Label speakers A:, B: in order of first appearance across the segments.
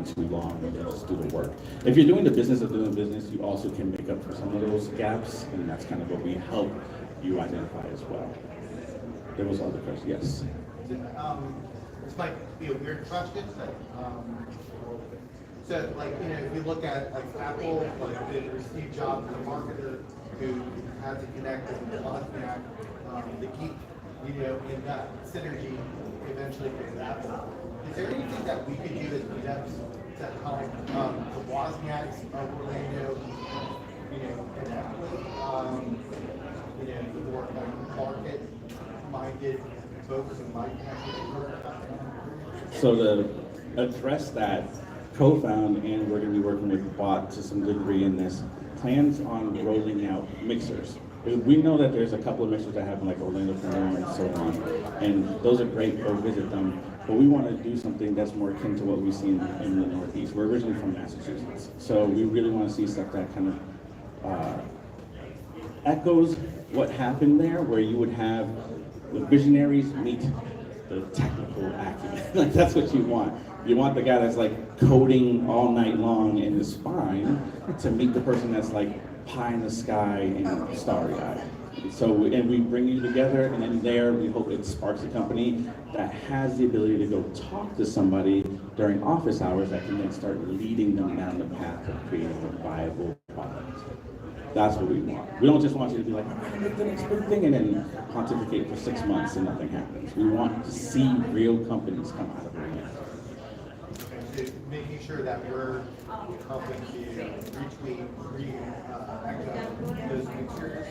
A: taking too long and they'll just do the work. If you're doing the business of doing business, you also can make up for some of those gaps, and that's kind of what we help you identify as well. There was other questions, yes.
B: This might be a weird question, but so like, you know, if you look at like Apple, like Steve Jobs, the marketer who had to connect with Wozniak to keep, you know, in that synergy eventually with Apple. Is there anything that we could do as Meetups to help the Wozniaks of Orlando, you know, connect with, you know, the more market-minded folks who might have?
A: So to address that, co-found, and we're going to be working with Bot to some degree in this, plans on rolling out mixers. We know that there's a couple of mixers that have like Orlando and so on, and those are great, go visit them, but we want to do something that's more akin to what we see in the Northeast. We're originally from Massachusetts, so we really want to see stuff that kind of echoes what happened there, where you would have the visionaries meet the technical acumen. Like, that's what you want. You want the guy that's like coding all night long and is fine to meet the person that's like pie in the sky and starry-eyed. So, and we bring you together, and then there we hope it sparks a company that has the ability to go talk to somebody during office hours that can then start leading them down the path of creating a viable product. That's what we want. We don't just want you to be like, I'm gonna make the next big thing and then pontificate for 6 months and nothing happens. We want to see real companies come out of it.
B: So making sure that we're helping to retweet, echo those mixers.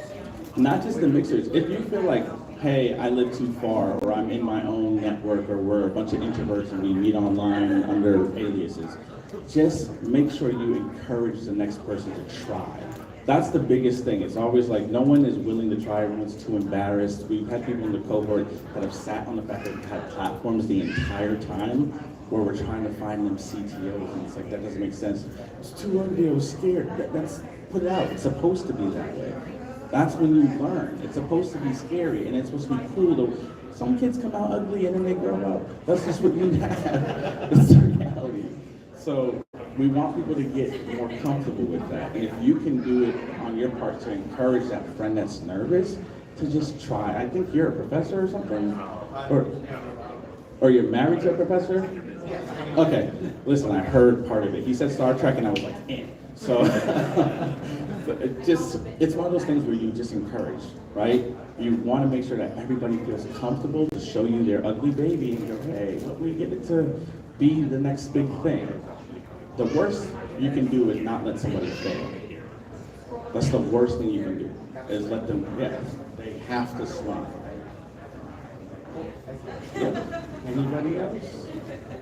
A: Not just the mixers. If you feel like, hey, I live too far, or I'm in my own network, or we're a bunch of introverts and we meet online under aliases, just make sure you encourage the next person to try. That's the biggest thing. It's always like no one is willing to try, everyone's too embarrassed. We've had people in the cohort that have sat on the fact that we've had platforms the entire time where we're trying to find them CTOs, and it's like, that doesn't make sense. It's too ugly, I was scared. That's put it out. It's supposed to be that way. That's when you learn. It's supposed to be scary, and it's supposed to be cool. Though some kids come out ugly and then they grow up. That's just what you have. It's the reality. So we want people to get more comfortable with that. And if you can do it on your part to encourage that friend that's nervous to just try. I think you're a professor or something? Or you're married to a professor? Okay, listen, I heard part of it. He said Star Trek and I was like, eh. So, but it's one of those things where you just encourage, right? You want to make sure that everybody feels comfortable to show you their ugly baby and go, hey, let me get it to be the next big thing. The worst you can do is not let somebody fail. That's the worst thing you can do, is let them, they have to swing. Yeah. Anybody else?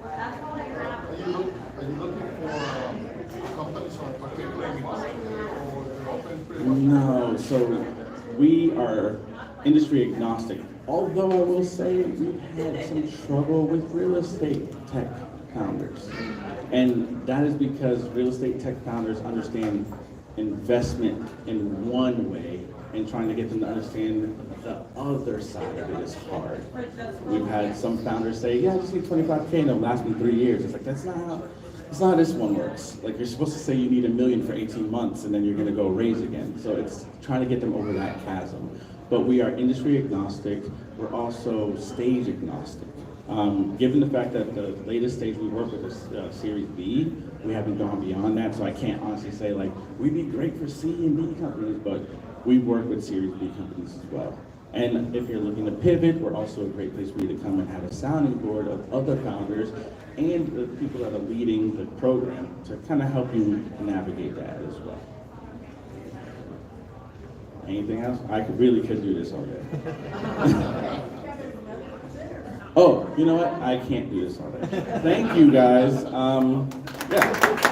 C: Are you looking for companies or particular industry or open pretty much?
A: No, so we are industry agnostic. Although I will say we've had some trouble with real estate tech founders. And that is because real estate tech founders understand investment in one way, and trying to get them to understand the other side of it is hard. We've had some founders say, yeah, I just need 25K and it'll last me 3 years. It's like, that's not how this one works. Like, you're supposed to say you need $1 million for 18 months and then you're gonna go raise again. So it's trying to get them over that chasm. But we are industry agnostic. We're also stage agnostic. Given the fact that the latest stage we work with is Series B, we haven't gone beyond that, so I can't honestly say like, we'd be great for C and D companies, but we work with Series B companies as well. And if you're looking to pivot, we're also a great place for you to come and have a sounding board of other founders and the people that are leading the program to kind of help you navigate that as well. Anything else? I really could do this all day. Oh, you know what? I can't do this all day. Thank you, guys. Yeah.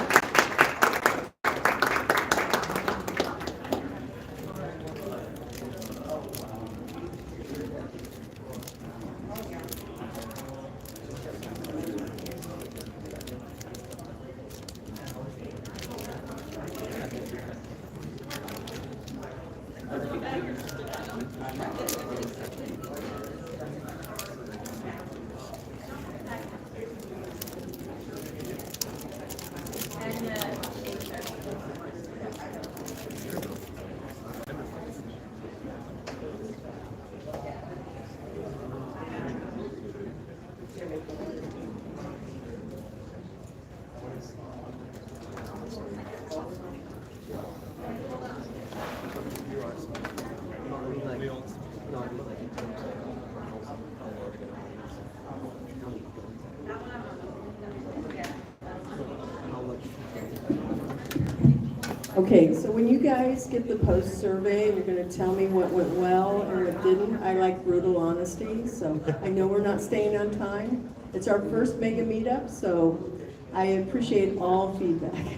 D: Okay, so when you guys get the post survey, you're gonna tell me what went well and what didn't. I like brutal honesty, so I know we're not staying on time. It's our first mega meetup, so I appreciate all feedback,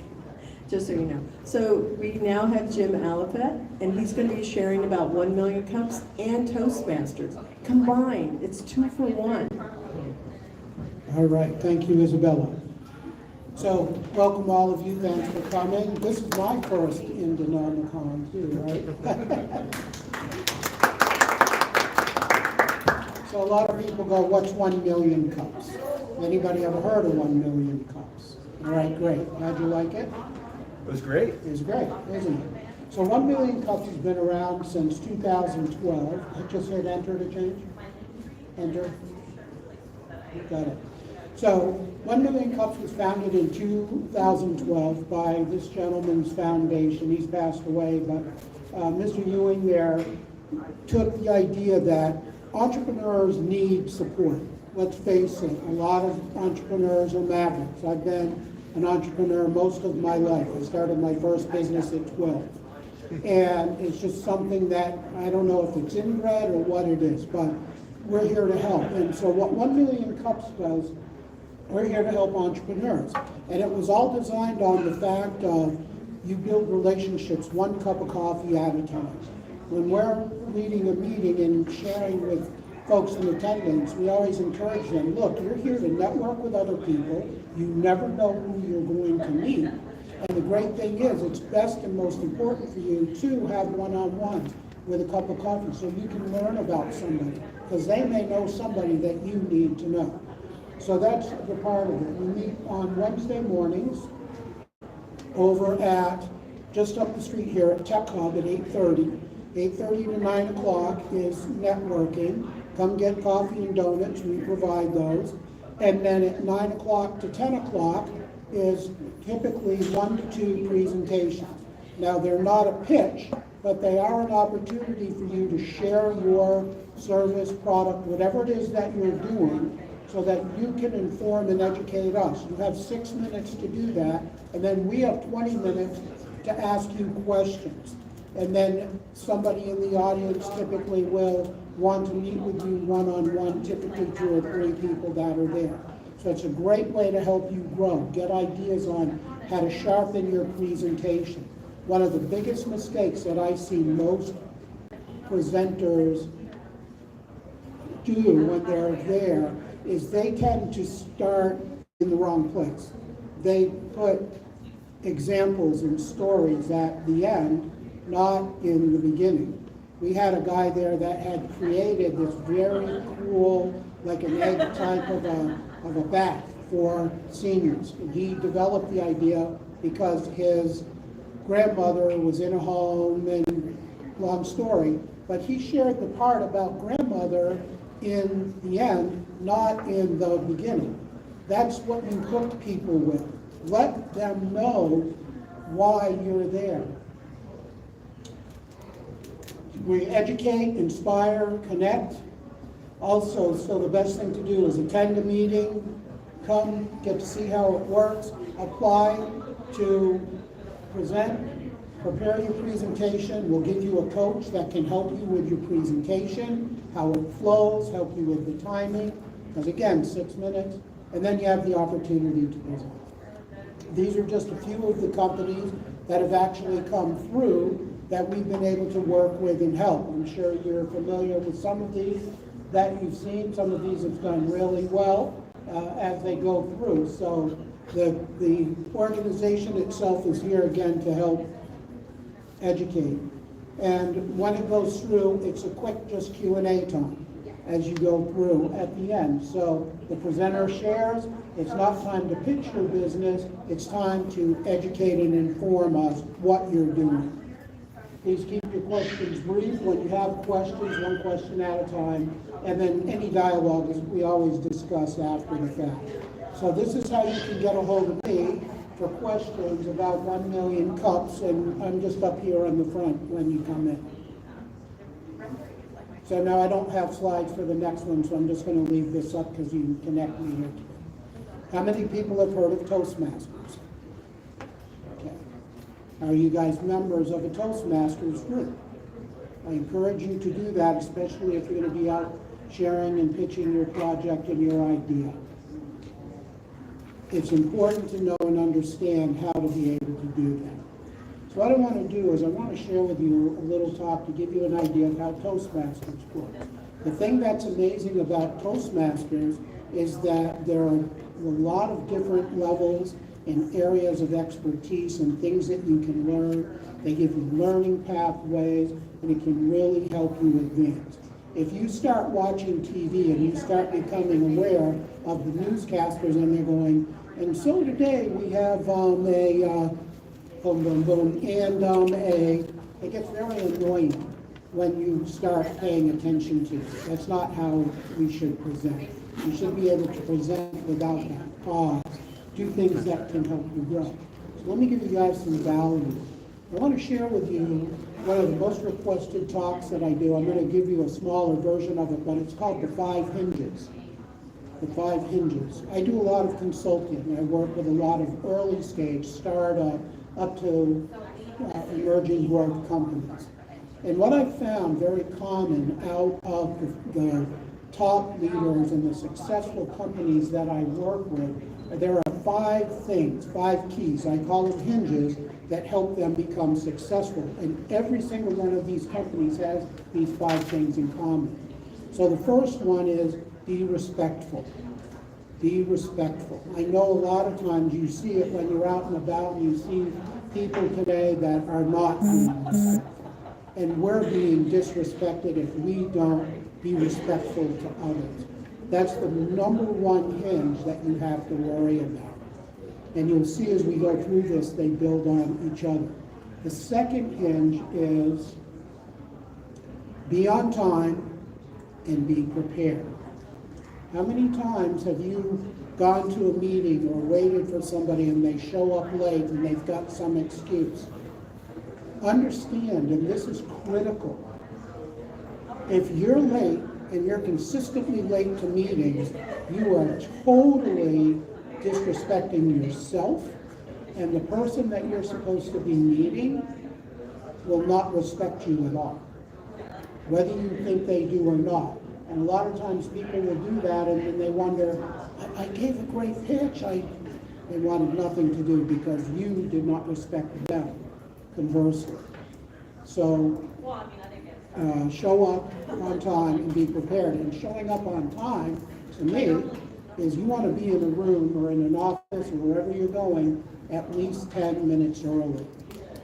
D: just so you know. So we now have Jim Alapet, and he's gonna be sharing about 1 million cups and Toastmasters. Combined, it's 2 for 1.
E: All right, thank you, Isabella. So, welcome all of you, thanks for coming. This is my first Indienomicon too, right? So a lot of people go, what's 1 million cups? Anybody ever heard of 1 million cups? All right, great. How'd you like it?
F: It was great.
E: It was great, isn't it? So 1 million cups has been around since 2012. I just hit enter to change. Enter. Got it. So 1 million cups was founded in 2012 by this gentleman's foundation. He's passed away, but Mr. Ewing there took the idea that entrepreneurs need support. Let's face it, a lot of entrepreneurs are mavericks. I've been an entrepreneur most of my life. I started my first business at 12. And it's just something that, I don't know if it's inbred or what it is, but we're here to help. And so what 1 million cups does, we're here to help entrepreneurs. And it was all designed on the fact of you build relationships 1 cup of coffee at a time. When we're leading a meeting and sharing with folks in attendance, we always encourage them, look, you're here to network with other people. You never know who you're going to meet. And the great thing is, it's best and most important for you to have one-on-ones with a cup of coffee so you can learn about somebody, because they may know somebody that you need to know. So that's the part of it. We meet on Wednesday mornings over at, just up the street here at Tech Hub at 8:30. 8:30 to 9 o'clock is networking. Come get coffee and donuts, we provide those. And then at 9 o'clock to 10 o'clock is typically 1 to 2 presentations. Now, they're not a pitch, but they are an opportunity for you to share your service, product, whatever it is that you're doing, so that you can inform and educate us. You have 6 minutes to do that, and then we have 20 minutes to ask you questions. And then somebody in the audience typically will want to meet with you one-on-one, typically 2 or 3 people that are there. So it's a great way to help you grow, get ideas on how to sharpen your presentation. One of the biggest mistakes that I see most presenters do when they're there is they tend to start in the wrong place. They put examples and stories at the end, not in the beginning. We had a guy there that had created this very cool, like an egg type of a bat for seniors. And he developed the idea because his grandmother was in a home, and long story, but he shared the part about grandmother in the end, not in the beginning. That's what you hook people with. Let them know why you're there. We educate, inspire, connect. Also, so the best thing to do is attend a meeting, come, get to see how it works, apply to present, prepare your presentation. We'll give you a coach that can help you with your presentation, how it flows, help you with the timing, because again, 6 minutes, and then you have the opportunity to present. These are just a few of the companies that have actually come through that we've been able to work with and help. I'm sure you're familiar with some of these that you've seen. Some of these have done really well as they go through. So the organization itself is here again to help educate. And when it goes through, it's a quick just Q&A time as you go through at the end. So the presenter shares, it's not time to pitch your business, it's time to educate and inform us what you're doing. Please keep your questions brief. When you have questions, 1 question at a time, and then any dialogue is we always discuss after the fact. So this is how you can get a hold of me for questions about 1 million cups, and I'm just up here on the front when you come in. So now I don't have slides for the next one, so I'm just going to leave this up because you can connect me here today. How many people have heard of Toastmasters? Okay. Are you guys members of a Toastmasters group? I encourage you to do that, especially if you're going to be out sharing and pitching your project and your idea. It's important to know and understand how to be able to do that. So what I want to do is I want to share with you a little talk to give you an idea of how Toastmasters works. The thing that's amazing about Toastmasters is that there are a lot of different levels and areas of expertise and things that you can learn. They give you learning pathways, and it can really help you advance. If you start watching TV and you start becoming aware of the newscasters and they're going, and so today we have it gets very annoying when you start paying attention to it. That's not how we should present. You should be able to present without that pause, do things that can help you grow. So let me give you guys some value. I want to share with you one of the most requested talks that I do. I'm going to give you a smaller version of it, but it's called the 5 Hinges. The 5 Hinges. I do a lot of consulting. I work with a lot of early stage startup up to emerging growth companies. And what I've found very common out of the top leaders and the successful companies that I work with, there are 5 things, 5 keys, I call them hinges, that help them become successful. And every single one of these companies has these 5 things in common. So the first one is be respectful. Be respectful. I know a lot of times you see it when you're out and about and you see people today that are not being respectful. And we're being disrespected if we don't be respectful to others. That's the number one hinge that you have to worry about. And you'll see as we go through this, they build on each other. The second hinge is be on time and be prepared. How many times have you gone to a meeting or waited for somebody and they show up late and they've got some excuse? Understand, and this is critical, if you're late and you're consistently late to meetings, you are totally disrespecting yourself, and the person that you're supposed to be meeting will not respect you at all, whether you think they do or not. And a lot of times people will do that and then they wonder, I gave a great pitch. They wanted nothing to do because you did not respect them, conversely. So show up on time and be prepared. And showing up on time, to me, is you want to be in a room or in an office or wherever you're going at least 10 minutes early,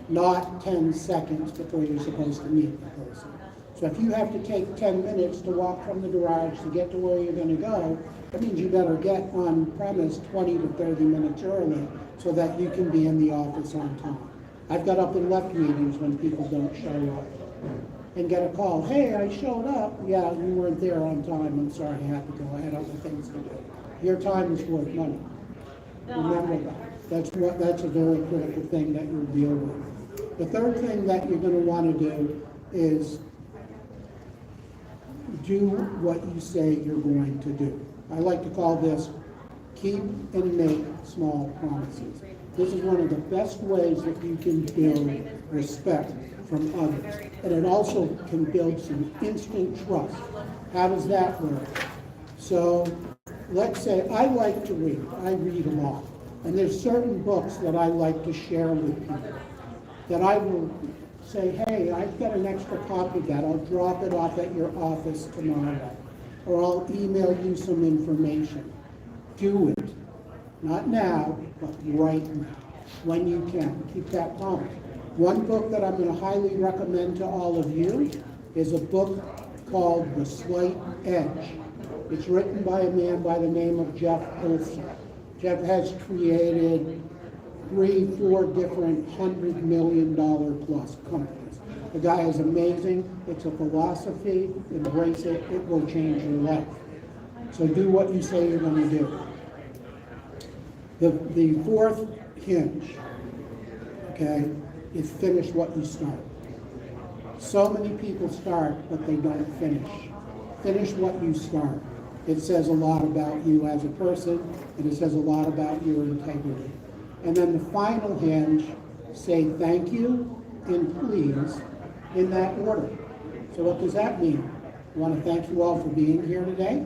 E: not 10 seconds before you're supposed to meet the person. So if you have to take 10 minutes to walk from the garage to get to where you're going to go, that means you better get on premise 20 to 30 minutes early so that you can be in the office on time. I've got up and left meetings when people don't show up and get a call, hey, I showed up. Yeah, you weren't there on time. I'm sorry, I had to go. I had other things to do. Your time is worth money. Remember that. That's a very critical thing that you'll deal with. The third thing that you're going to want to do is do what you say you're going to do. I like to call this keep and make small promises. This is one of the best ways that you can build respect from others. And it also can build some instant trust. How does that work? So let's say I like to read. I read a lot. And there's certain books that I like to share with people that I will say, hey, I've got an extra copy of that. I'll drop it off at your office tomorrow. Or I'll email you some information. Do it. Not now, but right now, when you can. Keep that promise. One book that I'm going to highly recommend to all of you is a book called The Slight Edge. It's written by a man by the name of Jeff Olson. Jeff has created 3-4 different $100 million plus companies. The guy is amazing. It's a philosophy. Embrace it. It will change your life. So do what you say you're going to do. The fourth hinge, okay, is finish what you start. So many people start, but they don't finish. Finish what you start. It says a lot about you as a person, and it says a lot about your integrity. And then the final hinge say thank you and please in that order. So what does that mean? I want to thank you all for being here today.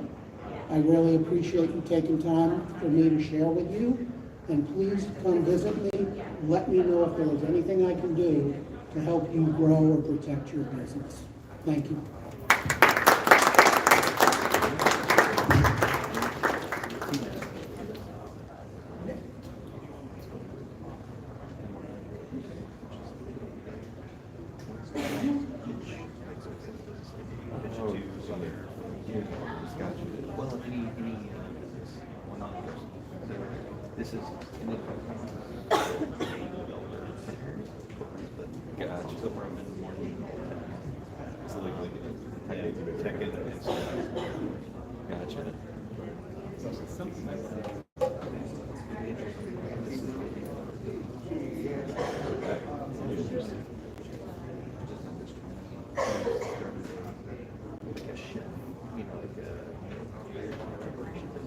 E: I really appreciate you taking time for me to share with you. And please come visit me. Let me know if there is anything I can do to help you grow or protect your business. Thank you.
F: This is gotcha. So we're in the morning. It's like tech and stuff. Gotcha. Something like that. Like a chef, you know, like a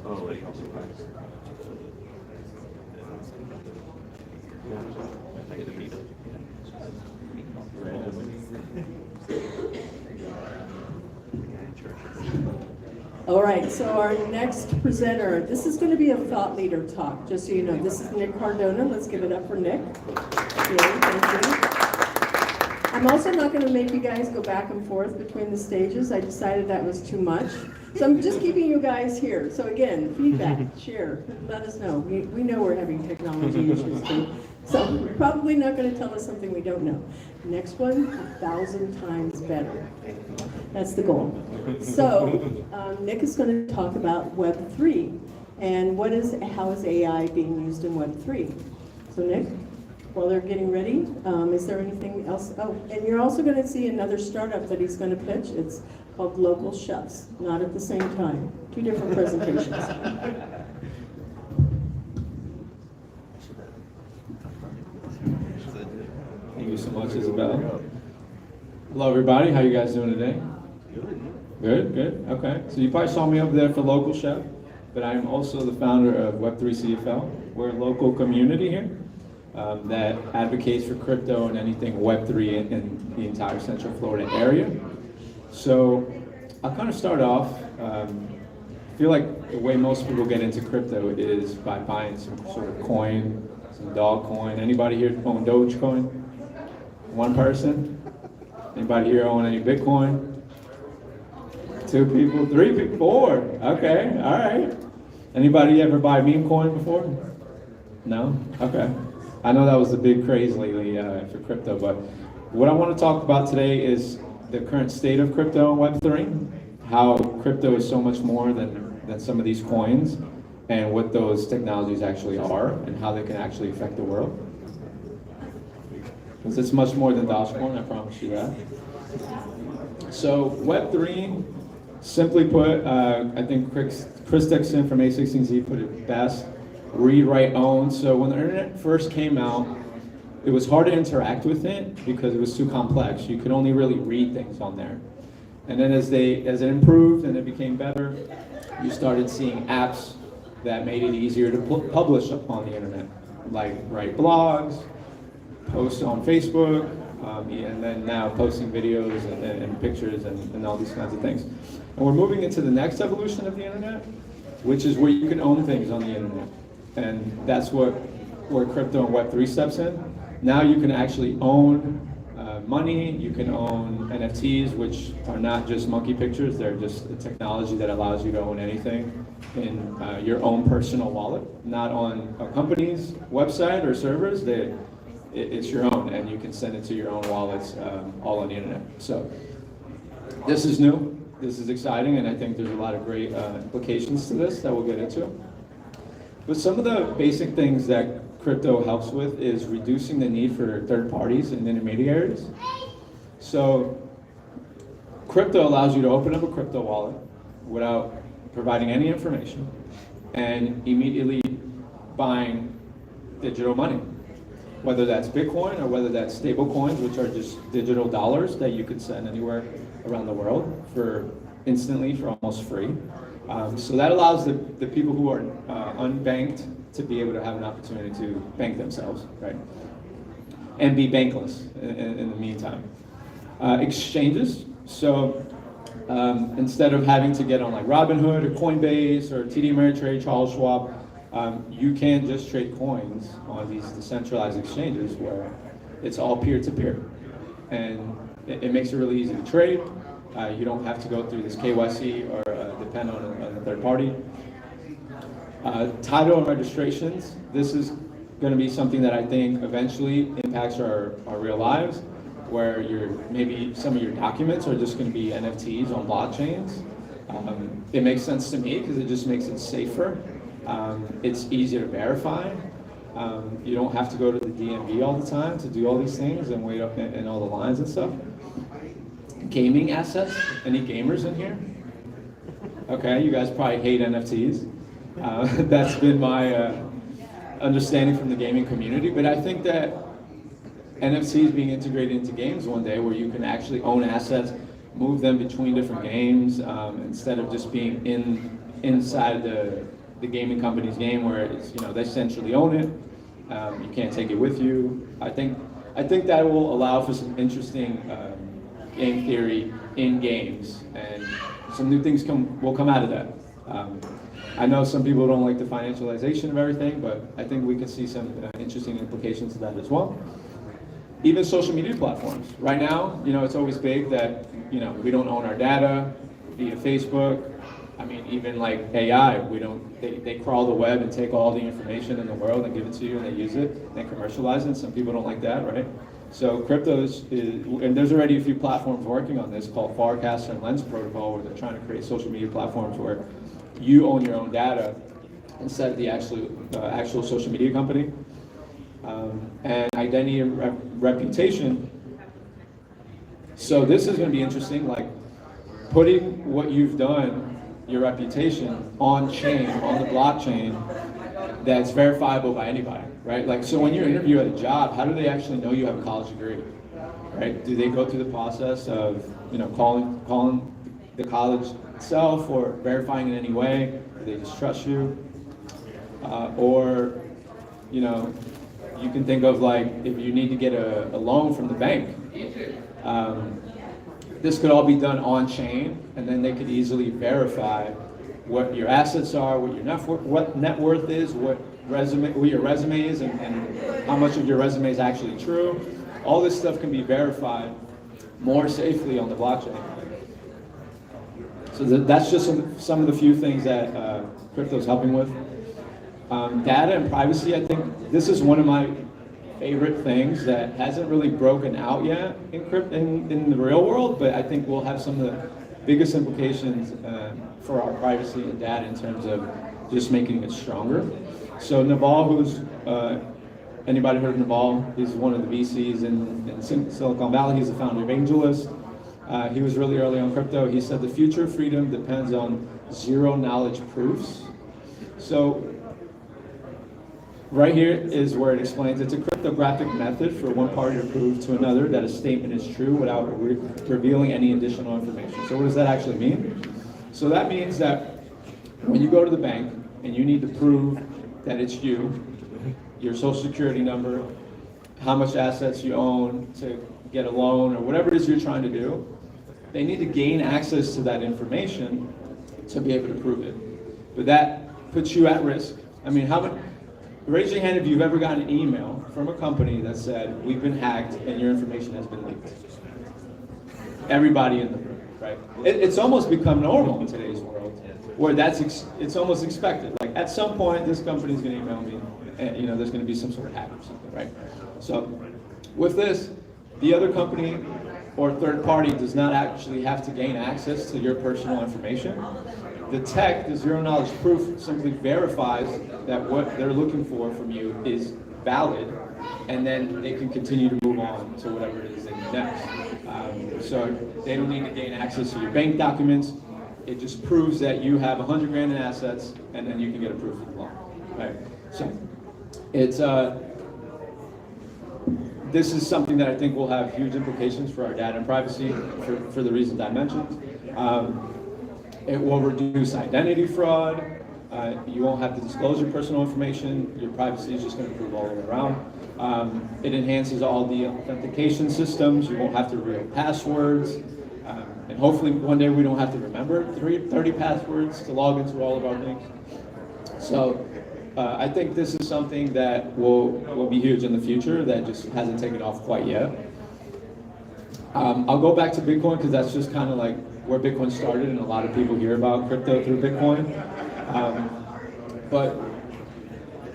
F: oh, like also I get a Meetup.
D: All right, so our next presenter, this is going to be a thought leader talk, just so you know. This is Nick Cardona. Let's give it up for Nick. Okay, thank you. I'm also not going to make you guys go back and forth between the stages. I decided that was too much. So I'm just keeping you guys here. So again, feedback, share, let us know. We know we're having technology issues too. So you're probably not going to tell us something we don't know. Next one, 1,000 times better. That's the goal. So Nick is going to talk about Web3 and how is AI being used in Web3. So Nick, while they're getting ready, is there anything else? Oh, and you're also going to see another startup that he's going to pitch. It's called Local Chefs, not at the same time. Two different presentations.
G: Thank you so much, Isabel. Hello, everybody. How you guys doing today? Good, good. Okay. So you probably saw me up there for Local Chef, but I am also the founder of Web3 CFL. We're a local community here that advocates for crypto and anything Web3 in the entire Central Florida area. So I'll kind of start off. I feel like the way most people get into crypto is by buying some sort of coin, some dog coin. Anybody here own Dogecoin? One person? Anybody here own any Bitcoin? Two people? Three people? Four? Okay, all right. Anybody ever buy meme coin before? No? Okay. I know that was the big craze lately for crypto, but what I want to talk about today is the current state of crypto and Web3, how crypto is so much more than some of these coins, and what those technologies actually are, and how they can actually affect the world. Because it's much more than Dogecoin, I promise you that. So Web3, simply put, I think Chris Dixon from A16Z put it best, read, write, own. So when the internet first came out, it was hard to interact with it because it was too complex. You could only really read things on there. And then as it improved and it became better, you started seeing apps that made it easier to publish on the internet, like write blogs, post on Facebook, and then now posting videos and pictures and all these kinds of things. And we're moving into the next evolution of the internet, which is where you can own things on the internet. And that's where crypto and Web3 steps in. Now you can actually own money, you can own NFTs, which are not just monkey pictures, they're just a technology that allows you to own anything in your own personal wallet, not on a company's website or servers. It's your own, and you can send it to your own wallets all on the internet. So this is new, this is exciting, and I think there's a lot of great implications to this that we'll get into. But some of the basic things that crypto helps with is reducing the need for third parties and intermediaries. So crypto allows you to open up a crypto wallet without providing any information and immediately buying digital money, whether that's Bitcoin or whether that's stable coins, which are just digital dollars that you could send anywhere around the world instantly for almost free. So that allows the people who are unbanked to be able to have an opportunity to bank themselves, right? and be bankless in the meantime. Exchanges, so instead of having to get on like Robinhood or Coinbase or TD Ameritrade, Charles Schwab, you can just trade coins on these decentralized exchanges where it's all peer-to-peer. And it makes it really easy to trade. You don't have to go through this KYC or depend on a third party. Title and registrations, this is going to be something that I think eventually impacts our real lives, where maybe some of your documents are just going to be NFTs on blockchains. It makes sense to me because it just makes it safer. It's easier to verify. You don't have to go to the DMV all the time to do all these things and wait up in all the lines and stuff. Gaming assets, any gamers in here? Okay, you guys probably hate NFTs. That's been my understanding from the gaming community, but I think that NFTs being integrated into games one day where you can actually own assets, move them between different games, instead of just being inside the gaming company's game where it's, they centrally own it. You can't take it with you. I think that will allow for some interesting game theory in games, and some new things will come out of that. I know some people don't like the financialization of everything, but I think we can see some interesting implications of that as well. Even social media platforms. Right now, it's always big that, we don't own our data via Facebook. I mean, even like AI, they crawl the web and take all the information in the world and give it to you and they use it and they commercialize it. Some people don't like that, right? So crypto and there's already a few platforms working on this called Forecast and Lens Protocol, where they're trying to create social media platforms where you own your own data instead of the actual social media company. And identity and reputation. So this is going to be interesting, like putting what you've done, your reputation, on chain, on the blockchain, that's verifiable by anybody, right? Like, so when you interview at a job, how do they actually know you have a college degree, right? Do they go through the process of, calling the college itself or verifying in any way? Do they just trust you? Or, you can think of like, if you need to get a loan from the bank, this could all be done on chain, and then they could easily verify what your assets are, what your net worth is, what your resume is, and how much of your resume is actually true. All this stuff can be verified more safely on the blockchain. So that's just some of the few things that crypto is helping with. Data and privacy, I think this is one of my favorite things that hasn't really broken out yet in the real world, but I think will have some of the biggest implications for our privacy and data in terms of just making it stronger. So Naval, who's, anybody heard of Naval? He's one of the VCs in Silicon Valley. He's the founder of AngelList. He was really early on crypto. He said the future of freedom depends on zero knowledge proofs. So right here is where it explains it's a cryptographic method for one party to prove to another that a statement is true without revealing any additional information. So what does that actually mean? So that means that when you go to the bank and you need to prove that it's you, your social security number, how much assets you own to get a loan, or whatever it is you're trying to do, they need to gain access to that information to be able to prove it. But that puts you at risk. I mean, raise your hand if you've ever gotten an email from a company that said, we've been hacked and your information has been leaked. Everybody in the room, right? It's almost become normal in today's world, where it's almost expected. Like at some point, this company's gonna email me, and there's gonna be some sort of hack or something, right? So with this, the other company or third party does not actually have to gain access to your personal information. The tech, the zero knowledge proof, simply verifies that what they're looking for from you is valid, and then they can continue to move on to whatever it is they need next. So they don't need to gain access to your bank documents. It just proves that you have 100 grand in assets, and then you can get a proof of the loan. Right? So it's this is something that I think will have huge implications for our data and privacy for the reasons I mentioned. It will reduce identity fraud. You won't have to disclose your personal information. Your privacy is just going to improve all the way around. It enhances all the authentication systems. You won't have to reveal passwords. And hopefully one day we don't have to remember 30 passwords to log into all of our things. So I think this is something that will be huge in the future that just hasn't taken off quite yet. I'll go back to Bitcoin because that's just kind of like where Bitcoin started, and a lot of people hear about crypto through Bitcoin. But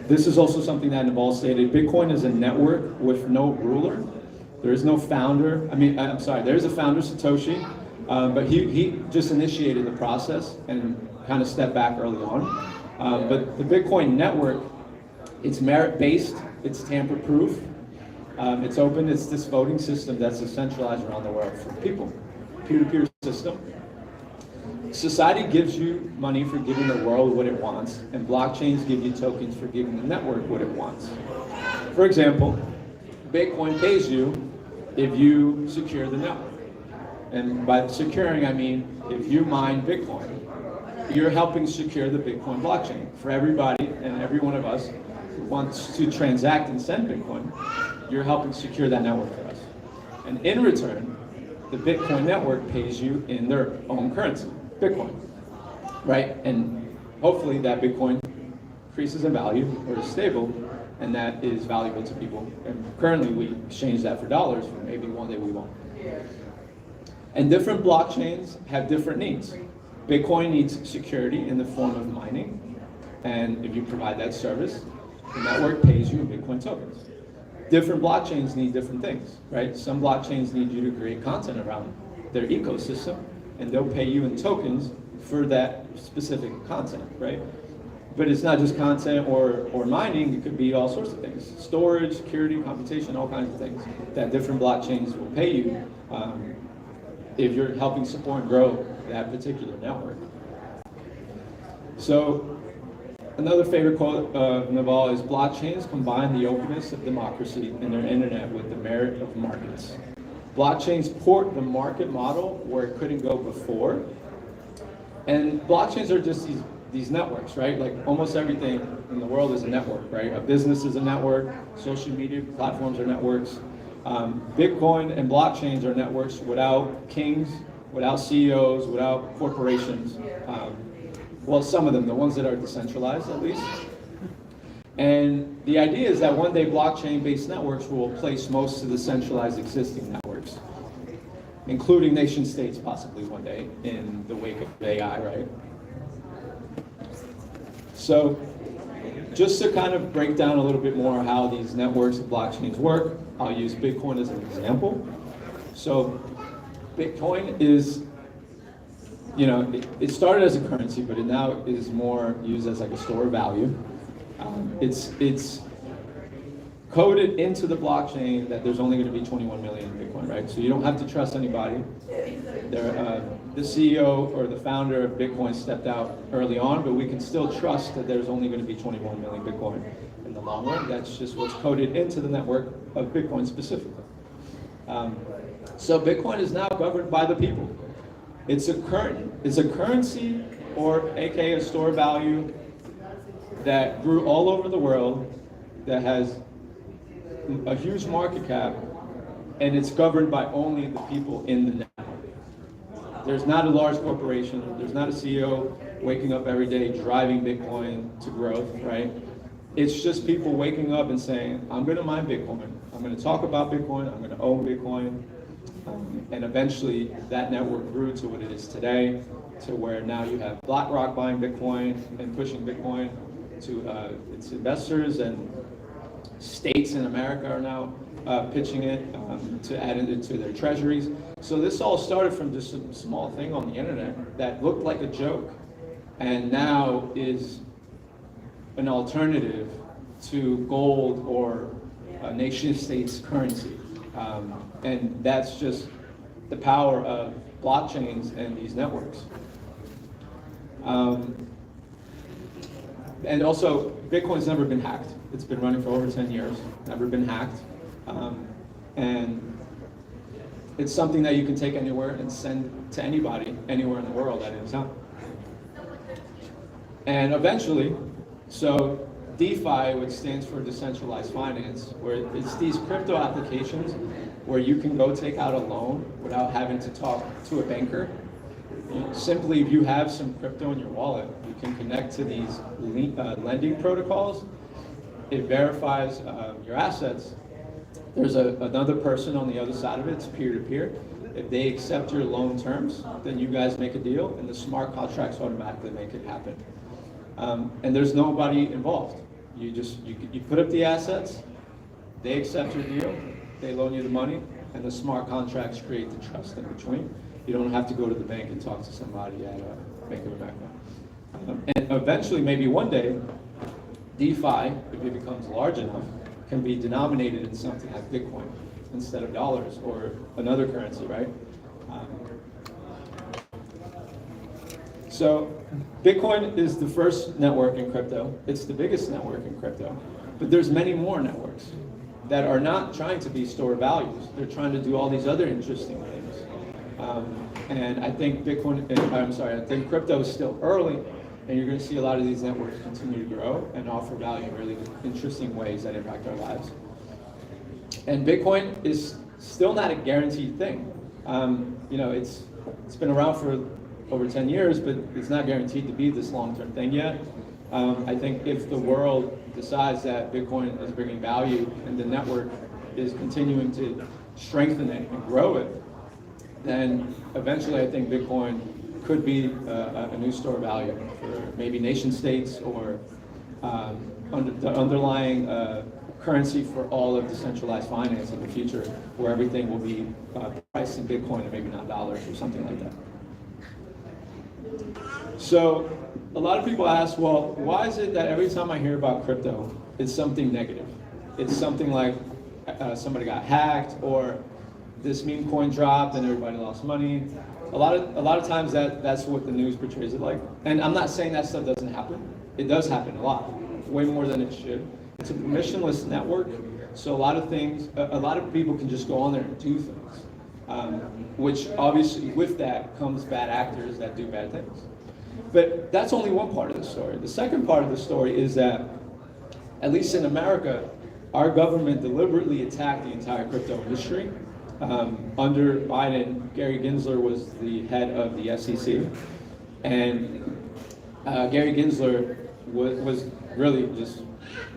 G: this is also something that Naval stated. Bitcoin is a network with no ruler. There is no founder. I'm sorry, there is a founder, Satoshi, but he just initiated the process and kind of stepped back early on. But the Bitcoin network, it's merit-based, it's tamper-proof, it's open, it's this voting system that's decentralized around the world for people, peer-to-peer system. Society gives you money for giving the world what it wants, and blockchains give you tokens for giving the network what it wants. For example, Bitcoin pays you if you secure the network. And by securing, I mean if you mine Bitcoin, you're helping secure the Bitcoin blockchain. For everybody and every one of us who wants to transact and send Bitcoin, you're helping secure that network for us. And in return, the Bitcoin network pays you in their own currency, Bitcoin, right? And hopefully that Bitcoin increases in value or is stable, and that is valuable to people. And currently we exchange that for dollars, but maybe one day we won't. And different blockchains have different needs. Bitcoin needs security in the form of mining, and if you provide that service, the network pays you in Bitcoin tokens. Different blockchains need different things, right? Some blockchains need you to create content around their ecosystem, and they'll pay you in tokens for that specific content, right? But it's not just content or mining, it could be all sorts of things. Storage, security, computation, all kinds of things that different blockchains will pay you if you're helping support and grow that particular network. So another favorite quote of Naval is, blockchains combine the openness of democracy and their internet with the merit of markets. Blockchains port the market model where it couldn't go before. And blockchains are just these networks, right? Like almost everything in the world is a network, right? A business is a network, social media platforms are networks. Bitcoin and blockchains are networks without kings, without CEOs, without corporations. Well, some of them, the ones that are decentralized at least. And the idea is that one day blockchain-based networks will replace most of the centralized existing networks, including nation states possibly one day in the wake of AI, right? So just to kind of break down a little bit more how these networks and blockchains work, I'll use Bitcoin as an example. So Bitcoin is, it started as a currency, but it now is more used as like a store of value. It's coded into the blockchain that there's only going to be 21 million Bitcoin, right? So you don't have to trust anybody. The CEO or the founder of Bitcoin stepped out early on, but we can still trust that there's only going to be 21 million Bitcoin in the long run. That's just what's coded into the network of Bitcoin specifically. So Bitcoin is now governed by the people. It's a currency, or aka a store of value, that grew all over the world, that has a huge market cap, and it's governed by only the people in the network. There's not a large corporation, there's not a CEO waking up every day driving Bitcoin to growth, right? It's just people waking up and saying, I'm gonna mine Bitcoin, I'm gonna talk about Bitcoin, I'm gonna own Bitcoin, and eventually that network grew to what it is today, to where now you have BlackRock buying Bitcoin and pushing Bitcoin to its investors, and states in America are now pitching it to add it into their treasuries. So this all started from just a small thing on the internet that looked like a joke, and now is an alternative to gold or a nation state's currency. And that's just the power of blockchains and these networks. And also, Bitcoin's never been hacked. It's been running for over 10 years, never been hacked. And it's something that you can take anywhere and send to anybody, anywhere in the world at any time. And eventually, so DeFi, which stands for decentralized finance, where it's these crypto applications where you can go take out a loan without having to talk to a banker. Simply, if you have some crypto in your wallet, you can connect to these lending protocols. It verifies your assets. There's another person on the other side of it. It's peer-to-peer. If they accept your loan terms, then you guys make a deal, and the smart contracts automatically make it happen. And there's nobody involved. You put up the assets, they accept your deal, they loan you the money, and the smart contracts create the trust in between. You don't have to go to the bank and talk to somebody at Bank of America. And eventually, maybe one day, DeFi, if it becomes large enough, can be denominated in something like Bitcoin instead of dollars or another currency, right? So Bitcoin is the first network in crypto. It's the biggest network in crypto. But there's many more networks that are not trying to be store values. They're trying to do all these other interesting things. And I think I think crypto is still early, and you're going to see a lot of these networks continue to grow and offer value in really interesting ways that impact our lives. And Bitcoin is still not a guaranteed thing. It's been around for over 10 years, but it's not guaranteed to be this long-term thing yet. I think if the world decides that Bitcoin is bringing value and the network is continuing to strengthen it and grow it, then eventually I think Bitcoin could be a new store of value for maybe nation states or the underlying currency for all of decentralized finance in the future, where everything will be priced in Bitcoin and maybe not dollars or something like that. So a lot of people ask, well, why is it that every time I hear about crypto, it's something negative? It's something like somebody got hacked, or this meme coin dropped and everybody lost money. A lot of times that's what the news portrays it like. And I'm not saying that stuff doesn't happen. It does happen a lot, way more than it should. It's a permissionless network, so a lot of people can just go on there and do things. Which obviously with that comes bad actors that do bad things. But that's only one part of the story. The second part of the story is that, at least in America, our government deliberately attacked the entire crypto industry. Under Biden, Gary Gensler was the head of the SEC, and Gary Gensler was really just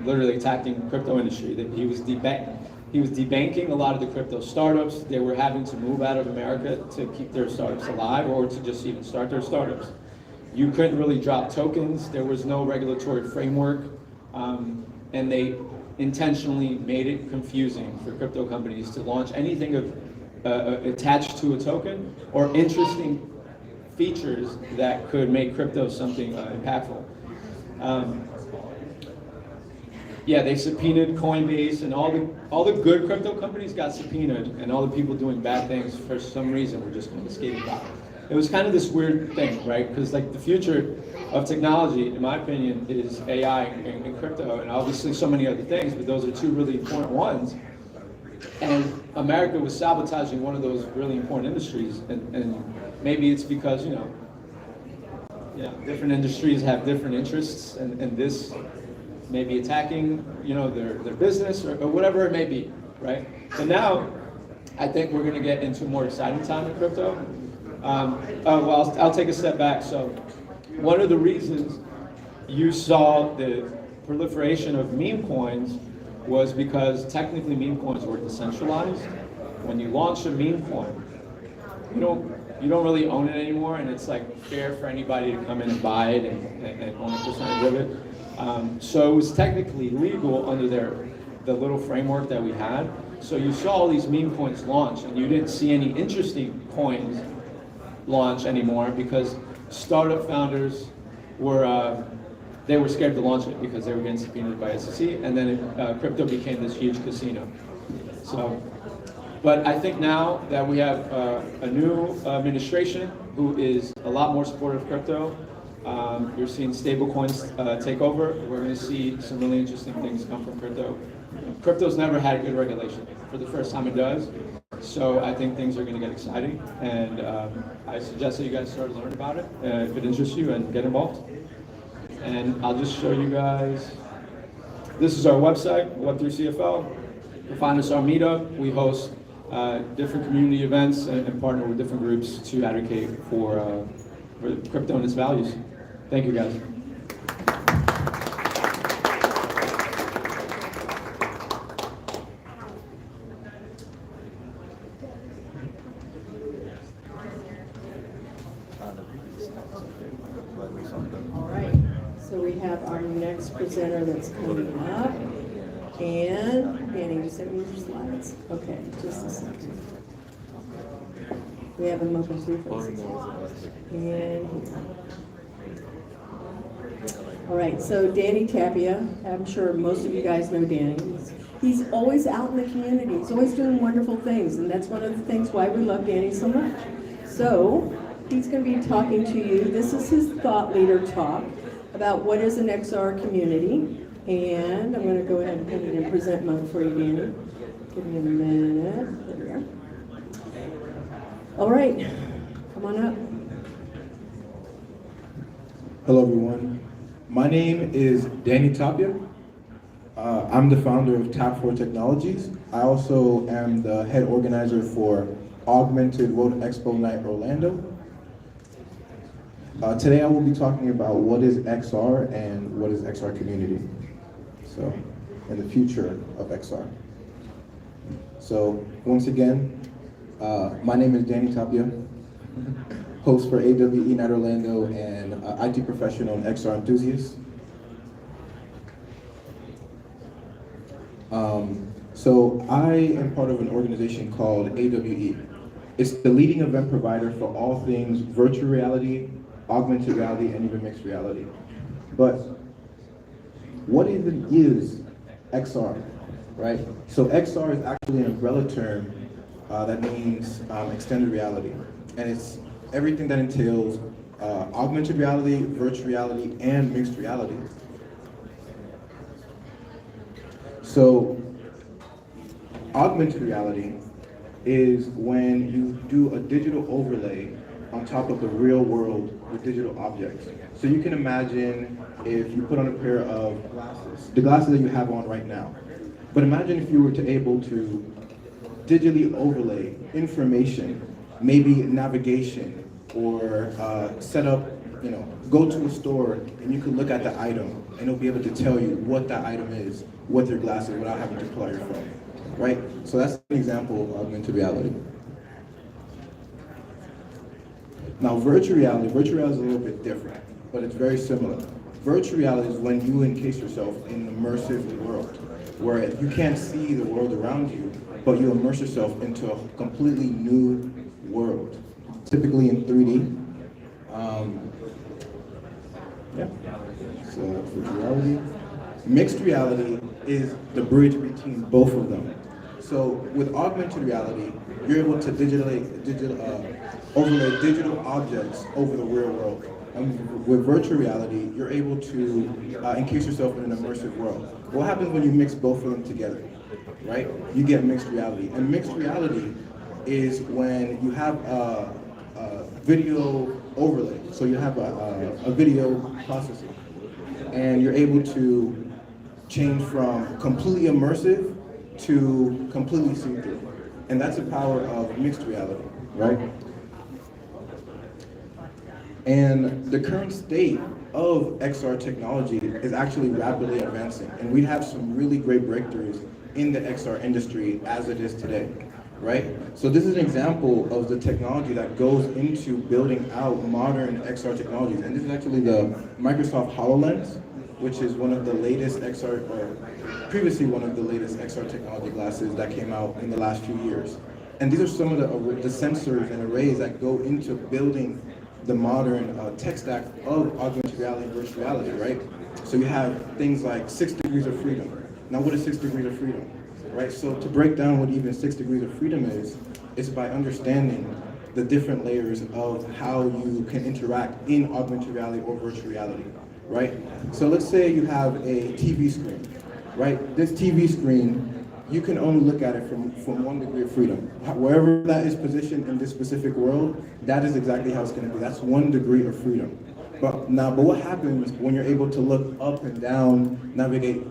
G: literally attacking the crypto industry. That he was debanking a lot of the crypto startups. They were having to move out of America to keep their startups alive, or to just even start their startups. You couldn't really drop tokens. There was no regulatory framework, and they intentionally made it confusing for crypto companies to launch anything attached to a token or interesting features that could make crypto something impactful. They subpoenaed Coinbase, and all the good crypto companies got subpoenaed, and all the people doing bad things for some reason were just kind of skating by. It was kind of this weird thing, right? Because like the future of technology, in my opinion, is AI and crypto, and obviously so many other things, but those are two really important ones. And America was sabotaging one of those really important industries, and maybe it's because, different industries have different interests, and this may be attacking, their business or whatever it may be, right? So now, I think we're gonna get into a more exciting time in crypto. I'll take a step back. So one of the reasons you saw the proliferation of meme coins was because technically meme coins were decentralized. When you launch a meme coin, you don't really own it anymore, and it's like fair for anybody to come in and buy it and own a percentage of it. So it was technically legal under the little framework that we had. So you saw all these meme coins launch, and you didn't see any interesting coins launch anymore because startup founders were scared to launch it because they were getting subpoenaed by SEC, and then crypto became this huge casino. So, but I think now that we have a new administration who is a lot more supportive of crypto, you're seeing stable coins take over. We're going to see some really interesting things come from crypto. Crypto's never had good regulation. For the first time it does. So I think things are going to get exciting, and I suggest that you guys start learning about it if it interests you, and get involved. And I'll just show you guys This is our website, Web3CFL. You'll find us on Meetup. We host different community events and partner with different groups to advocate for crypto and its values. Thank you, guys.
D: All right, so we have our next presenter that's coming up. And Danny, you sent me your slides. Okay, just a second. We have them open through for us. And all right, so Danny Tapia, I'm sure most of you guys know Danny. He's always out in the community. He's always doing wonderful things, and that's one of the things why we love Danny so much. So he's going to be talking to you. This is his thought leader talk about what is an XR community. And I'm going to go ahead and put it in present mode for you, Danny. Give me a minute. There we are. All right, come on up.
H: Hello, everyone. My name is Danny Tapia. I'm the founder of Tap4 Technologies. I also am the head organizer for Augmented World Expo Night Orlando. Today I will be talking about what is XR and what is XR community. So, and the future of XR. So, once again, my name is Danny Tapia, host for AWE Night Orlando and IT professional and XR enthusiast. So I am part of an organization called AWE. It's the leading event provider for all things virtual reality, augmented reality, and even mixed reality. But what even is XR, right? So XR is actually an umbrella term that means extended reality. And it's everything that entails augmented reality, virtual reality, and mixed reality. So augmented reality is when you do a digital overlay on top of the real world with digital objects. So you can imagine if you put on a pair of glasses, the glasses that you have on right now. But imagine if you were to able to digitally overlay information, maybe navigation, or set up, go to a store and you could look at the item and it'll be able to tell you what that item is with your glasses without having to pull out your phone, right? So that's an example of augmented reality. Now, virtual reality is a little bit different, but it's very similar. Virtual reality is when you encase yourself in an immersive world, where you can't see the world around you, but you immerse yourself into a completely new world, typically in 3D. So virtual reality. Mixed reality is the bridge between both of them. So with augmented reality, you're able to overlay digital objects over the real world. And with virtual reality, you're able to encase yourself in an immersive world. What happens when you mix both of them together, right? You get mixed reality. And mixed reality is when you have a video overlay. So you have a video processing. And you're able to change from completely immersive to completely see-through. And that's the power of mixed reality, right? And the current state of XR technology is actually rapidly advancing. And we have some really great breakthroughs in the XR industry as it is today, right? So this is an example of the technology that goes into building out modern XR technologies. And this is actually the Microsoft HoloLens, which is one of the latest XR, or previously one of the latest XR technology glasses that came out in the last few years. And these are some of the sensors and arrays that go into building the modern tech stack of augmented reality and virtual reality, right? So you have things like 6 degrees of freedom. Now what is 6 degrees of freedom, right? So to break down what even 6 degrees of freedom is by understanding the different layers of how you can interact in augmented reality or virtual reality, right? So let's say you have a TV screen, right? This TV screen, you can only look at it from 1 degree of freedom. Wherever that is positioned in this specific world, that is exactly how it's going to be. That's 1 degree of freedom. But what happens when you're able to look up and down, navigate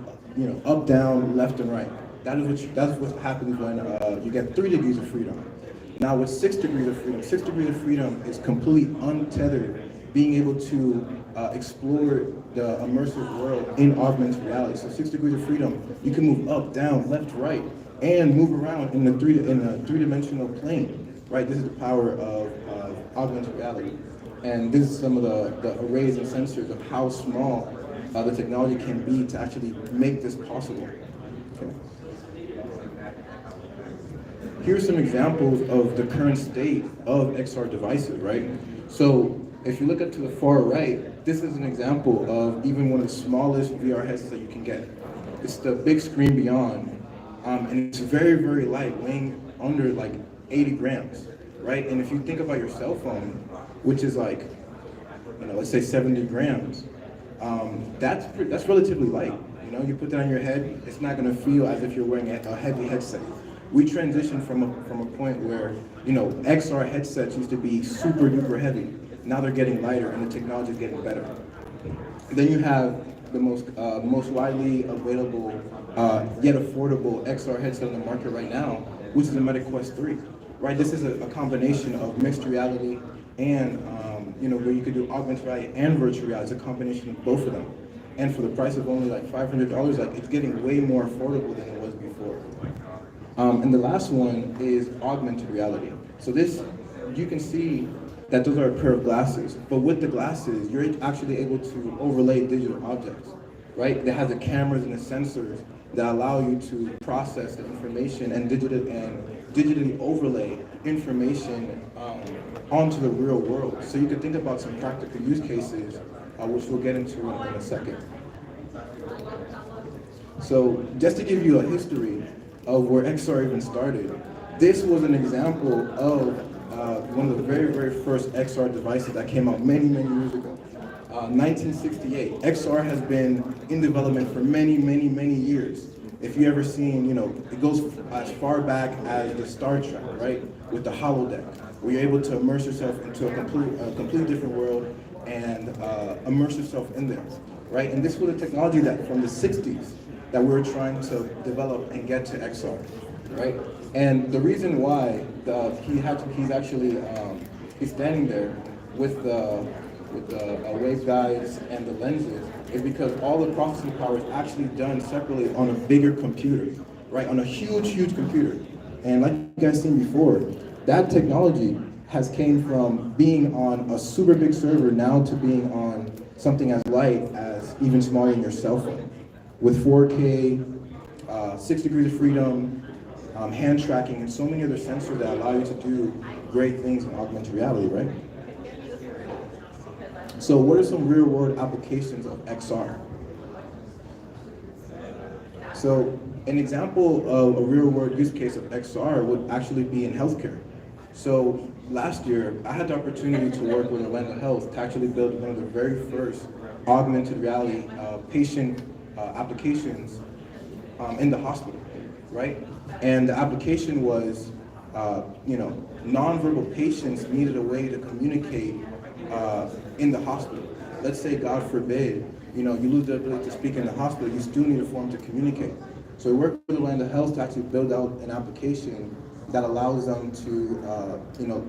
H: up, down, left, and right. That's what happens when you get 3 degrees of freedom. Now with 6 degrees of freedom, 6 degrees of freedom is completely untethered, being able to explore the immersive world in augmented reality. So 6 degrees of freedom, you can move up, down, left, right, and move around in a three-dimensional plane, right? This is the power of augmented reality. And this is some of the arrays and sensors of how small the technology can be to actually make this possible. Okay. Here's some examples of the current state of XR devices, right? So if you look up to the far right, this is an example of even one of the smallest VR headsets that you can get. It's the big screen beyond, and it's very, very light, weighing under like 80 grams, right? And if you think about your cell phone, which is like, let's say 70 grams, that's relatively light. You put that on your head, it's not gonna feel as if you're wearing a heavy headset. We transitioned from a point where, XR headsets used to be super duper heavy. Now they're getting lighter and the technology is getting better. Then you have the most widely available, yet affordable XR headset on the market right now, which is the Meta Quest 3, right? This is a combination of mixed reality and, where you could do augmented reality and virtual reality. It's a combination of both of them. And for the price of only like $500, it's getting way more affordable than it was before. And the last one is augmented reality. So this, you can see that those are a pair of glasses, but with the glasses, you're actually able to overlay digital objects, right? They have the cameras and the sensors that allow you to process the information and digitally overlay information onto the real world. So you can think about some practical use cases, which we'll get into in a second. So just to give you a history of where XR even started, this was an example of one of the very, very first XR devices that came out many, many years ago. 1968. XR has been in development for many, many, many years. If you ever seen, it goes as far back as the Star Trek, right? With the holodeck, where you're able to immerse yourself into a completely different world and immerse yourself in there, right? And this was a technology that from the 60s that we were trying to develop and get to XR, right? And the reason why he's standing there with the waveguides and the lenses is because all the processing power is actually done separately on a bigger computer, right? On a huge, huge computer. And like you guys seen before, that technology has came from being on a super big server now to being on something as light as even smaller than your cell phone. With 4K, 6 degrees of freedom, hand tracking, and so many other sensors that allow you to do great things in augmented reality, right? So what are some real world applications of XR? So an example of a real world use case of XR would actually be in healthcare. So last year, I had the opportunity to work with Atlanta Health to actually build one of the very first augmented reality patient applications in the hospital, right? And the application was, nonverbal patients needed a way to communicate in the hospital. Let's say, God forbid, you lose the ability to speak in the hospital, you still need a form to communicate. So we worked with Atlanta Health to actually build out an application that allows them to,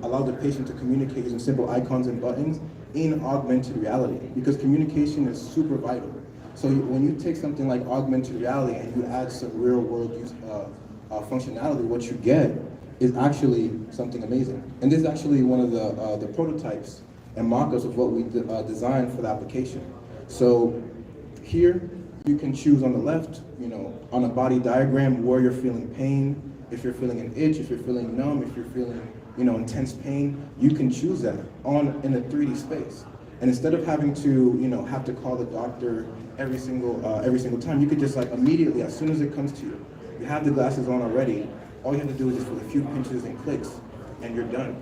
H: allow the patient to communicate using simple icons and buttons in augmented reality, because communication is super vital. So when you take something like augmented reality and you add some real world use functionality, what you get is actually something amazing. And this is actually one of the prototypes and mock-ups of what we designed for the application. So here you can choose on the left, on a body diagram where you're feeling pain, if you're feeling an itch, if you're feeling numb, if you're feeling intense pain, you can choose that in a 3D space. And instead of having to have to call the doctor every single time, you could just immediately, as soon as it comes to you, you have the glasses on already. All you have to do is just with a few pinches and clicks, and you're done.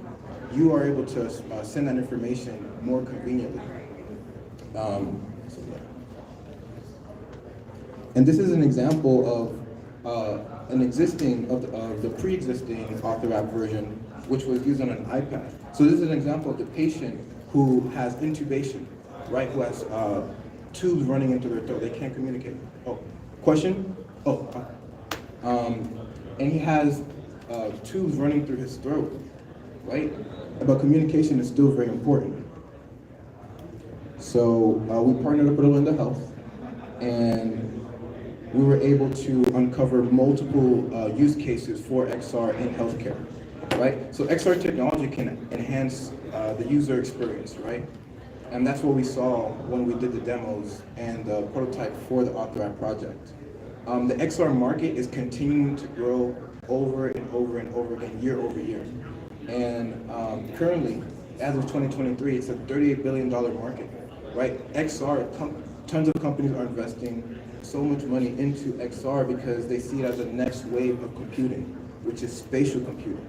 H: You are able to send that information more conveniently. And this is an example of the pre-existing author app version, which was used on an iPad. So this is an example of the patient who has intubation, right? Who has tubes running into their throat. They can't communicate. Oh, Question? Oh, and he has tubes running through his throat, right? But communication is still very important. So we partnered up with Linda Health, and we were able to uncover multiple use cases for XR in healthcare, right? So XR technology can enhance the user experience, right? And that's what we saw when we did the demos and the prototype for the Author project. The XR market is continuing to grow over and over and over again, year over year. And currently, as of 2023, it's a $38 billion market, right? XR, tons of companies are investing so much money into XR because they see it as the next wave of computing, which is spatial computing.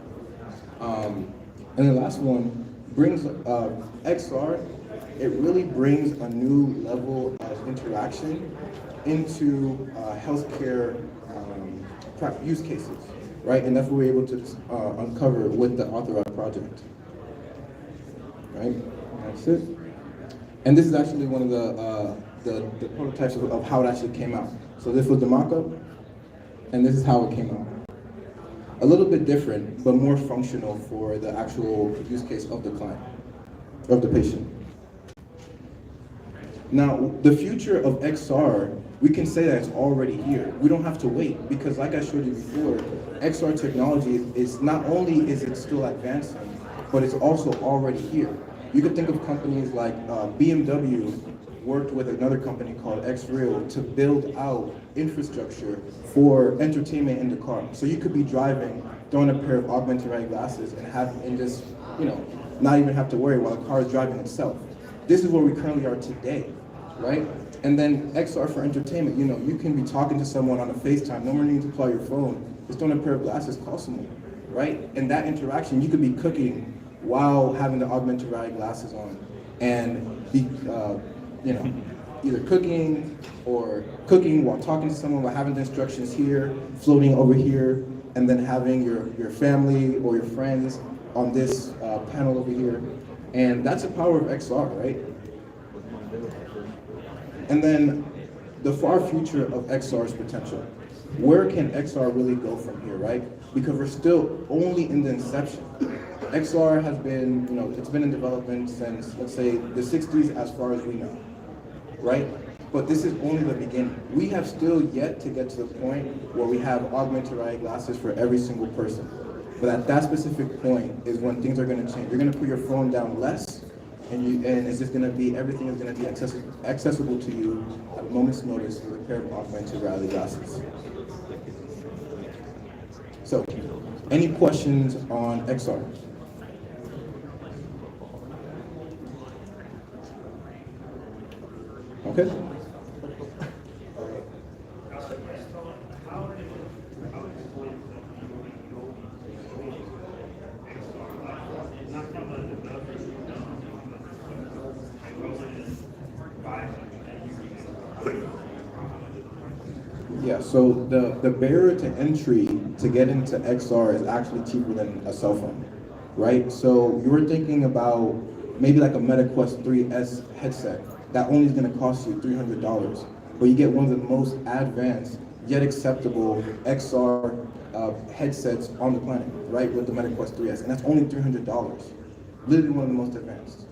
H: And the last one brings XR, it really brings a new level of interaction into healthcare use cases, right? And that's what we're able to uncover with the Author project, right? That's it. And this is actually one of the prototypes of how it actually came out. So this was the mock-up, and this is how it came out. A little bit different, but more functional for the actual use case of the client, of the patient. Now, the future of XR, we can say that it's already here. We don't have to wait, because like I showed you before, XR technology is not only is it still advancing, but it's also already here. You could think of companies like BMW worked with another company called XReal to build out infrastructure for entertainment in the car. So you could be driving, throwing a pair of augmented reality glasses and just, not even have to worry while the car is driving itself. This is where we currently are today, right? And then XR for entertainment, you can be talking to someone on a FaceTime, no more need to pull out your phone, just throwing a pair of glasses, call someone, right? And that interaction, you could be cooking while having the augmented reality glasses on and be, either cooking while talking to someone, while having the instructions here, floating over here, and then having your family or your friends on this panel over here. And that's the power of XR, right? And then the far future of XR's potential. Where can XR really go from here, right? Because we're still only in the inception. XR has been, it's been in development since, let's say, the 60s as far as we know, right? But this is only the beginning. We have still yet to get to the point where we have augmented reality glasses for every single person. But at that specific point is when things are going to change. You're going to put your phone down less, and it's just going to be, everything is going to be accessible to you at a moment's notice with a pair of augmented reality glasses. So, any questions on XR? Okay. Yeah, so the barrier to entry to get into XR is actually cheaper than a cell phone, right? So you were thinking about maybe like a Meta Quest 3S headset. That only is going to cost you $300, but you get one of the most advanced yet acceptable XR headsets on the planet, right, with the Meta Quest 3S, and that's only $300. Literally one of the most advanced.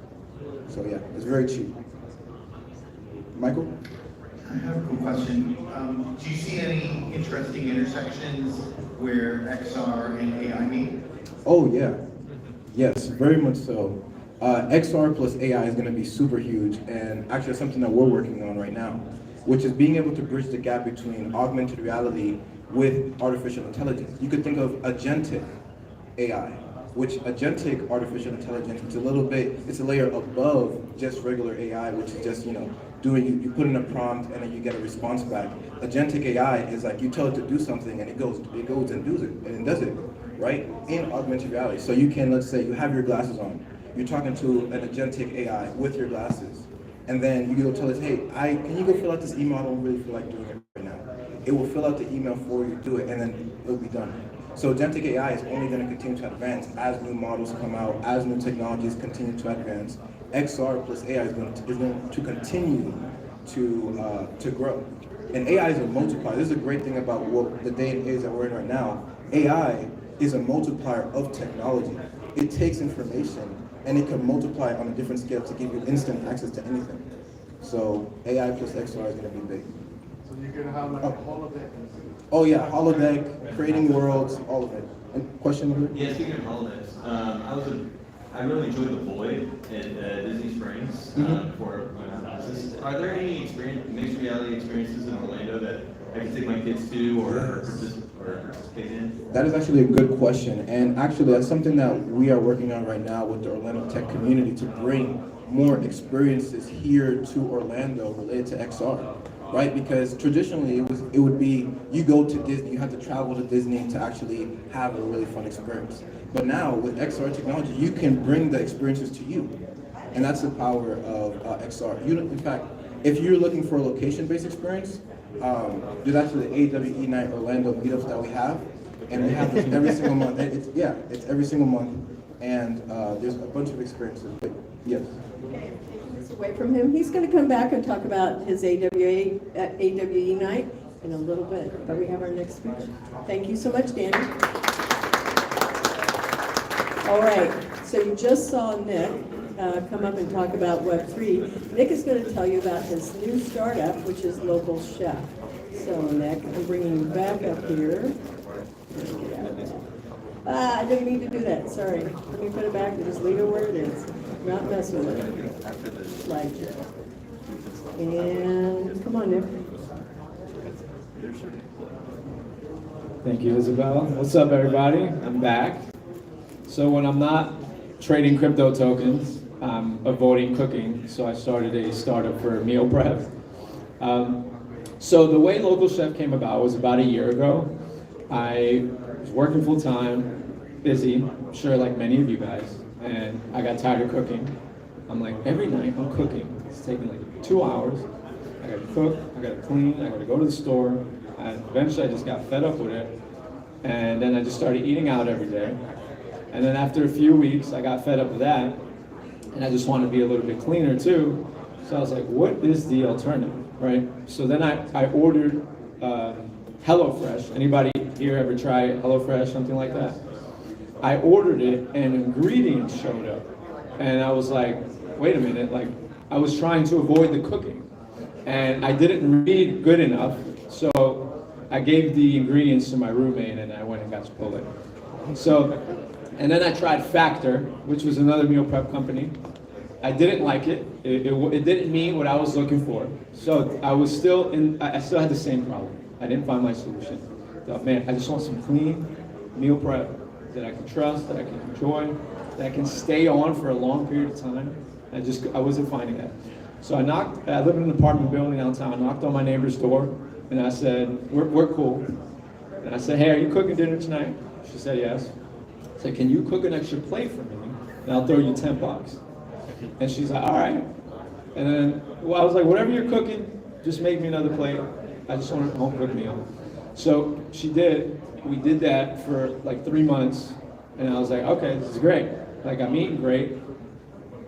H: So yeah, it's very cheap. Michael?
I: I have a quick question. Do you see any interesting intersections where XR and AI meet?
H: Oh yeah, yes, very much so. XR plus AI is going to be super huge, and actually something that we're working on right now, which is being able to bridge the gap between augmented reality with artificial intelligence. You could think of agentic AI, which agentic artificial intelligence, it's a layer above just regular AI, which is just, you put in a prompt and then you get a response back. Agentic AI is like you tell it to do something and it goes and does it, right? In augmented reality. So you can, let's say you have your glasses on, you're talking to an agentic AI with your glasses, and then you go tell it, hey, can you go fill out this email? I don't really feel like doing it right now. It will fill out the email for you, do it, and then it'll be done. So agentic AI is only going to continue to advance as new models come out, as new technologies continue to advance. XR plus AI is going to continue to grow. And AI is a multiplier. This is a great thing about what the day and age that we're in right now. AI is a multiplier of technology. It takes information and it can multiply on a different scale to give you instant access to anything. So AI plus XR is going to be big.
C: So you're gonna have like a holodeck.
H: Oh yeah, holodeck, creating worlds, all of it. And question over here?
F: Yeah, speaking of holodecks, I really enjoyed the Void at Disney Springs for my classes. Are there any mixed reality experiences in Orlando that I can take my kids to or participate in?
H: That is actually a good question, and actually that's something that we are working on right now with the Orlando tech community to bring more experiences here to Orlando related to XR, right? Because traditionally it would be you go to Disney, you have to travel to Disney to actually have a really fun experience. But now with XR technology, you can bring the experiences to you, and that's the power of XR. In fact, if you're looking for a location-based experience, there's actually the AWE Nite Orlando meetups that we have, and we have this every single month. It's every single month, and there's a bunch of experiences. But yes.
D: Okay, taking this away from him, he's going to come back and talk about his AWE night in a little bit, but we have our next speaker. Thank you so much, Danny. All right, so you just saw Nick come up and talk about Web3. Nick is going to tell you about his new startup, which is Local Chef. So Nick, I'm bringing you back up here. I didn't mean to do that, sorry. Let me put it back and just leave it where it is. Not messing with it. Slideshow. And come on, Nick.
G: Thank you, Isabel. What's up, everybody? I'm back. So when I'm not trading crypto tokens, I'm avoiding cooking. So I started a startup for meal prep. So the way Local Chef came about was about a year ago. I was working full time, busy, I'm sure like many of you guys, and I got tired of cooking. I'm like, every night I'm cooking. It's taking like 2 hours. I gotta cook, I gotta clean, I gotta go to the store. And eventually I just got fed up with it. And then I just started eating out every day. And then after a few weeks, I got fed up with that. And I just wanted to be a little bit cleaner too. So I was like, what is the alternative, right? So then I ordered HelloFresh. Anybody here ever try HelloFresh, something like that? I ordered it and ingredients showed up. And I was like, wait a minute, like I was trying to avoid the cooking. And I didn't read good enough. So I gave the ingredients to my roommate and I went and got Chipotle. So, and then I tried Factor, which was another meal prep company. I didn't like it. It didn't meet what I was looking for. So I still had the same problem. I didn't find my solution. So, man, I just want some clean meal prep that I can trust, that I can enjoy, that I can stay on for a long period of time. I wasn't finding that. So I live in an apartment building downtown, I knocked on my neighbor's door, and I said, we're cool. And I said, hey, are you cooking dinner tonight? She said, yes. I said, can you cook an extra plate for me? And I'll throw you $10. And she's like, all right. And then, I was like, whatever you're cooking, just make me another plate. I just want a home cooked meal. So she did. We did that for like 3 months. And I was like, okay, this is great. Like, I'm eating great.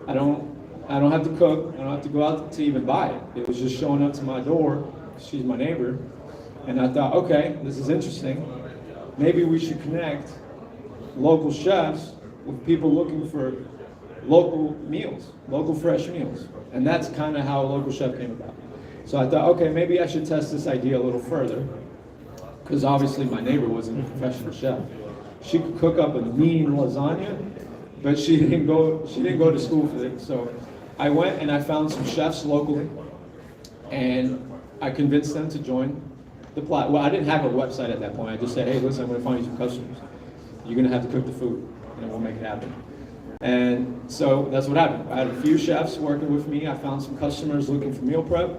G: I don't have to cook. I don't have to go out to even buy it. It was just showing up to my door. She's my neighbor. And I thought, okay, this is interesting. Maybe we should connect local chefs with people looking for local meals, local fresh meals. And that's kind of how Local Chef came about. So I thought, okay, maybe I should test this idea a little further, because obviously my neighbor wasn't a professional chef. She could cook up a mean lasagna, but she didn't go to school for it. So I went and I found some chefs locally, and I convinced them to join the plot. Well, I didn't have a website at that point. I just said, hey, listen, I'm going to find you some customers. You're going to have to cook the food, and we'll make it happen. And so that's what happened. I had a few chefs working with me. I found some customers looking for meal prep.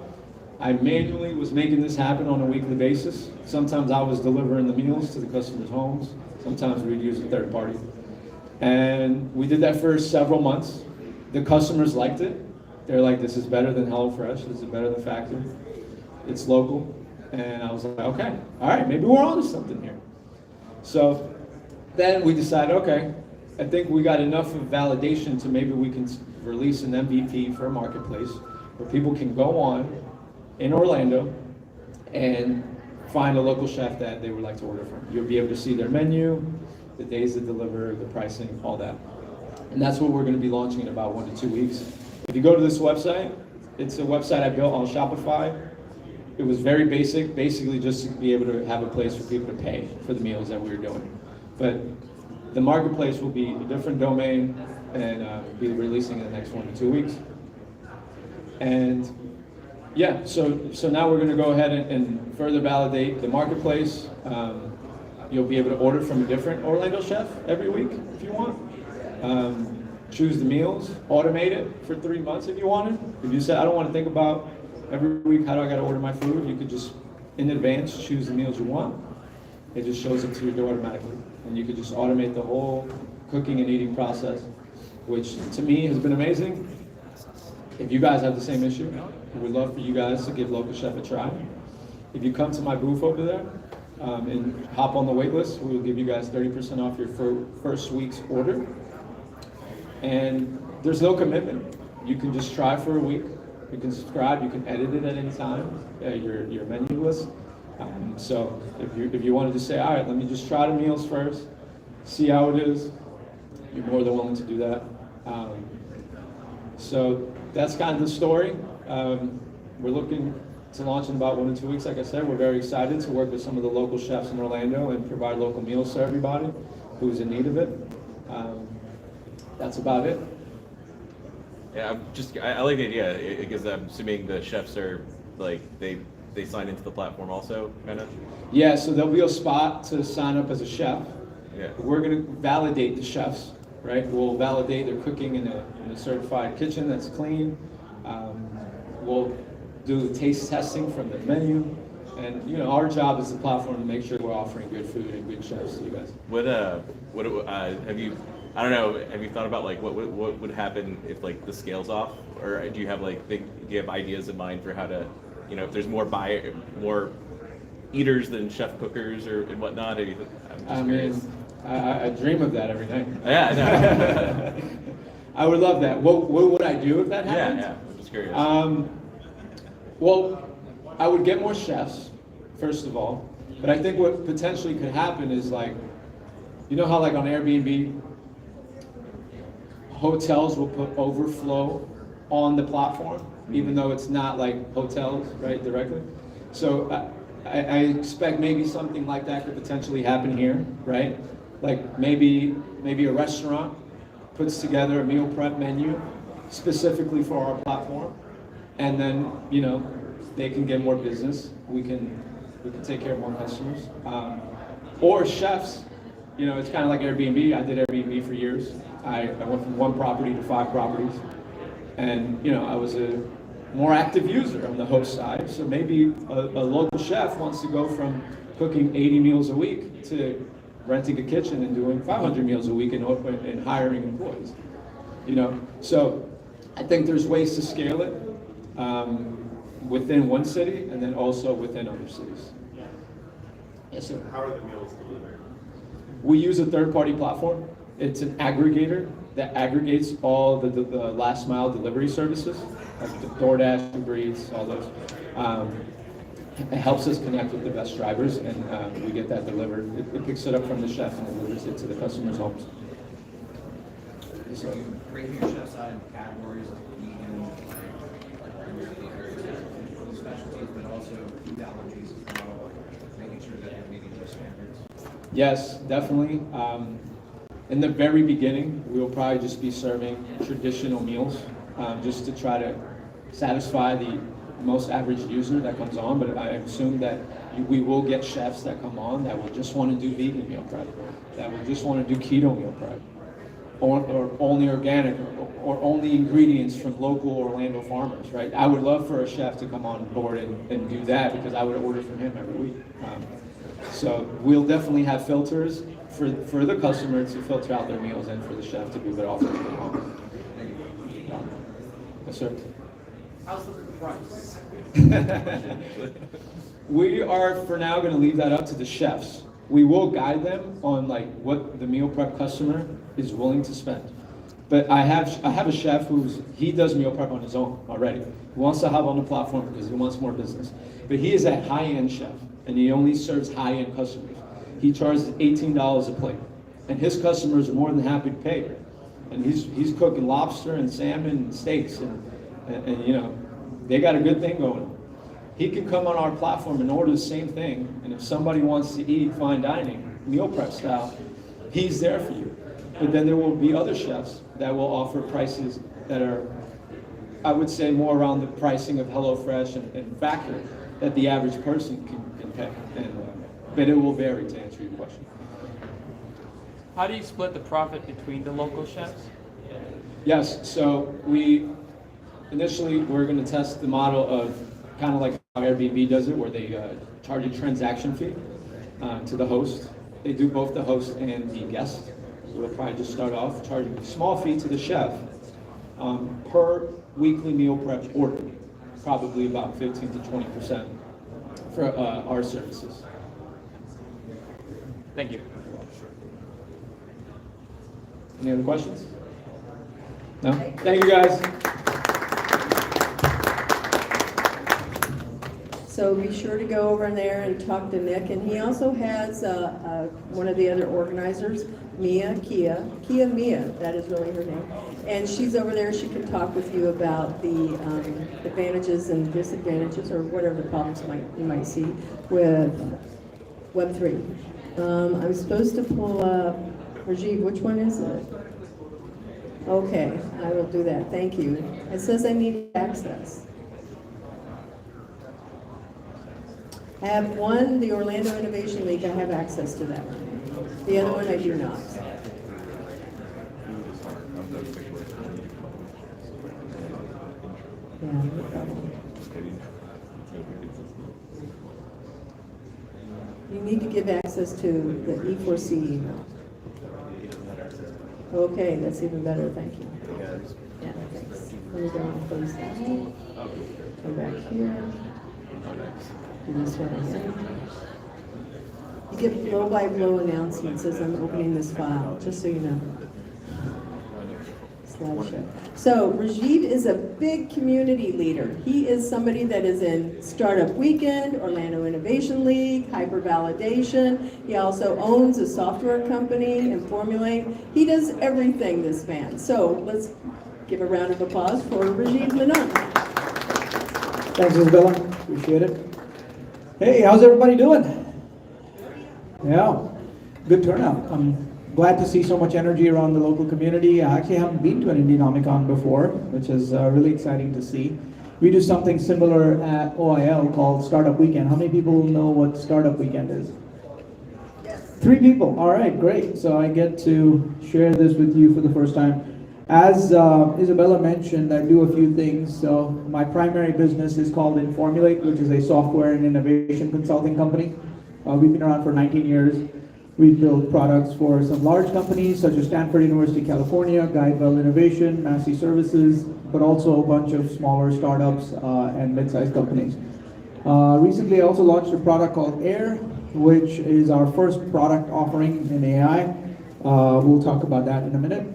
G: I manually was making this happen on a weekly basis. Sometimes I was delivering the meals to the customers' homes. Sometimes we'd use a third party. And we did that for several months. The customers liked it. They're like, this is better than HelloFresh. This is better than Factor. It's local. And I was like, okay, all right, maybe we're onto something here. So then we decided, okay, I think we got enough of validation to maybe we can release an MVP for a marketplace where people can go on in Orlando and find a local chef that they would like to order from. You'll be able to see their menu, the days they deliver, the pricing, all that. And that's what we're going to be launching in about 1 to 2 weeks. If you go to this website, it's a website I built on Shopify. It was very basic, basically just to be able to have a place for people to pay for the meals that we were doing. But the marketplace will be a different domain and be releasing in the next 1 to 2 weeks. And yeah, so now we're going to go ahead and further validate the marketplace. You'll be able to order from a different Orlando chef every week if you want. Choose the meals, automate it for 3 months if you wanted. If you said, I don't want to think about every week how do I got to order my food, you could just in advance choose the meals you want. It just shows up to your door automatically. And you could just automate the whole cooking and eating process, which to me has been amazing. If you guys have the same issue, we'd love for you guys to give Local Chef a try. If you come to my booth over there and hop on the wait list, we will give you guys 30% off your first week's order. And there's no commitment. You can just try for a week. You can subscribe. You can edit it at any time, your menu list. So if you wanted to say, all right, let me just try the meals first, see how it is, you're more than willing to do that. So that's kind of the story. We're looking to launch in about 1 to 2 weeks. Like I said, we're very excited to work with some of the local chefs in Orlando and provide local meals to everybody who's in need of it. That's about it.
F: Yeah, I like the idea because I'm assuming the chefs are like they sign into the platform also, kind of.
G: Yeah, so there'll be a spot to sign up as a chef.
F: Yeah.
G: We're going to validate the chefs, right? We'll validate their cooking in a certified kitchen that's clean. We'll do the taste testing from the menu, and our job as the platform to make sure we're offering good food and good chefs to you guys.
F: What have you? I don't know. Have you thought about like what would happen if like the scale's off, or do you have do you have ideas in mind for how to, if there's more eaters than chef cookers or and whatnot? I'm just curious.
G: I dream of that every night.
F: Yeah, I know.
G: I would love that. What would I do if that happened?
F: Yeah. I'm just curious.
G: Well, I would get more chefs, first of all. But I think what potentially could happen is how on Airbnb, hotels will put overflow on the platform, even though it's not like hotels, right, directly. So I expect maybe something like that could potentially happen here, right? Like maybe a restaurant puts together a meal prep menu specifically for our platform, and then they can get more business. We can take care of more customers. Or chefs, it's kind of like Airbnb. I did Airbnb for years. I went from 1 property to 5 properties, and I was a more active user on the host side. So maybe a local chef wants to go from cooking 80 meals a week to renting a kitchen and doing 500 meals a week and hiring employees. So I think there's ways to scale it within one city and then also within other cities. Yes, sir.
J: How are the meals delivered?
G: We use a third-party platform. It's an aggregator that aggregates all the last mile delivery services, like the DoorDash, Uber Eats, all those. It helps us connect with the best drivers, and we get that delivered. It picks it up from the chef and delivers it to the customer's homes.
K: So you break your chefs out into categories like vegan, like specialties, but also food allergies as well, making sure that they're meeting those standards.
G: Yes, definitely. In the very beginning, we'll probably just be serving traditional meals, just to try to satisfy the most average user that comes on, but I assume that we will get chefs that come on that will just want to do vegan meal prep, that will just want to do keto meal prep, or only organic, or only ingredients from local Orlando farmers, right? I would love for a chef to come on board and do that, because I would order from him every week. So we'll definitely have filters for the customer to filter out their meals and for the chef to be able to offer them at home. Yes, sir.
K: How's the price?
G: We are, for now, going to leave that up to the chefs. We will guide them on what the meal prep customer is willing to spend. But I have a chef he does meal prep on his own already. He wants to hop on the platform because he wants more business. But he is a high-end chef, and he only serves high-end customers. He charges $18 a plate, and his customers are more than happy to pay. And he's cooking lobster and salmon and steaks, and you know, they got a good thing going. He can come on our platform and order the same thing, and if somebody wants to eat fine dining, meal prep style, he's there for you. But then there will be other chefs that will offer prices that are, I would say, more around the pricing of HelloFresh and Factor that the average person can pay. But it will vary, to answer your question.
J: How do you split the profit between the local chefs?
G: Yes, so initially we're going to test the model of kind of like how Airbnb does it, where they charge a transaction fee to the host. They do both the host and the guest. So we'll probably just start off charging a small fee to the chef per weekly meal prep order, probably about 15 to 20% for our services.
J: Thank you.
G: Any other questions? No? Thank you, guys.
D: So be sure to go over there and talk to Nick. And he also has one of the other organizers, Mia, that is really her name. And she's over there, she can talk with you about the advantages and disadvantages, or whatever the problems you might see with Web3. I'm supposed to pull up, Rajiv, which one is it? Okay, I will do that, thank you. It says I need access. I have one, the Orlando Innovation League, I have access to that one. The other one I do not. Yeah, no problem. You need to give access to the E4C email. Okay, that's even better, thank you. Yeah, thanks. Let me go and close that. Come back here. Do this one again. You get blow-by-blow announcements as I'm opening this file, just so you know. Slideshow. So Rajiv is a big community leader. He is somebody that is in Startup Weekend, Orlando Innovation League, Hyper Validation. He also owns a software company and Formulate. He does everything, this man. So let's give a round of applause for Rajiv Menon.
L: Thanks, Isabella. Appreciate it. Hey, how's everybody doing? Yeah, good turnout. I'm glad to see so much energy around the local community. I actually haven't been to an Indienomicon before, which is really exciting to see. We do something similar at OIL called Startup Weekend. How many people know what Startup Weekend is? Yes. 3 people. All right, great. So I get to share this with you for the first time. As Isabella mentioned, I do a few things. So my primary business is called Formulate, which is a software and innovation consulting company. We've been around for 19 years. We've built products for some large companies such as Stanford University, California, Guidewell Innovation, Massey Services, but also a bunch of smaller startups and mid-sized companies. Recently, I also launched a product called Air, which is our first product offering in AI. We'll talk about that in a minute.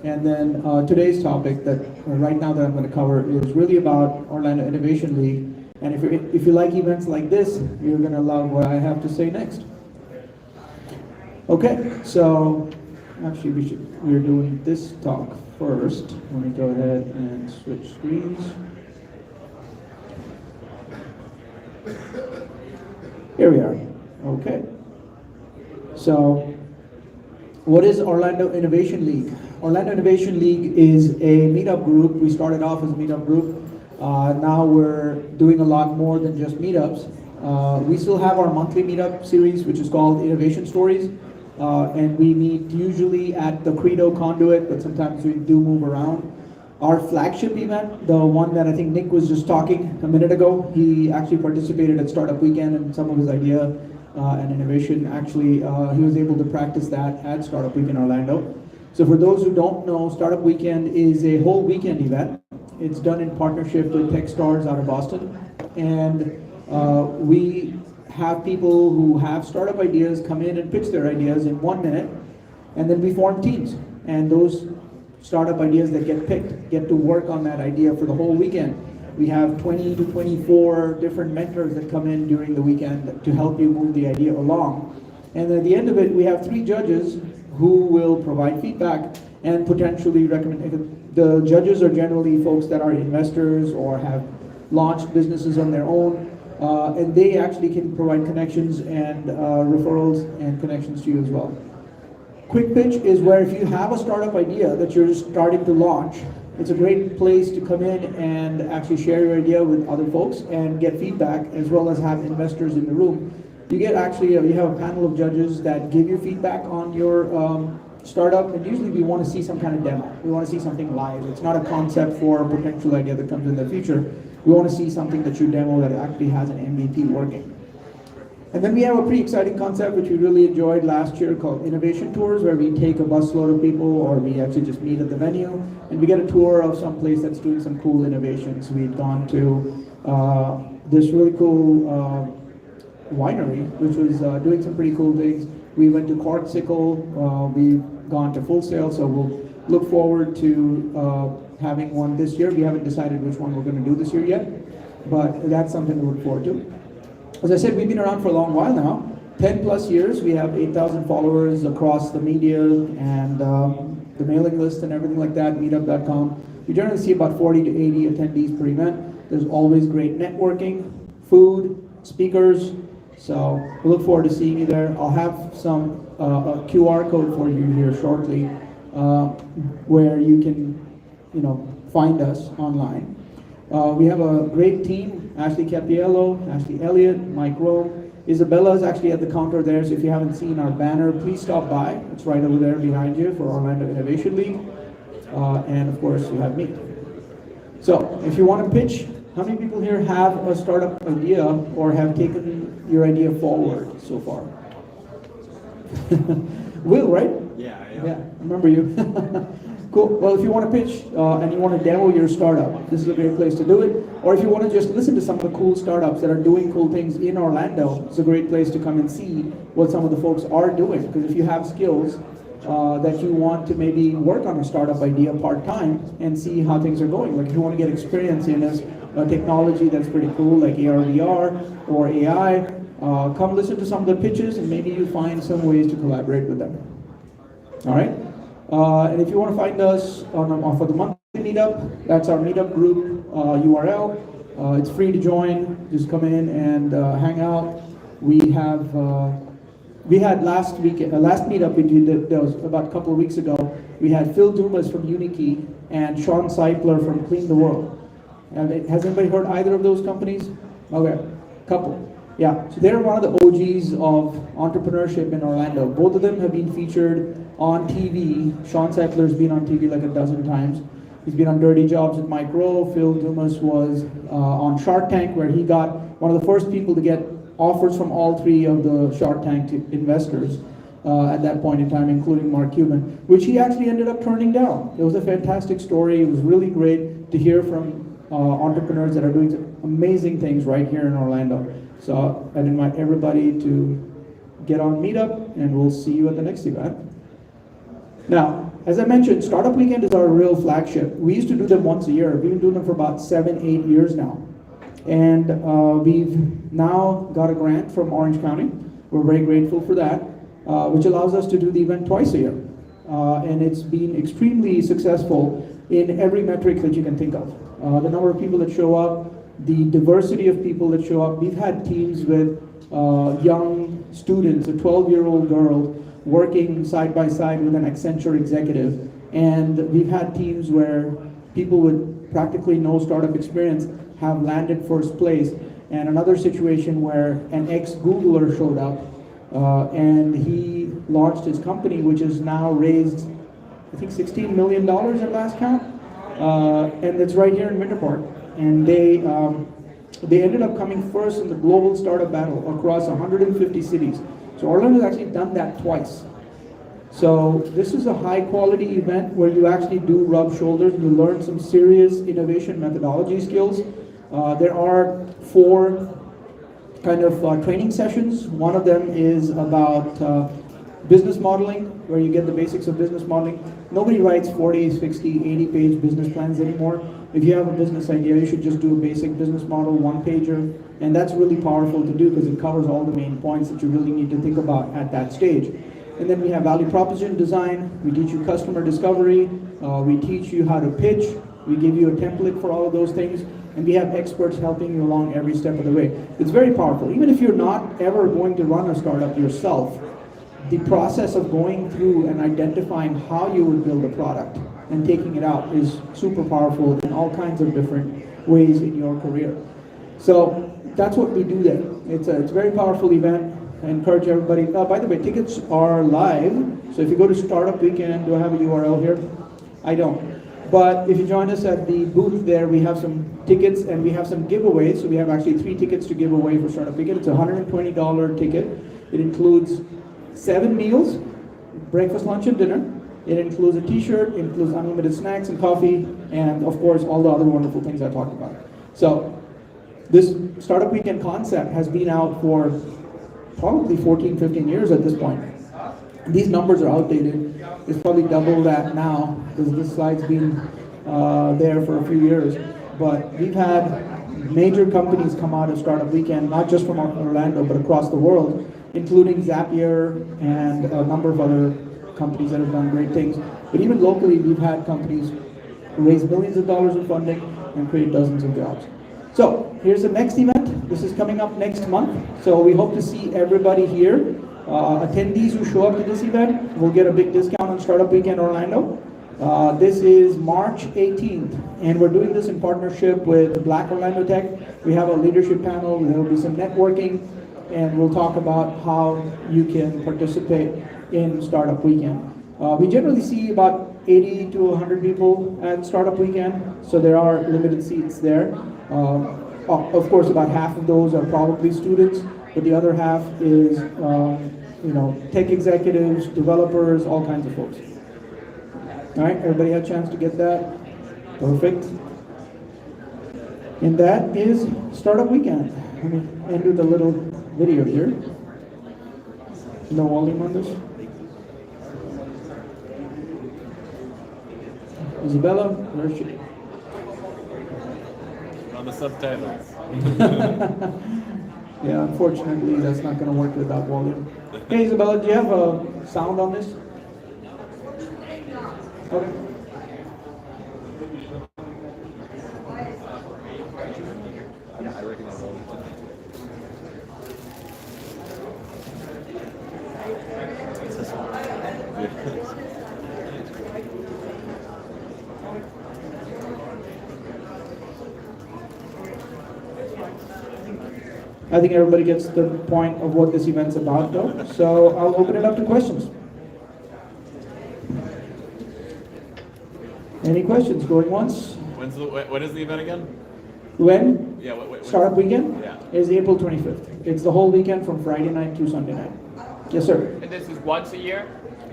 L: And then today's topic that right now that I'm going to cover is really about Orlando Innovation League. And if you like events like this, you're going to love what I have to say next. Okay, so actually we're doing this talk first. Let me go ahead and switch screens. Here we are. Okay. So what is Orlando Innovation League? Orlando Innovation League is a meetup group. We started off as a meetup group. Now we're doing a lot more than just meetups. We still have our monthly meetup series, which is called Innovation Stories. And we meet usually at the Credo Conduit, but sometimes we do move around. Our flagship event, the one that I think Nick was just talking a minute ago, he actually participated at Startup Weekend, and some of his idea and innovation, actually, he was able to practice that at Startup Weekend Orlando. So for those who don't know, Startup Weekend is a whole weekend event. It's done in partnership with Techstars out of Boston. And we have people who have startup ideas come in and pitch their ideas in 1 minute, and then we form teams. And those startup ideas that get picked get to work on that idea for the whole weekend. We have 20 to 24 different mentors that come in during the weekend to help you move the idea along. And at the end of it, we have 3 judges who will provide feedback and potentially recommend. The judges are generally folks that are investors or have launched businesses on their own, and they actually can provide connections and referrals and connections to you as well. Quick pitch is where if you have a startup idea that you're starting to launch, it's a great place to come in and actually share your idea with other folks and get feedback, as well as have investors in the room. You get actually, you have a panel of judges that give you feedback on your startup, and usually we want to see some kind of demo. We want to see something live. It's not a concept for a potential idea that comes in the future. We want to see something that you demo that actually has an MVP working. And then we have a pretty exciting concept which we really enjoyed last year called innovation tours, where we take a busload of people, or we actually just meet at the venue, and we get a tour of some place that's doing some cool innovations. We'd gone to this really cool winery, which was doing some pretty cool things. We went to Corksicle, we've gone to Full Sail, so we'll look forward to having one this year. We haven't decided which one we're going to do this year yet, but that's something to look forward to. As I said, we've been around for a long while now, 10 plus years. We have 8,000 followers across the media and the mailing list and everything like that, meetup.com. We generally see about 40 to 80 attendees per event. There's always great networking, food, speakers. So we look forward to seeing you there. I'll have some a QR code for you here shortly, where you can, find us online. We have a great team: Ashley Capiello, Ashley Elliott, Mike Rome. Isabella is actually at the counter there, so if you haven't seen our banner, please stop by. It's right over there behind you for Orlando Innovation League. And of course, you have me. So if you want to pitch, how many people here have a startup idea or have taken your idea forward so far? Will, right?
F: Yeah,
L: Yeah, I remember you. Cool. Well, if you want to pitch and you want to demo your startup, this is a great place to do it. Or if you want to just listen to some of the cool startups that are doing cool things in Orlando, it's a great place to come and see what some of the folks are doing. Because if you have skills that you want to maybe work on a startup idea part-time and see how things are going, like if you want to get experience in a technology that's pretty cool, like AR/VR or AI, come listen to some of the pitches and maybe you find some ways to collaborate with them. All right? And if you want to find us for the monthly meetup, that's our meetup group URL. It's free to join. Just come in and hang out. We had last meetup we did, that was about a couple of weeks ago. We had Phil Dumas from Unikey and Sean Seipler from Clean the World. Has anybody heard either of those companies? Okay, couple. Yeah, so they're one of the OGs of entrepreneurship in Orlando. Both of them have been featured on TV. Sean Seipler's been on TV like a dozen times. He's been on Dirty Jobs with Mike Rowe. Phil Dumas was on Shark Tank, where he got one of the first people to get offers from all 3 of the Shark Tank investors at that point in time, including Mark Cuban, which he actually ended up turning down. It was a fantastic story. It was really great to hear from entrepreneurs that are doing amazing things right here in Orlando. So I'd invite everybody to get on Meetup, and we'll see you at the next event. Now, as I mentioned, Startup Weekend is our real flagship. We used to do them once a year. We've been doing them for about 7-8 years now. And we've now got a grant from Orange County. We're very grateful for that, which allows us to do the event twice a year. And it's been extremely successful in every metric that you can think of. The number of people that show up, the diversity of people that show up. We've had teams with young students, a 12-year-old girl working side by side with an Accenture executive. And we've had teams where people with practically no startup experience have landed first place. And another situation where an ex-Googler showed up and he launched his company, which has now raised, I think, $16 million at last count. And it's right here in Winter Park. And they ended up coming first in the global startup battle across 150 cities. So Orlando's actually done that twice. So this is a high quality event where you actually do rub shoulders and you learn some serious innovation methodology skills. There are 4 kind of training sessions. One of them is about Business modeling, where you get the basics of business modeling. Nobody writes 40, 60, 80-page business plans anymore. If you have a business idea, you should just do a basic business model, one-pager, and that's really powerful to do because it covers all the main points that you really need to think about at that stage. And then we have value proposition design. We teach you customer discovery. We teach you how to pitch. We give you a template for all of those things. And we have experts helping you along every step of the way. It's very powerful. Even if you're not ever going to run a startup yourself, the process of going through and identifying how you would build a product and taking it out is super powerful in all kinds of different ways in your career. So that's what we do there. It's a very powerful event. I encourage everybody. By the way, tickets are live. So if you go to Startup Weekend, do I have a URL here? I don't. But if you join us at the booth there, we have some tickets and we have some giveaways. So we have actually 3 tickets to give away for Startup Weekend. It's a $120 ticket. It includes 7 meals, breakfast, lunch, and dinner. It includes a t-shirt, it includes unlimited snacks and coffee, and of course, all the other wonderful things I talked about. So this Startup Weekend concept has been out for probably 14, 15 years at this point. These numbers are outdated. It's probably double that now, because this slide's been there for a few years. But we've had major companies come out of Startup Weekend, not just from Orlando, but across the world, including Zapier and a number of other companies that have done great things. But even locally, we've had companies raise millions of dollars in funding and create dozens of jobs. So here's the next event. This is coming up next month. So we hope to see everybody here. Attendees who show up to this event will get a big discount on Startup Weekend Orlando. This is March 18th, and we're doing this in partnership with Black Orlando Tech. We have a leadership panel, there will be some networking, and we'll talk about how you can participate in Startup Weekend. We generally see about 80 to 100 people at Startup Weekend, so there are limited seats there. Of course, about half of those are probably students, but the other half is tech executives, developers, all kinds of folks. All right, everybody had a chance to get that? Perfect. And that is Startup Weekend. Let me end with a little video here. No volume on this? Isabella, where is she?
J: On the subtitles.
L: Yeah, unfortunately, that's not going to work without volume. Hey, Isabella, do you have a sound on this? Okay. I think everybody gets the point of what this event's about, though. So I'll open it up to questions. Any questions? Going once?
J: When is the event again?
L: When?
J: Yeah, what
L: Startup Weekend?
J: Yeah.
L: Is April 25th. It's the whole weekend from Friday night to Sunday night. Yes, sir.
J: And this is once a year?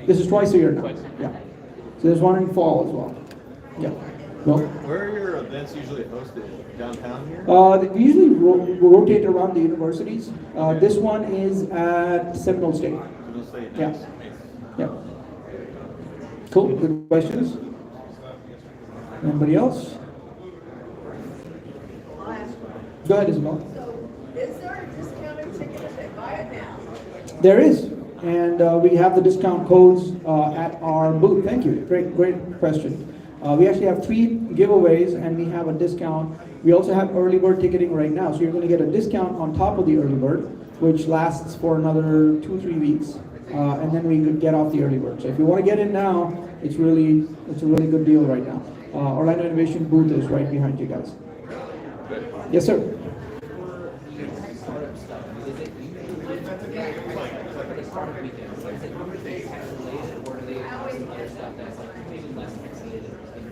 L: This is twice a year now.
J: Twice.
L: Yeah. So there's one in fall as well. Yeah. Well,
F: Where are your events usually hosted? Downtown here?
L: we usually rotate around the universities. This one is at Seminole State.
F: Seminole State,
L: Yeah.
F: nice.
L: Yeah. Cool. Good questions. Anybody else? Go ahead, Isabel.
D: So, is there a discounted ticket if they buy it now?
L: There is, and we have the discount codes at our booth. Thank you. Great question. We actually have 3 giveaways, and we have a discount. We also have early bird ticketing right now, so you're going to get a discount on top of the early bird, which lasts for another 2-3 weeks, and then we could get off the early bird. So if you want to get in now, it's a really good deal right now. Orlando Innovation booth is right behind you guys. Yes, sir.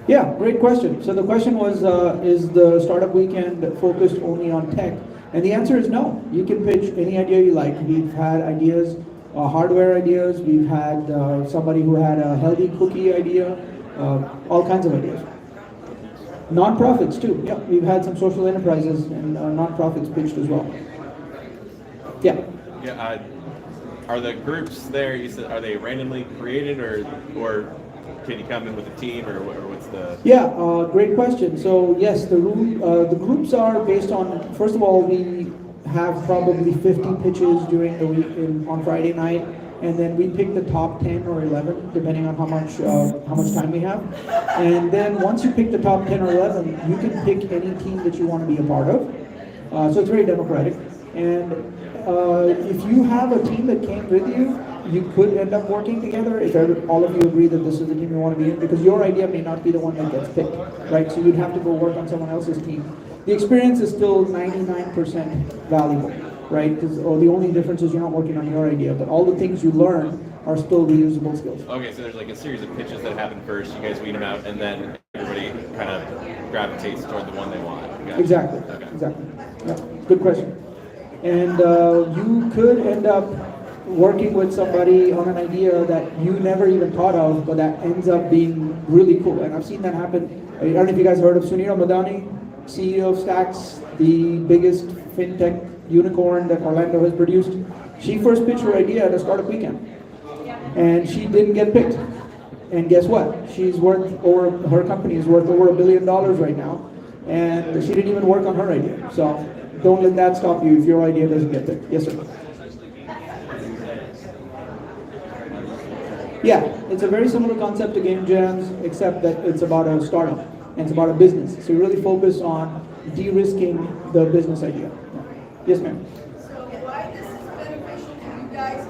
L: Yeah, great question. So the question was, is the Startup Weekend focused only on tech? And the answer is no. You can pitch any idea you like. We've had ideas, hardware ideas. We've had somebody who had a healthy cookie idea, all kinds of ideas. Non-profits too. Yeah, we've had some social enterprises and non-profits pitched as well. Yeah.
J: Yeah,
F: are the groups there? You said, are they randomly created, or can you come in with a team, or what's the?
L: Yeah, great question. So yes, the groups are based on, first of all, we have probably 50 pitches during the week on Friday night, and then we pick the top 10 or 11 depending on how much time we have. And then once you pick the top 10 or 11, you can pick any team that you want to be a part of. So it's very democratic. And if you have a team that came with you, you could end up working together if all of you agree that this is the team you want to be in, because your idea may not be the one that gets picked, right? So you'd have to go work on someone else's team. The experience is still 99% valuable, right? Because the only difference is you're not working on your idea, but all the things you learn are still reusable skills.
F: Okay, so there's like a series of pitches that happen first. You guys weed them out, and then everybody kind of gravitates toward the one they want. Gotcha.
L: Exactly.
F: Okay.
L: Exactly. Yeah. Good question. And you could end up working with somebody on an idea that you never even thought of, but that ends up being really cool. And I've seen that happen. I don't know if you guys heard of Sunita Madani, CEO of Stacks, the biggest fintech unicorn that Orlando has produced. She first pitched her idea at a startup weekend, and she didn't get picked. And guess what? Her company is worth over $1 billion right now, and she didn't even work on her idea. So don't let that stop you if your idea doesn't get picked. Yes, sir. Yeah, it's a very similar concept to game jams, except that it's about a startup and it's about a business. So you really focus on de-risking the business idea. Yes, ma'am.
D: So why this is beneficial to you guys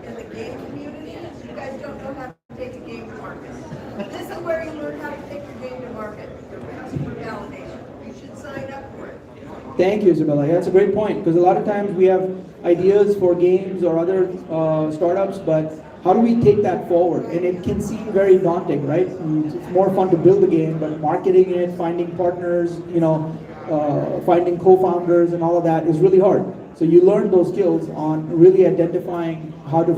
D: in the game community? You guys don't know how to take a game to market. This is where you learn how to take your game to market, your customer validation. You should sign up for it.
L: Thank you, Isabella. Yeah, that's a great point, because a lot of times we have ideas for games or other startups, but how do we take that forward? And it can seem very daunting, right? It's more fun to build a game, but marketing it, finding partners, finding co-founders and all of that is really hard. So you learn those skills on really identifying how to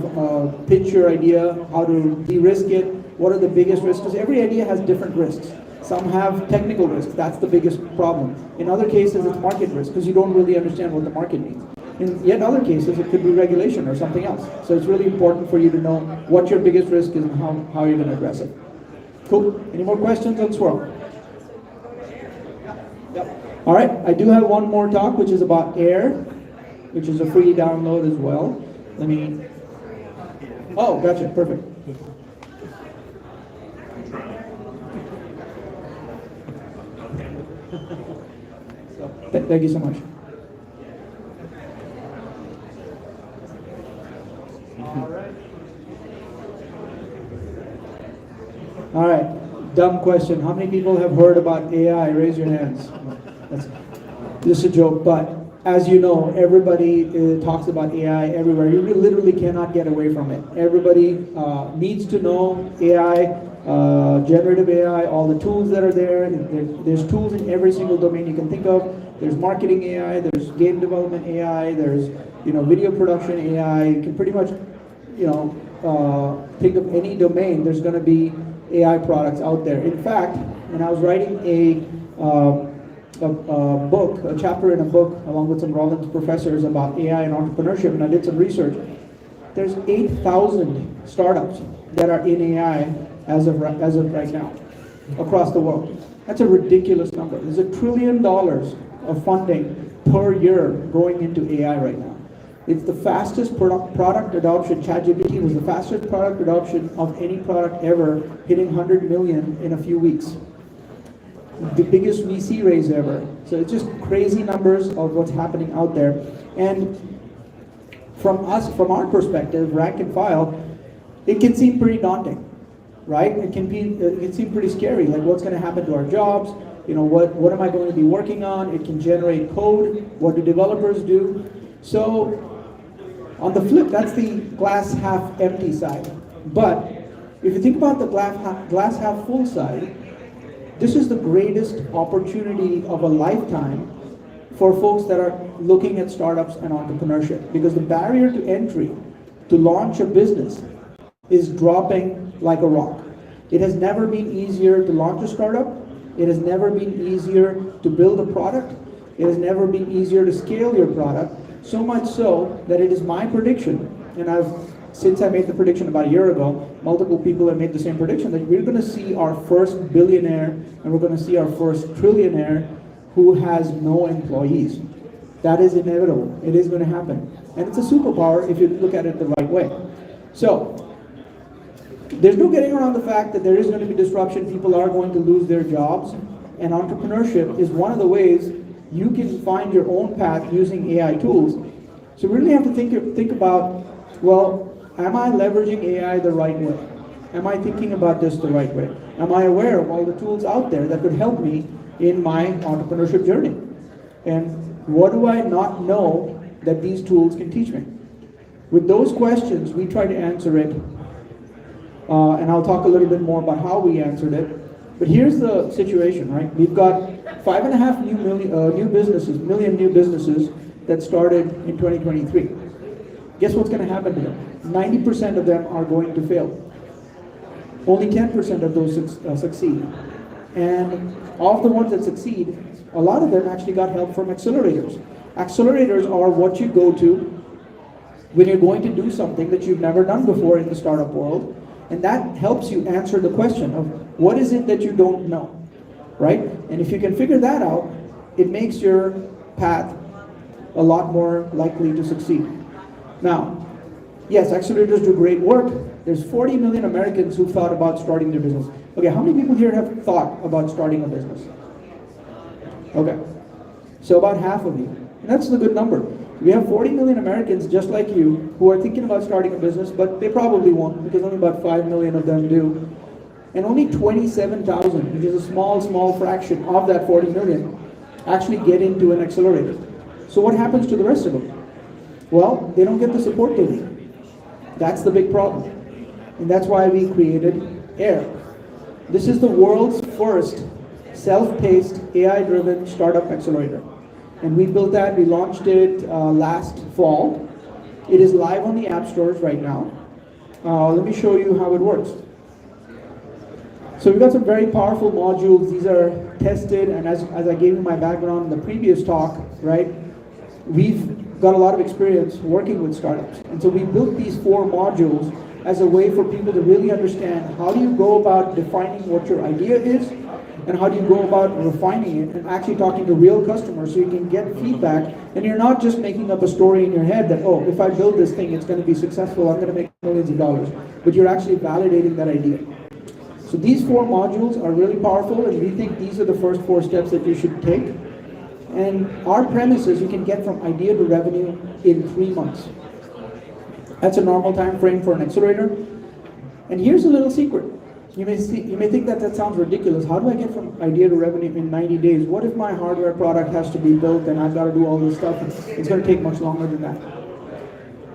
L: pitch your idea, how to de-risk it, what are the biggest risks, because every idea has different risks. Some have technical risks, that's the biggest problem. In other cases, it's market risk, because you don't really understand what the market needs. In yet other cases, it could be regulation or something else. So it's really important for you to know what your biggest risk is and how you're going to address it. Cool. Any more questions on Swirl? Yep. All right. I do have one more talk, which is about Air, which is a free download as well. Let me. Oh, gotcha. Perfect. Thank you so much. All right, dumb question. How many people have heard about AI? Raise your hands. That's just a joke, but as you know, everybody talks about AI everywhere. You literally cannot get away from it. Everybody needs to know AI, generative AI, all the tools that are there. There's tools in every single domain you can think of. There's marketing AI, there's game development AI, there's video production AI. You can pretty much think of any domain. There's going to be AI products out there. In fact, when I was writing a chapter in a book along with some Rollins professors about AI and entrepreneurship, and I did some research, there's 8,000 startups that are in AI as of right now across the world. That's a ridiculous number. There's $1 trillion of funding per year going into AI right now. It's the fastest product adoption. ChatGPT was the fastest product adoption of any product ever, hitting 100 million in a few weeks. The biggest VC raise ever. So it's just crazy numbers of what's happening out there. And from our perspective, rank and file, it can seem pretty daunting, right? It can seem pretty scary. Like, what's going to happen to our jobs? What am I going to be working on? It can generate code. What do developers do? So on the flip, that's the glass half empty side. But if you think about the glass half full side, this is the greatest opportunity of a lifetime for folks that are looking at startups and entrepreneurship, because the barrier to entry to launch a business is dropping like a rock. It has never been easier to launch a startup. It has never been easier to build a product. It has never been easier to scale your product. So much so that it is my prediction and since I made the prediction about a year ago, multiple people have made the same prediction that we're going to see our first billionaire and we're going to see our first trillionaire who has no employees. That is inevitable. It is going to happen. And it's a superpower if you look at it the right way. So, there's no getting around the fact that there is going to be disruption. People are going to lose their jobs. And entrepreneurship is one of the ways you can find your own path using AI tools. So we really have to think about, well, am I leveraging AI the right way? Am I thinking about this the right way? Am I aware of all the tools out there that could help me in my entrepreneurship journey? And what do I not know that these tools can teach me? With those questions, we try to answer it, and I'll talk a little bit more about how we answered it. But here's the situation, right? We've got 5.5 million new businesses that started in 2023. Guess what's going to happen to them? 90% of them are going to fail. Only 10% of those succeed. And of the ones that succeed, a lot of them actually got help from accelerators. Accelerators are what you go to when you're going to do something that you've never done before in the startup world. And that helps you answer the question of what is it that you don't know, right? And if you can figure that out, it makes your path a lot more likely to succeed. Now, yes, accelerators do great work. There's 40 million Americans who've thought about starting their business. Okay, how many people here have thought about starting a business? Okay, so about half of you. And that's a good number. We have 40 million Americans just like you who are thinking about starting a business, but they probably won't because only about 5 million of them do. And only 27,000, which is a small fraction of that 40 million, actually get into an accelerator. So what happens to the rest of them? Well, they don't get the support they need. That's the big problem. And that's why we created AIR. This is the world's first self-paced, AI-driven startup accelerator. And we built that, we launched it last fall. It is live on the app stores right now. Let me show you how it works. So we've got some very powerful modules. These are tested, and as I gave you my background in the previous talk, right, we've got a lot of experience working with startups. And so we built these 4 modules as a way for people to really understand how do you go about defining what your idea is, and how do you go about refining it and actually talking to real customers so you can get feedback, and you're not just making up a story in your head that, oh, if I build this thing, it's going to be successful, I'm going to make millions of dollars, but you're actually validating that idea. So these 4 modules are really powerful, and we think these are the first 4 steps that you should take. And our premise is you can get from idea to revenue in 3 months. That's a normal time frame for an accelerator. And here's a little secret. You may think that sounds ridiculous. How do I get from idea to revenue in 90 days? What if my hardware product has to be built and I've got to do all this stuff? It's going to take much longer than that.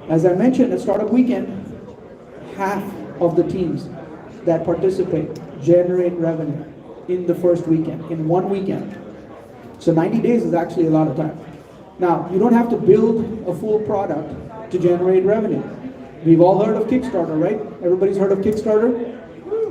L: As I mentioned at Startup Weekend, half of the teams that participate generate revenue in the first weekend, in 1 weekend. So 90 days is actually a lot of time. Now, you don't have to build a full product to generate revenue. We've all heard of Kickstarter, right? Everybody's heard of Kickstarter?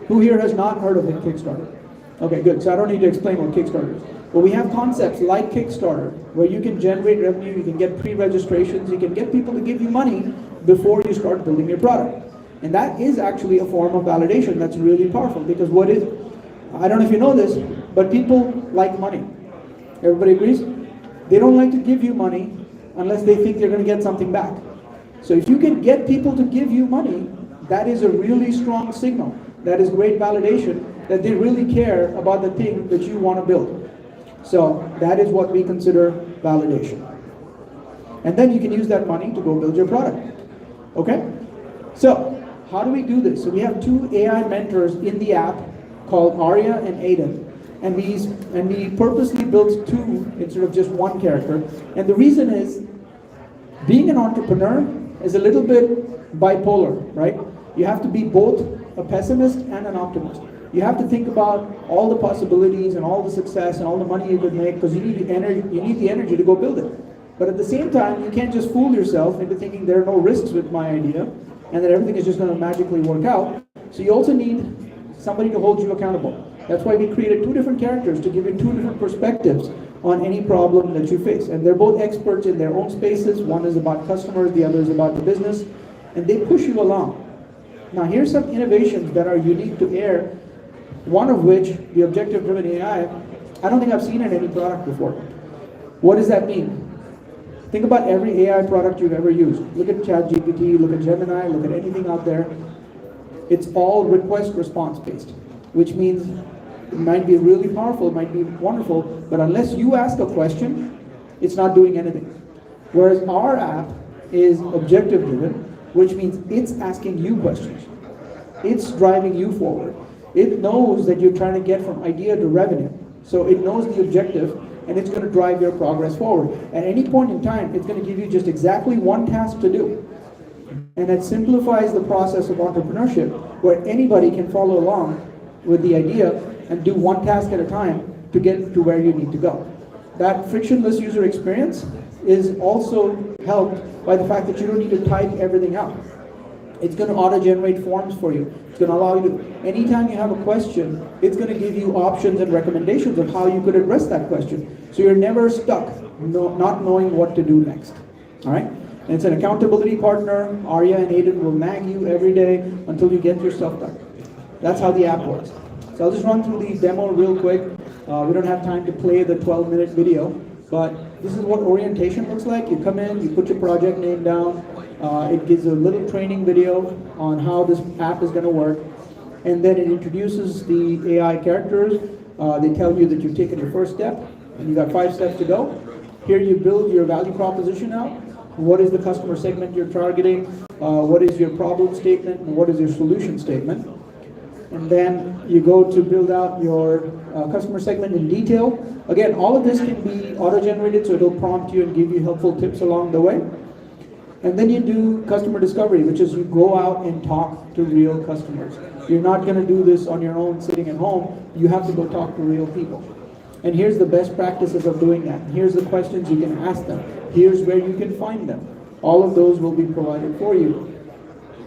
L: Who here has not heard of Kickstarter? Okay, good. So I don't need to explain what Kickstarter is. But we have concepts like Kickstarter, where you can generate revenue, you can get pre-registrations, you can get people to give you money before you start building your product. And that is actually a form of validation that's really powerful, because what is, I don't know if you know this, but people like money. Everybody agrees? They don't like to give you money unless they think they're going to get something back. So if you can get people to give you money, that is a really strong signal. That is great validation that they really care about the thing that you want to build. So that is what we consider validation. And then you can use that money to go build your product. Okay? So how do we do this? So we have 2 AI mentors in the app called Arya and Aiden. And we purposely built 2 instead of just 1 character. And the reason is, being an entrepreneur is a little bit bipolar, right? You have to be both a pessimist and an optimist. You have to think about all the possibilities and all the success and all the money you could make, because you need the energy to go build it. But at the same time, you can't just fool yourself into thinking there are no risks with my idea and that everything is just going to magically work out. So you also need somebody to hold you accountable. That's why we created 2 different characters to give you 2 different perspectives on any problem that you face. And they're both experts in their own spaces. One is about customers, the other is about the business. and they push you along. Now here's some innovations that are unique to AIR, one of which, the objective-driven AI, I don't think I've seen in any product before. What does that mean? Think about every AI product you've ever used. Look at ChatGPT, look at Gemini, look at anything out there. It's all request-response based, which means it might be really powerful, it might be wonderful, but unless you ask a question, it's not doing anything. Whereas our app is objective-driven, which means it's asking you questions. It's driving you forward. It knows that you're trying to get from idea to revenue. So it knows the objective, and it's going to drive your progress forward. At any point in time, it's going to give you just exactly one task to do. And it simplifies the process of entrepreneurship, where anybody can follow along with the idea and do one task at a time to get to where you need to go. That frictionless user experience is also helped by the fact that you don't need to type everything out. It's going to auto-generate forms for you. It's going to allow you to, anytime you have a question, it's going to give you options and recommendations of how you could address that question. So you're never stuck not knowing what to do next. All right? And it's an accountability partner. Arya and Aiden will nag you every day until you get your stuff done. That's how the app works. So I'll just run through the demo real quick. We don't have time to play the 12-minute video, but this is what orientation looks like. You come in, you put your project name down. It gives a little training video on how this app is going to work, and then it introduces the AI characters. They tell you that you've taken your first step, and you got 5 steps to go. Here you build your value proposition out. What is the customer segment you're targeting? What is your problem statement? And what is your solution statement? And then you go to build out your customer segment in detail. Again, all of this can be auto-generated, so it'll prompt you and give you helpful tips along the way. And then you do customer discovery, which is you go out and talk to real customers. You're not going to do this on your own sitting at home. You have to go talk to real people. And here's the best practices of doing that. Here's the questions you can ask them. Here's where you can find them. All of those will be provided for you.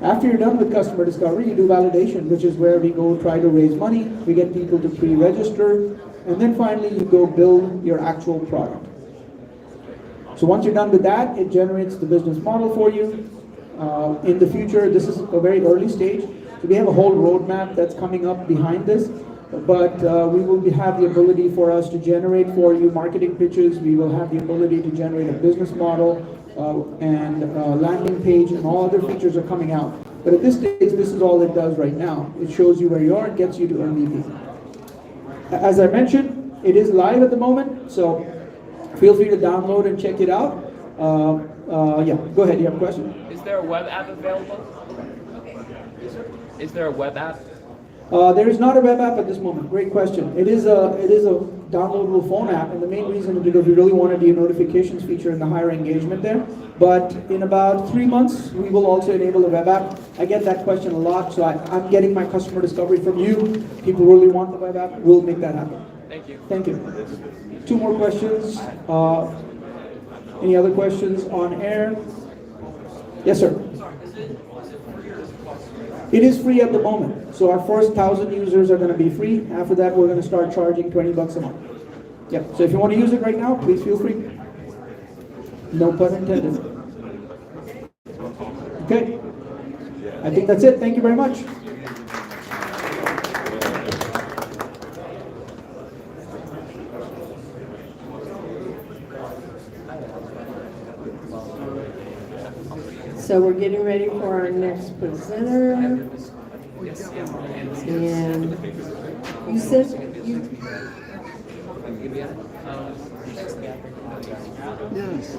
L: After you're done with customer discovery, you do validation, which is where we go try to raise money. We get people to pre-register. And then finally, you go build your actual product. So once you're done with that, it generates the business model for you. In the future, this is a very early stage. So we have a whole roadmap that's coming up behind this. But we will have the ability for us to generate for you marketing pitches. We will have the ability to generate a business model and landing page, and all other features are coming out. But at this stage, this is all it does right now. It shows you where you are and gets you to MVP. As I mentioned, it is live at the moment, so feel free to download and check it out. Yeah, go ahead. You have a question?
J: Is there a web app available? Is there a web app?
L: There is not a web app at this moment. Great question. It is a downloadable phone app, and the main reason is because we really wanted the notifications feature and the higher engagement there. But in about 3 months, we will also enable a web app. I get that question a lot, so I'm getting my customer discovery from you. People really want the web app. We'll make that happen.
J: Thank you.
L: Thank you. 2 more questions. Any other questions on air? Yes, sir. It is free at the moment. So our first 1,000 users are going to be free. After that, we're going to start charging $20 a month. Yep. So if you want to use it right now, please feel free. No pun intended. Okay. I think that's it. Thank you very much.
D: So we're getting ready for our next presenter. And you said you...
C: Yes.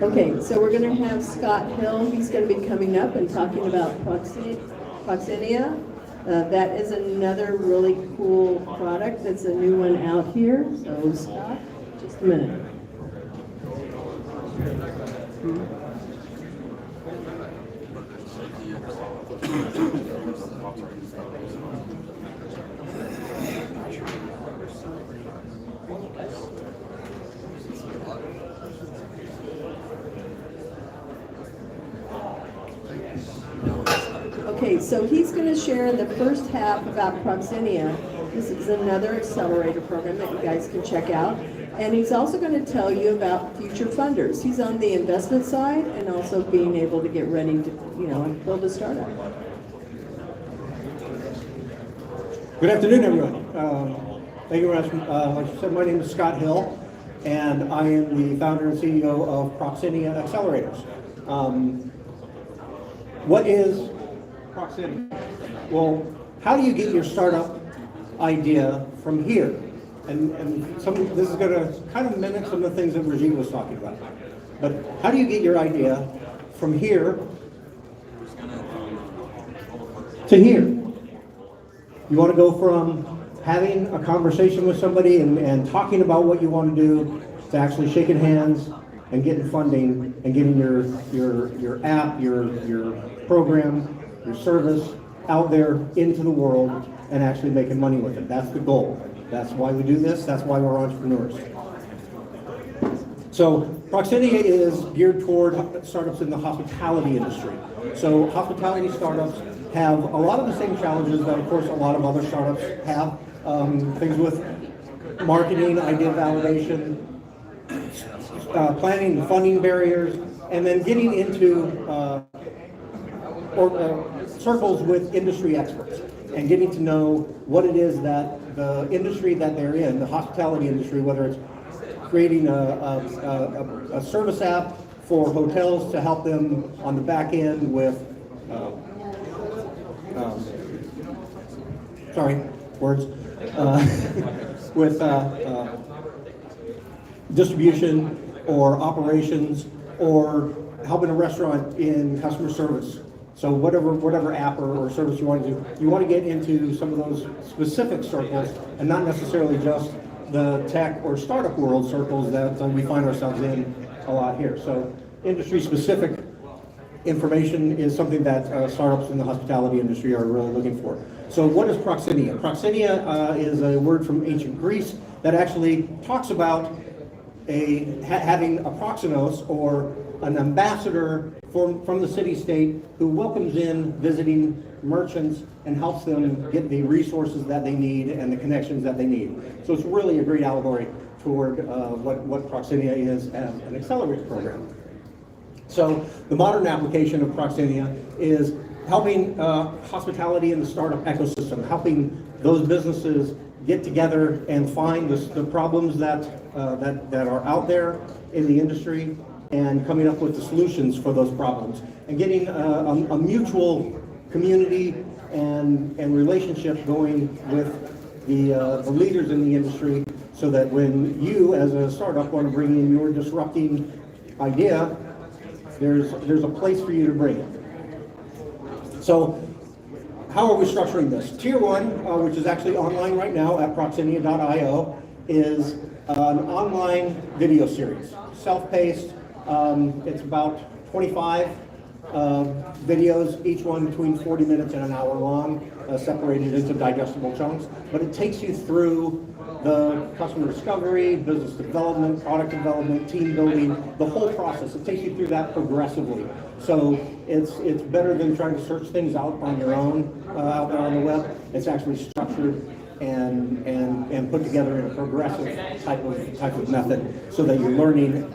D: Okay, so we're going to have Scott Hill. He's going to be coming up and talking about Proxenia. That is another really cool product. That's a new one out here. So Scott, just a minute. Okay, so he's going to share in the first half about Proxenia. This is another accelerator program that you guys can check out. And he's also going to tell you about future funders. He's on the investment side and also being able to get ready to, build a startup.
M: Good afternoon, everyone. Thank you very much. Like I said, my name is Scott Hill, and I am the founder and CEO of Proxenia Accelerators. What is Proxenia? Well, how do you get your startup idea from here? And this is going to kind of mimic some of the things that Rajiv was talking about. But how do you get your idea from here to here? You want to go from having a conversation with somebody and talking about what you want to do to actually shaking hands and getting funding and getting your app, your program, your service out there into the world and actually making money with it. That's the goal. That's why we do this. That's why we're entrepreneurs. So Proxenia is geared toward startups in the hospitality industry. So hospitality startups have a lot of the same challenges that, of course, a lot of other startups have. Things with marketing, idea validation, planning, funding barriers, and then getting into circles with industry experts and getting to know what it is that the industry that they're in, the hospitality industry, whether it's creating a service app for hotels to help them on the back end with, with distribution or operations, or helping a restaurant in customer service. So whatever app or service you want to do, you want to get into some of those specific circles and not necessarily just the tech or startup world circles that we find ourselves in a lot here. So industry specific information is something that startups in the hospitality industry are really looking for. So what is Proxenia? Proxenia is a word from ancient Greece that actually talks about having a proxenos, or an ambassador from the city-state who welcomes in visiting merchants and helps them get the resources that they need and the connections that they need. So it's really a great allegory toward what Proxenia is as an accelerator program. So the modern application of Proxenia is helping hospitality in the startup ecosystem, helping those businesses get together and find the problems that are out there in the industry and coming up with the solutions for those problems, and getting a mutual community and relationship going with the leaders in the industry, so that when you as a startup want to bring in your disrupting idea, there's a place for you to bring it. So how are we structuring this? Tier 1, which is actually online right now at proxenia.io, is an online video series, self-paced. It's about 25 videos, each one between 40 minutes and an hour long, separated into digestible chunks. But it takes you through the customer discovery, business development, product development, team building, the whole process. It takes you through that progressively. So it's better than trying to search things out on your own out there on the web. It's actually structured and put together in a progressive type of method, so that you're learning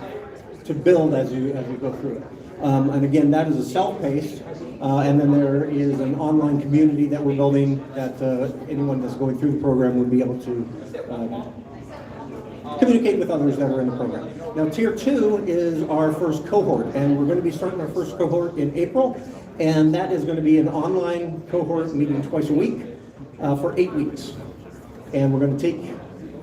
M: to build as you go through it. And again, that is a self-paced, and then there is an online community that we're building that anyone that's going through the program would be able to communicate with others that are in the program. Now, Tier 2 is our first cohort, and we're going to be starting our first cohort in April, and that is going to be an online cohort meeting twice a week for 8 weeks. And we're going to take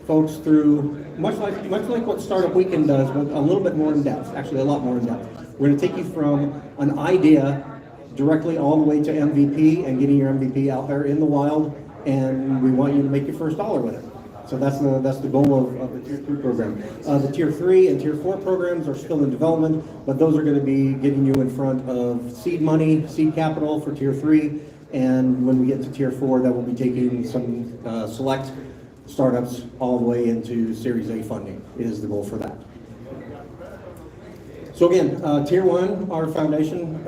M: folks through, much like what Startup Weekend does, but a little bit more in depth, actually a lot more in depth. We're going to take you from an idea directly all the way to MVP and getting your MVP out there in the wild, and we want you to make your first dollar with it. So that's the goal of the Tier 2 program. The Tier 3 and Tier 4 programs are still in development, but those are going to be getting you in front of seed money, seed capital for Tier 3, and when we get to Tier 4, that will be taking some select startups all the way into Series A funding is the goal for that. So again, Tier 1, our foundation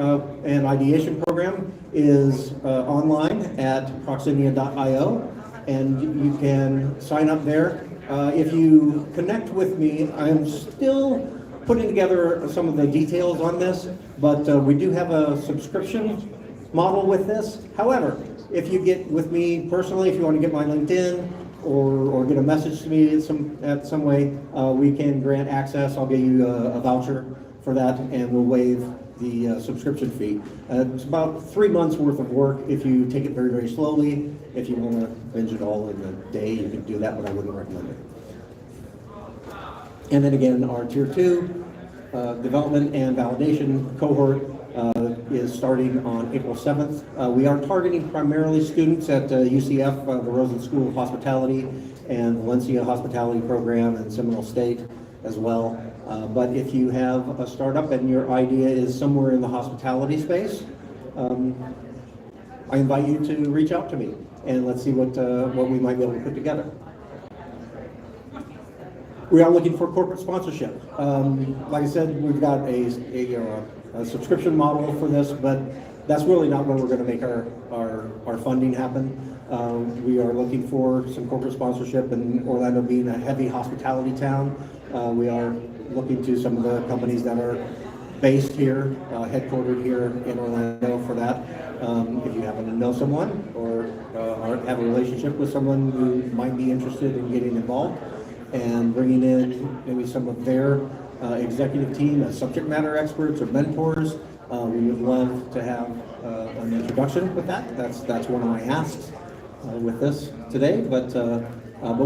M: and ideation program is online at proximia.io, and you can sign up there. If you connect with me, I'm still putting together some of the details on this, but we do have a subscription model with this. However, if you get with me personally, if you want to get my LinkedIn or get a message to me at some way, we can grant access. I'll give you a voucher for that, and we'll waive the subscription fee. It's about 3 months worth of work if you take it very, very slowly. If you want to binge it all in a day, you can do that, but I wouldn't recommend it. And then again, our Tier 2 development and validation cohort is starting on April 7th. We are targeting primarily students at UCF, the Rosen School of Hospitality, and Valencia Hospitality Program, and Seminole State as well. But if you have a startup and your idea is somewhere in the hospitality space, I invite you to reach out to me, and let's see what we might be able to put together. We are looking for corporate sponsorship. Like I said, we've got a subscription model for this, but that's really not where we're going to make our funding happen. We are looking for some corporate sponsorship, and Orlando being a heavy hospitality town, we are looking to some of the companies that are based here, headquartered here in Orlando for that. If you happen to know someone or have a relationship with someone who might be interested in getting involved and bringing in maybe some of their executive team as subject matter experts or mentors, we would love to have an introduction with that. That's one of my asks with this today, but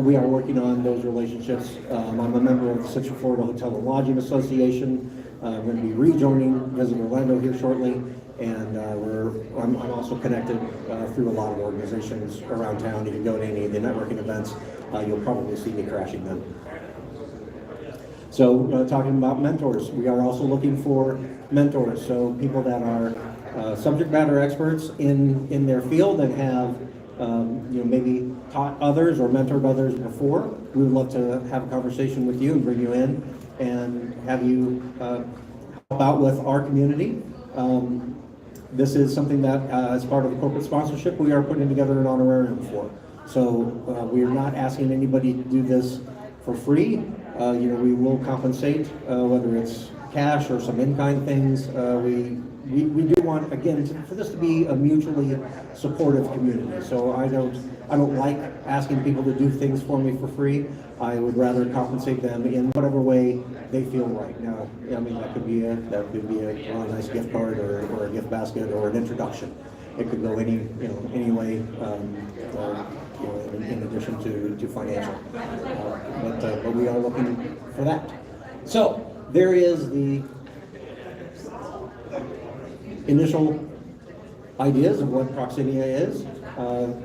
M: we are working on those relationships. I'm a member of the Central Florida Hotel and Lodging Association. I'm going to be rejoining Visit Orlando here shortly, and I'm also connected through a lot of organizations around town. You can go to any of the networking events, you'll probably see me crashing them. So talking about mentors, we are also looking for mentors, so people that are subject matter experts in their field and have maybe taught others or mentored others before. We would love to have a conversation with you and bring you in and have you help out with our community. This is something that, as part of the corporate sponsorship, we are putting together an honorarium for. So we are not asking anybody to do this for free. We will compensate, whether it's cash or some in-kind things. We do want, again, for this to be a mutually supportive community. So I don't like asking people to do things for me for free. I would rather compensate them in whatever way they feel right. Now, I mean, that could be a really nice gift card or a gift basket or an introduction. It could go any way, in addition to financial. But we are looking for that. So there is the initial ideas of what Proximia is.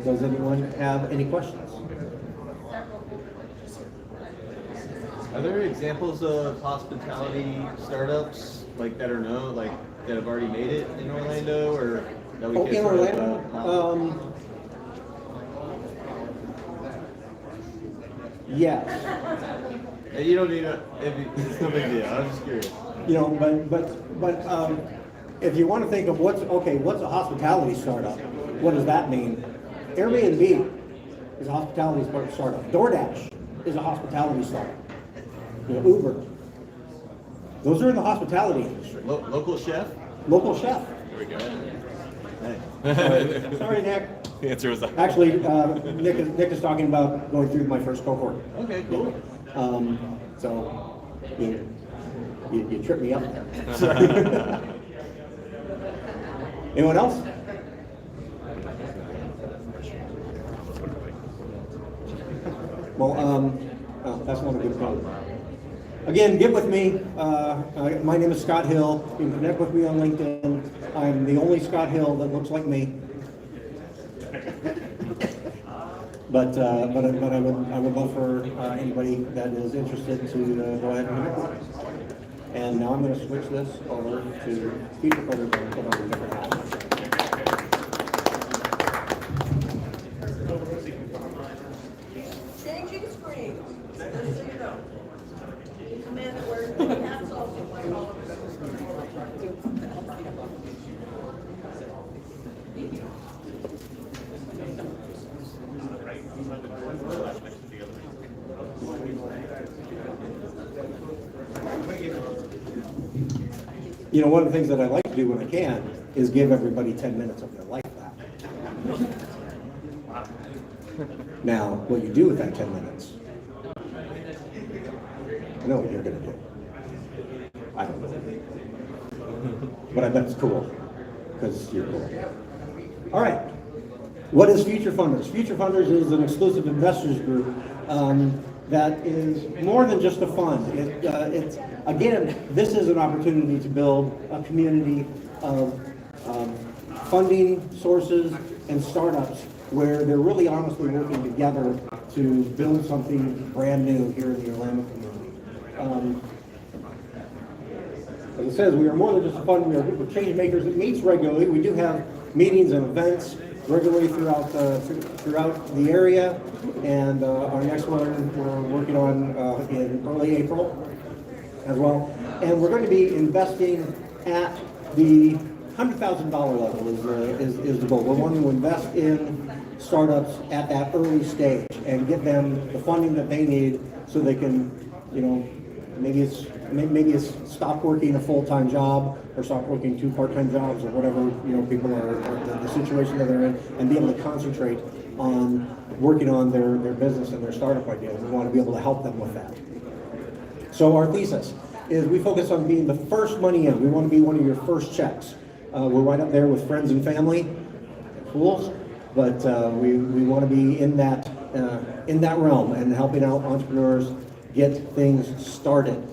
M: Does anyone have any questions?
F: Are there examples of hospitality startups that are known, that have already made it in Orlando, or that we can
M: in Orlando? Yes.
F: You don't need it's no big deal. I'm just curious.
M: But if you want to think of what's a hospitality startup, what does that mean? Airbnb is a hospitality startup. DoorDash is a hospitality startup. Uber. Those are in the hospitality industry.
F: Local chef?
M: Local chef.
F: There we go.
M: Hey. Sorry, Nick.
F: The answer was
M: actually, Nick is talking about going through my first cohort.
F: Okay, cool.
M: So you tripped me up there. Anyone else? Well, that's not a good problem. Again, get with me. My name is Scott Hill. You can connect with me on LinkedIn. I'm the only Scott Hill that looks like me. But I would love for anybody that is interested to go ahead and connect with us. And now I'm going to switch this over to future funders and put on a different hat.
D: Changing screens. Just so you know. He's a man that wears hats also, like all of us.
M: You know, one of the things that I like to do when I can is give everybody 10 minutes of their life back. Now, what you do with that 10 minutes, I know what you're going to do. I don't know. But I bet it's cool, because you're cool. All right. What is Future Funders? Future Funders is an exclusive investors group that is more than just a fund. It's again, this is an opportunity to build a community of funding sources and startups where they're really honestly working together to build something brand new here in the Orlando community. As it says, we are more than just a fund, we are a group of change makers that meets regularly. We do have meetings and events regularly throughout the area, and our next one we're working on in early April as well. And we're going to be investing at the $100,000 level is the goal. We're wanting to invest in startups at that early stage and get them the funding that they need so they can, you know, maybe it's stop working a full-time job or stop working 2 part-time jobs or whatever, you know, people are the situation that they're in, and be able to concentrate on working on their business and their startup ideas. We want to be able to help them with that. So our thesis is we focus on being the first money in. We want to be one of your first checks. We're right up there with friends and family, fools, but we want to be in that realm and helping out entrepreneurs get things started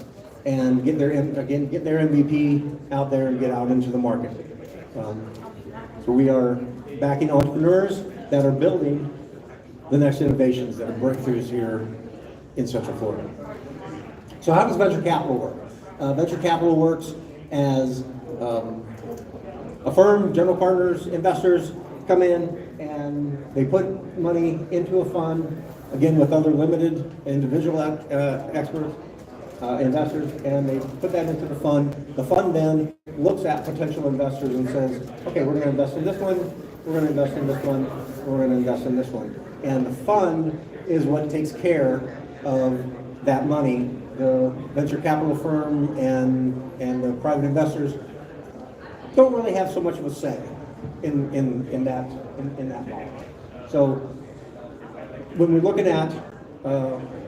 M: and get their MVP out there and get out into the market. So we are backing entrepreneurs that are building the next innovations that are breakthroughs here in Central Florida. So how does venture capital work? Venture capital works as a firm, general partners, investors come in and they put money into a fund, again with other limited individual experts, investors, and they put that into the fund. The fund then looks at potential investors and says, okay, we're going to invest in this one, we're going to invest in this one, we're going to invest in this one. And the fund is what takes care of that money. The venture capital firm and the private investors don't really have so much of a say in that model. So when we're looking at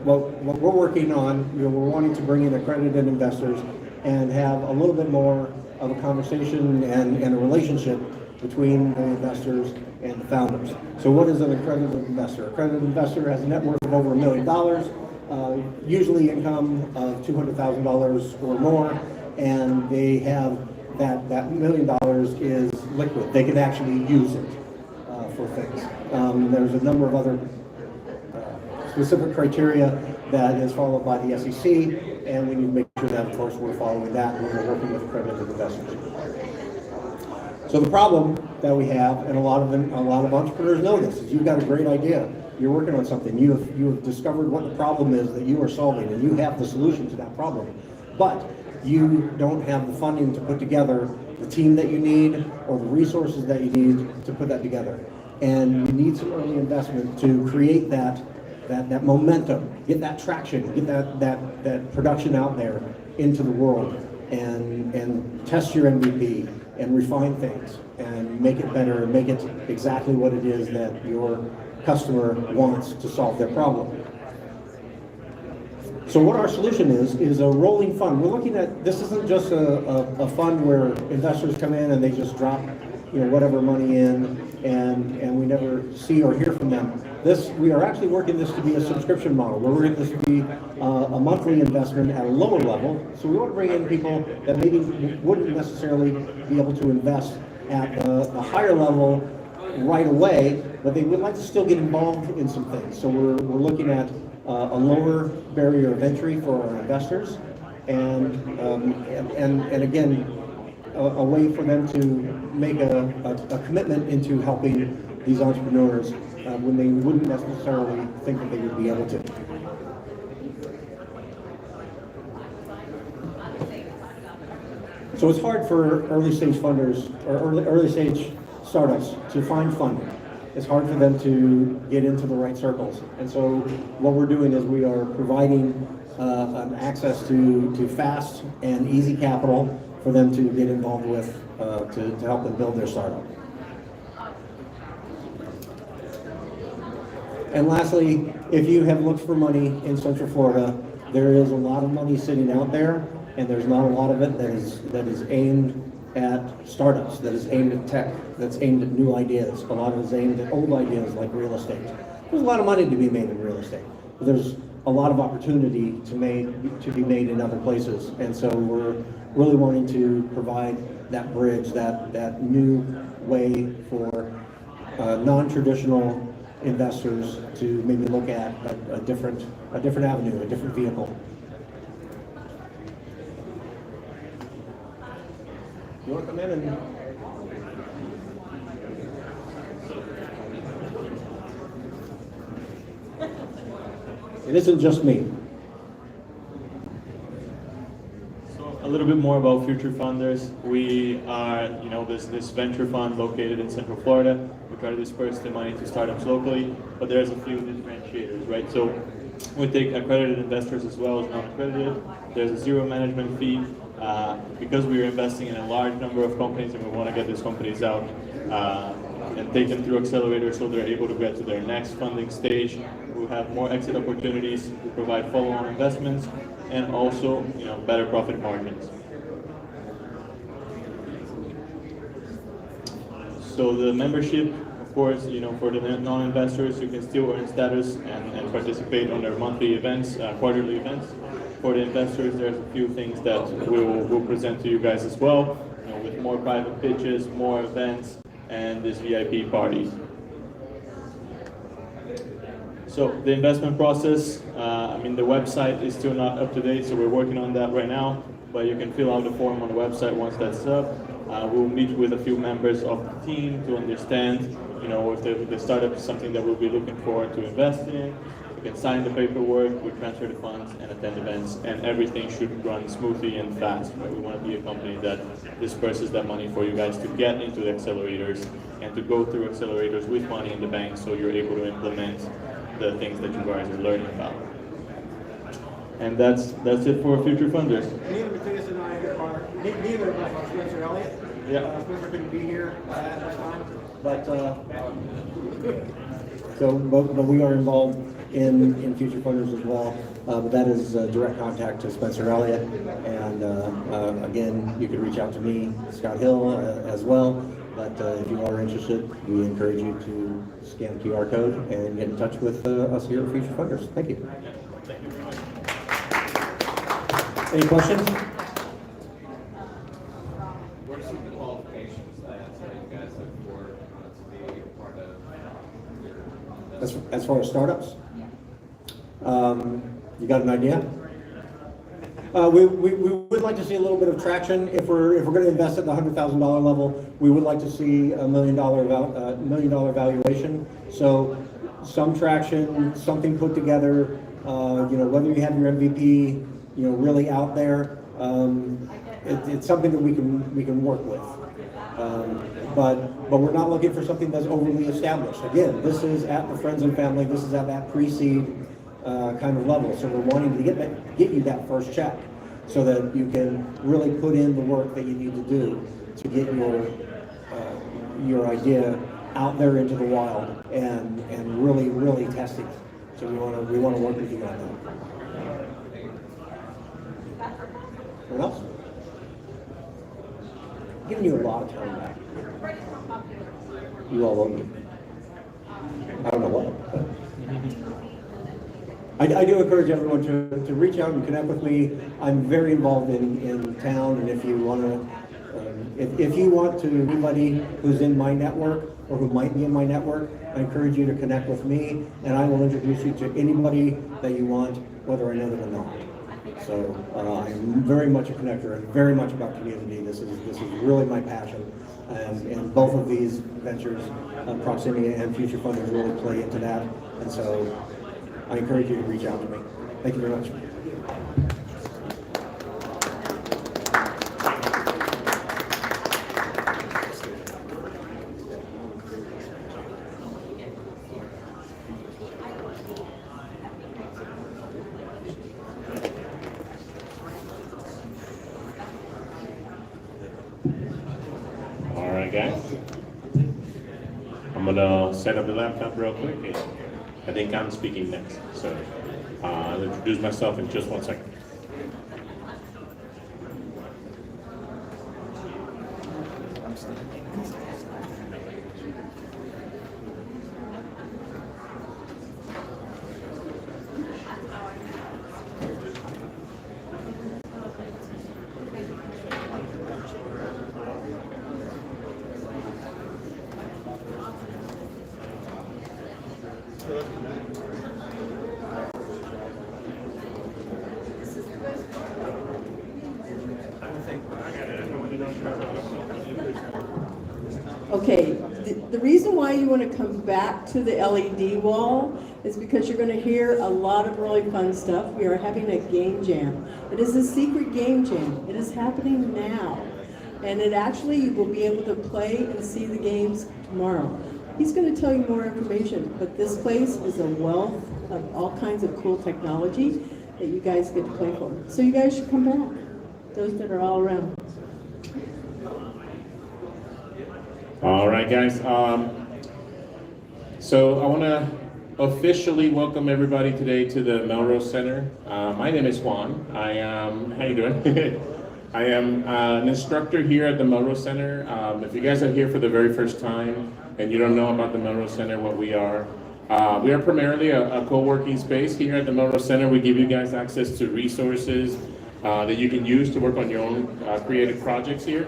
M: what we're working on, you know, we're wanting to bring in accredited investors and have a little bit more of a conversation and a relationship between the investors and the founders. So what is an accredited investor? Accredited investor has a net worth of over $1 million, usually income of $200,000 or more, and they have that $1 million is liquid. They can actually use it for things. There's a number of other specific criteria that is followed by the SEC, and we need to make sure that, of course, we're following that when we're working with accredited investors. So the problem that we have, and a lot of entrepreneurs know this, is you've got a great idea. You're working on something. You have discovered what the problem is that you are solving, and you have the solution to that problem. But you don't have the funding to put together the team that you need or the resources that you need to put that together. And you need some early investment to create that momentum, get that traction, get that production out there into the world, and test your MVP and refine things and make it better, make it exactly what it is that your customer wants to solve their problem. So what our solution is a rolling fund. We're looking at, this isn't just a fund where investors come in and they just drop, you know, whatever money in and we never see or hear from them. We are actually working this to be a subscription model. We're working this to be a monthly investment at a lower level. So we want to bring in people that maybe wouldn't necessarily be able to invest at a higher level right away, but they would like to still get involved in some things. So we're looking at a lower barrier of entry for our investors, and again, a way for them to make a commitment into helping these entrepreneurs when they wouldn't necessarily think that they would be able to. So it's hard for early stage funders or early stage startups to find funding. It's hard for them to get into the right circles. And so what we're doing is we are providing an access to fast and easy capital for them to get involved with to help them build their startup. And lastly, if you have looked for money in Central Florida, there is a lot of money sitting out there, and there's not a lot of it that is aimed at startups, that is aimed at tech, that's aimed at new ideas. A lot of it is aimed at old ideas like real estate. There's a lot of money to be made in real estate, but there's a lot of opportunity to be made in other places. And so we're really wanting to provide that bridge, that new way for non-traditional investors to maybe look at a different avenue, a different vehicle. You want to come in and... It isn't just me.
N: So a little bit more about Future Funders. We are, this venture fund located in Central Florida. We try to disperse the money to startups locally, but there's a few differentiators, right? So we take accredited investors as well as non-accredited. There's a zero management fee. Because we are investing in a large number of companies and we want to get these companies out and take them through accelerators so they're able to get to their next funding stage. We have more exit opportunities, we provide follow-on investments, and also better profit margins. So the membership, of course, for the non-investors, you can still earn status and participate on their monthly events, quarterly events. For the investors, there's a few things that we'll present to you guys as well, with more private pitches, more events, and this VIP parties. So the investment process, the website is still not up to date, so we're working on that right now, but you can fill out the form on the website once that's up. We'll meet with a few members of the team to understand, if the startup is something that we'll be looking forward to invest in. We can sign the paperwork, we transfer the funds, and attend events, and everything should run smoothly and fast. Right? We want to be a company that disperses that money for you guys to get into the accelerators and to go through accelerators with money in the bank so you're able to implement the things that you guys are learning about. And that's it for Future Funders.
M: Neither Matthias and I neither of us are Spencer Elliott.
N: Yeah.
M: Spencer couldn't be here at this time, but but we are involved in Future Funders as well. But that is direct contact to Spencer Elliott, and again, you can reach out to me, Scott Hill, as well. But if you are interested, we encourage you to scan the QR code and get in touch with us here at Future Funders. Thank you.
N: Thank you very much.
M: Any questions?
K: What are some of the qualifications that you guys look for to be part of your
M: As far as startups? You got an idea? We would like to see a little bit of traction. If we're going to invest at the $100,000 level, we would like to see $1 million valuation. So some traction, something put together. Whether you have your MVP, really out there, it's something that we can work with. But we're not looking for something that's overly established. Again, this is at the friends and family. This is at that pre-seed kind of level. So we're wanting to get you that first check, so that you can really put in the work that you need to do to get your idea out there into the wild and really testing it. So we want to work with you on that. What else? I'm giving you a lot of time back. You all owe me. I don't know what. I do encourage everyone to reach out and connect with me. I'm very involved in town, and if you want to anybody who's in my network or who might be in my network, I encourage you to connect with me, and I will introduce you to anybody that you want, whether I know them or not. So I'm very much a connector and very much about community. This is really my passion, and both of these ventures, Proximity and Future Funders, really play into that. And so I encourage you to reach out to me. Thank you very much.
O: All right, guys. I'm gonna set up the laptop real quick. I think I'm speaking next, so I'll introduce myself in just 1 second.
D: Okay, the reason why you want to come back to the LED wall is because you're going to hear a lot of really fun stuff. We are having a game jam. It is a secret game jam. It is happening now. And it actually, you will be able to play and see the games tomorrow. He's going to tell you more information, but this place is a wealth of all kinds of cool technology that you guys get to play for. So you guys should come back, those that are all around.
O: All right, guys. So I want to officially welcome everybody today to the Melrose Center. My name is Juan. I am, how you doing? I am an instructor here at the Melrose Center. If you guys are here for the very first time and you don't know about the Melrose Center, what we are primarily a co-working space here at the Melrose Center. We give you guys access to resources that you can use to work on your own creative projects here.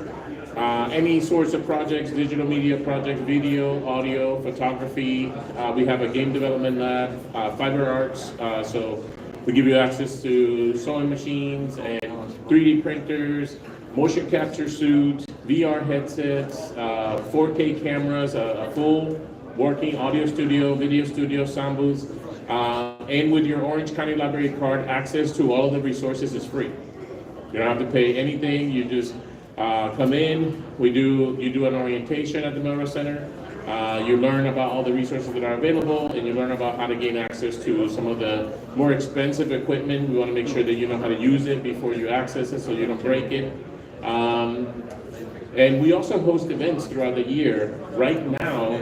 O: Any sorts of projects, digital media projects, video, audio, photography. We have a game development lab, fiber arts. So we give you access to sewing machines and 3D printers, motion capture suits, VR headsets, 4K cameras, a full working audio studio, video studio, sound booths. And with your Orange County Library card, access to all of the resources is free. You don't have to pay anything. You just come in, you do an orientation at the Melrose Center, you learn about all the resources that are available, and you learn about how to gain access to some of the more expensive equipment. We want to make sure that you know how to use it before you access it so you don't break it. And we also host events throughout the year. Right now,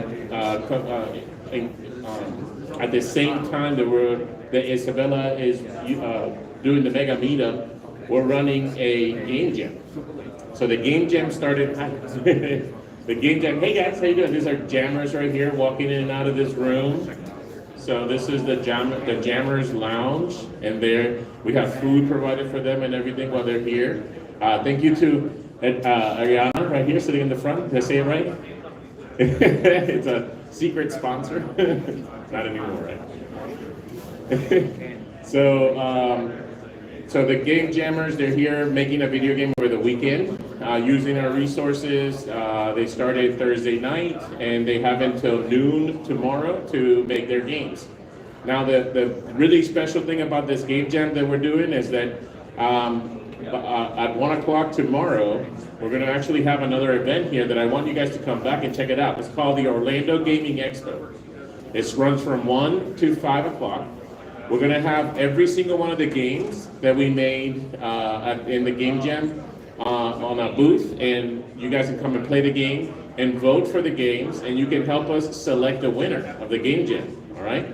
O: at the same time that Isabella is doing the mega meetup, we're running a game jam. So the game jam started, the game jam, hey guys, how you doing? These are jammers right here walking in and out of this room. So this is the Jammers Lounge, and there we have food provided for them and everything while they're here. Thank you to Ariana right here sitting in the front. Did I say it right? It's a secret sponsor. Not anymore, right? So the game jammers, they're here making a video game over the weekend, using our resources. They started Thursday night, and they have until noon tomorrow to make their games. Now, the really special thing about this game jam that we're doing is that at 1 o'clock tomorrow, we're going to actually have another event here that I want you guys to come back and check it out. It's called the Orlando Gaming Expo. It runs from 1 to 5 o'clock. We're going to have every single one of the games that we made in the game jam on a booth, and you guys can come and play the game and vote for the games, and you can help us select the winner of the game jam, all right?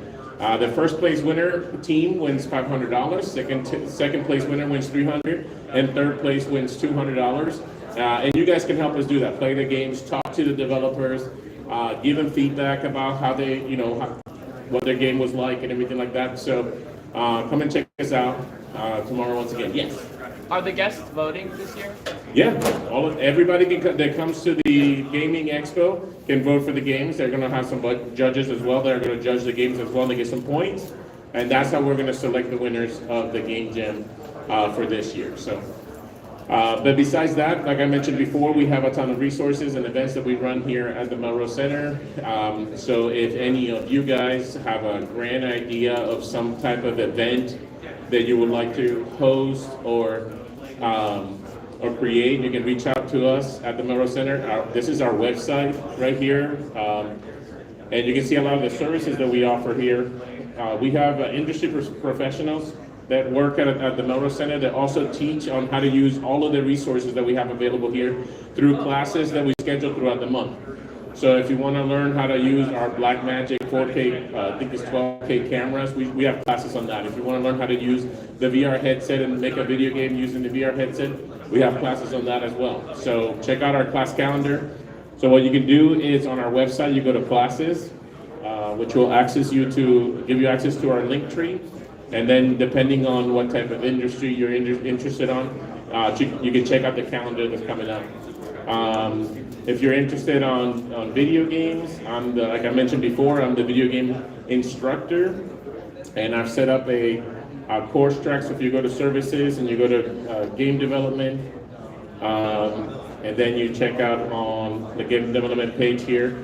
O: The first place winner team wins $500, second place winner wins $300, and third place wins $200. And you guys can help us do that, play the games, talk to the developers, give them feedback about how they, what their game was like and everything like that. So come and check us out tomorrow once again. Yes?
J: Are the guests voting this year?
O: Yeah, everybody that comes to the gaming expo can vote for the games. They're gonna have some judges as well. They're gonna judge the games as well. They get some points, and that's how we're gonna select the winners of the game jam for this year. So, but besides that, like I mentioned before, we have a ton of resources and events that we run here at the Melrose Center. So if any of you guys have a grand idea of some type of event that you would like to host or create, you can reach out to us at the Melrose Center. This is our website right here, and you can see a lot of the services that we offer here. We have industry professionals that work at the Melrose Center that also teach on how to use all of the resources that we have available here through classes that we schedule throughout the month. So if you want to learn how to use our Blackmagic 4K, I think it's 12K cameras, we have classes on that. If you want to learn how to use the VR headset and make a video game using the VR headset, we have classes on that as well. So check out our class calendar. So what you can do is on our website, you go to classes, which will give you access to our link tree. And then depending on what type of industry you're interested on, you can check out the calendar that's coming up. If you're interested on video games, like I mentioned before, I'm the video game instructor, and I've set up a course track. So if you go to services and you go to game development, and then you check out on the game development page here,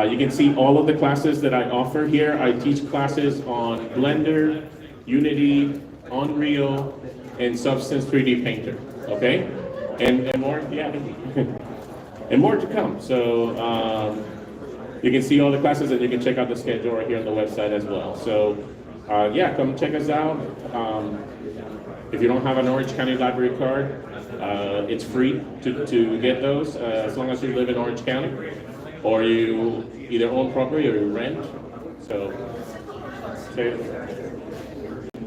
O: you can see all of the classes that I offer here. I teach classes on Blender, Unity, Unreal, and Substance 3D Painter, okay? And more, yeah, and more to come. So you can see all the classes and you can check out the schedule right here on the website as well. So yeah, come check us out. If you don't have an Orange County Library card, it's free to get those as long as you live in Orange County, or you either own property or you rent. So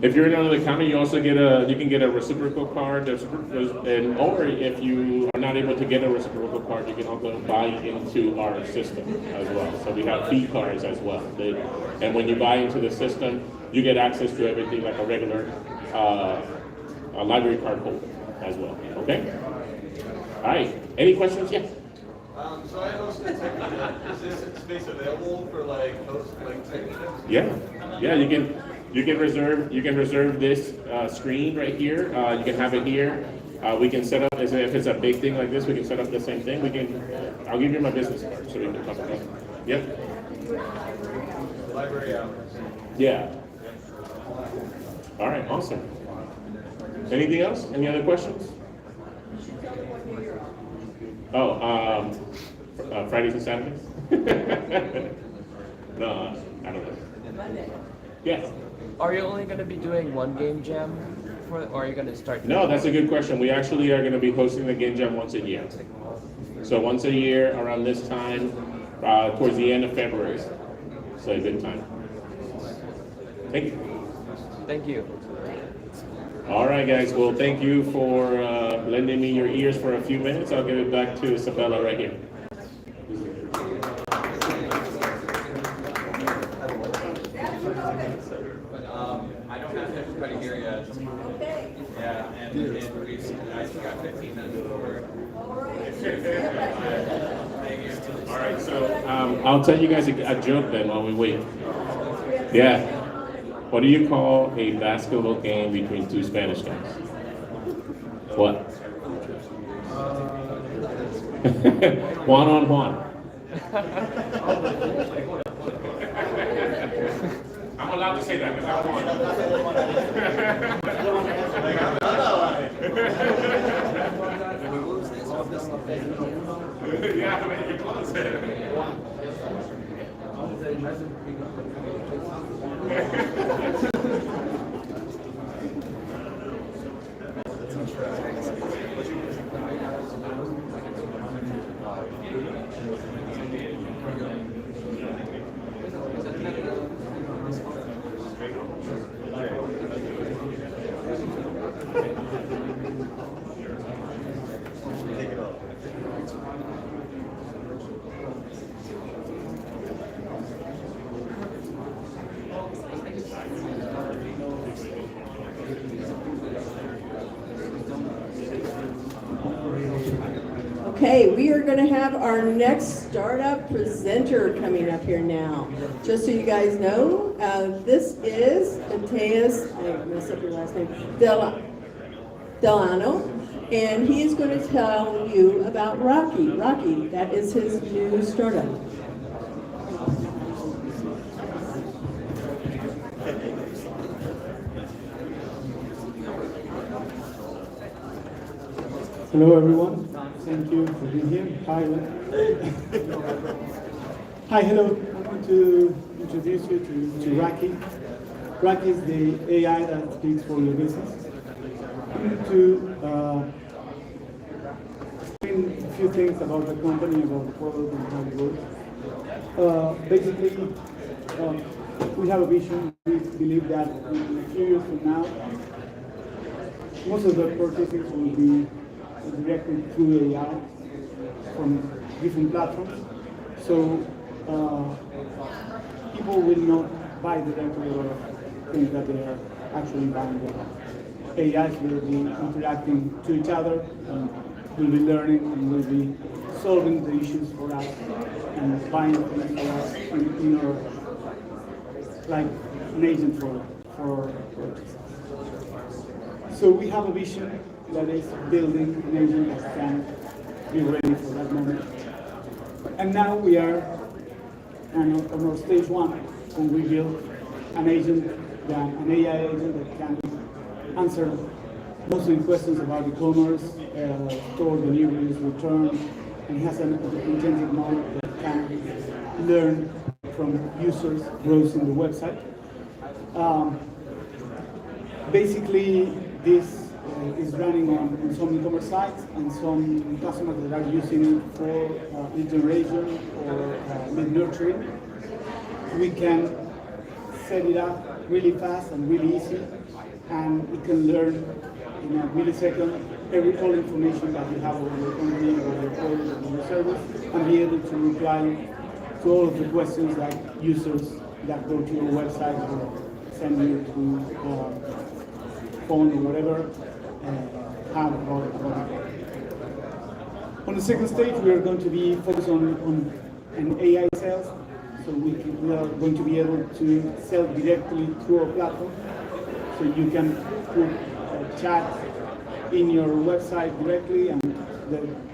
O: if you're in another county, you also can get a reciprocal card, or if you are not able to get a reciprocal card, you can also buy into our system as well. So we have fee cards as well. And when you buy into the system, you get access to everything like a regular a library card holder as well. Okay? All right. Any questions? Yeah.
F: So I hosted tech meetup. Is this space available for tech meetups?
O: Yeah. You can reserve this screen right here. You can have it here. We can set up if it's a big thing like this. We can set up the same thing. I'll give you my business card so we can talk about it. Yep.
F: Library hours.
O: Yeah. All right. Awesome. Anything else? Any other questions? Oh, Fridays and Saturdays? No, I don't know. Yeah.
J: Are you only going to be doing one game jam, or are you going to start?
O: No, that's a good question. We actually are going to be hosting the game jam once a year. So once a year around this time, towards the end of February. So a good time. Thank you.
J: Thank you.
O: All right, guys. Well, thank you for lending me your ears for a few minutes. I'll give it back to Isabella right here.
K: I don't have everybody here yet. Okay. Yeah, and I got 15 minutes before.
O: All right, so I'll tell you guys a joke then while we wait. Yeah. What do you call a basketball game between two Spanish guys? What? Juan on Juan. I'm allowed to say that because I won. Yeah, man, you're close.
D: Okay, we are going to have our next startup presenter coming up here now. Just so you guys know, this is Mateus, I messed up your last name, Delano, and he's going to tell you about Rocky. Rocky, that is his new startup.
P: Hello everyone, thank you for being here. Hi. Hi, hello. I want to introduce you to Rocky. Rocky is the AI that speaks for your business. I'm going to explain a few things about the company, about the product and how it works. Basically, we have a vision. We believe that in a few years from now, most of the purchases will be directed through AI from different platforms. So people will not buy directly or think that they are actually buying them. AIs will be interacting to each other and will be learning and will be solving the issues for us and buying things for us in our, like an agent for purchases. So we have a vision that is building an agent that can be ready for that moment. And now we are on our stage one, when we build an agent, an AI agent that can answer mostly questions about e-commerce, store deliveries, return, and has an agentic model that can learn from users browsing the website. Basically, this is running on some e-commerce sites and some customers that are using it for lead generation or lead nurturing. We can set it up really fast and really easy, and it can learn in a millisecond all information that you have about your company, or your product, or your service, and be able to reply to all of the questions that users that go to your website or send you to phone or whatever have about it. On the second stage, we are going to be focused on an AI sales. So we are going to be able to sell directly through our platform. So you can put a chat in your website directly, and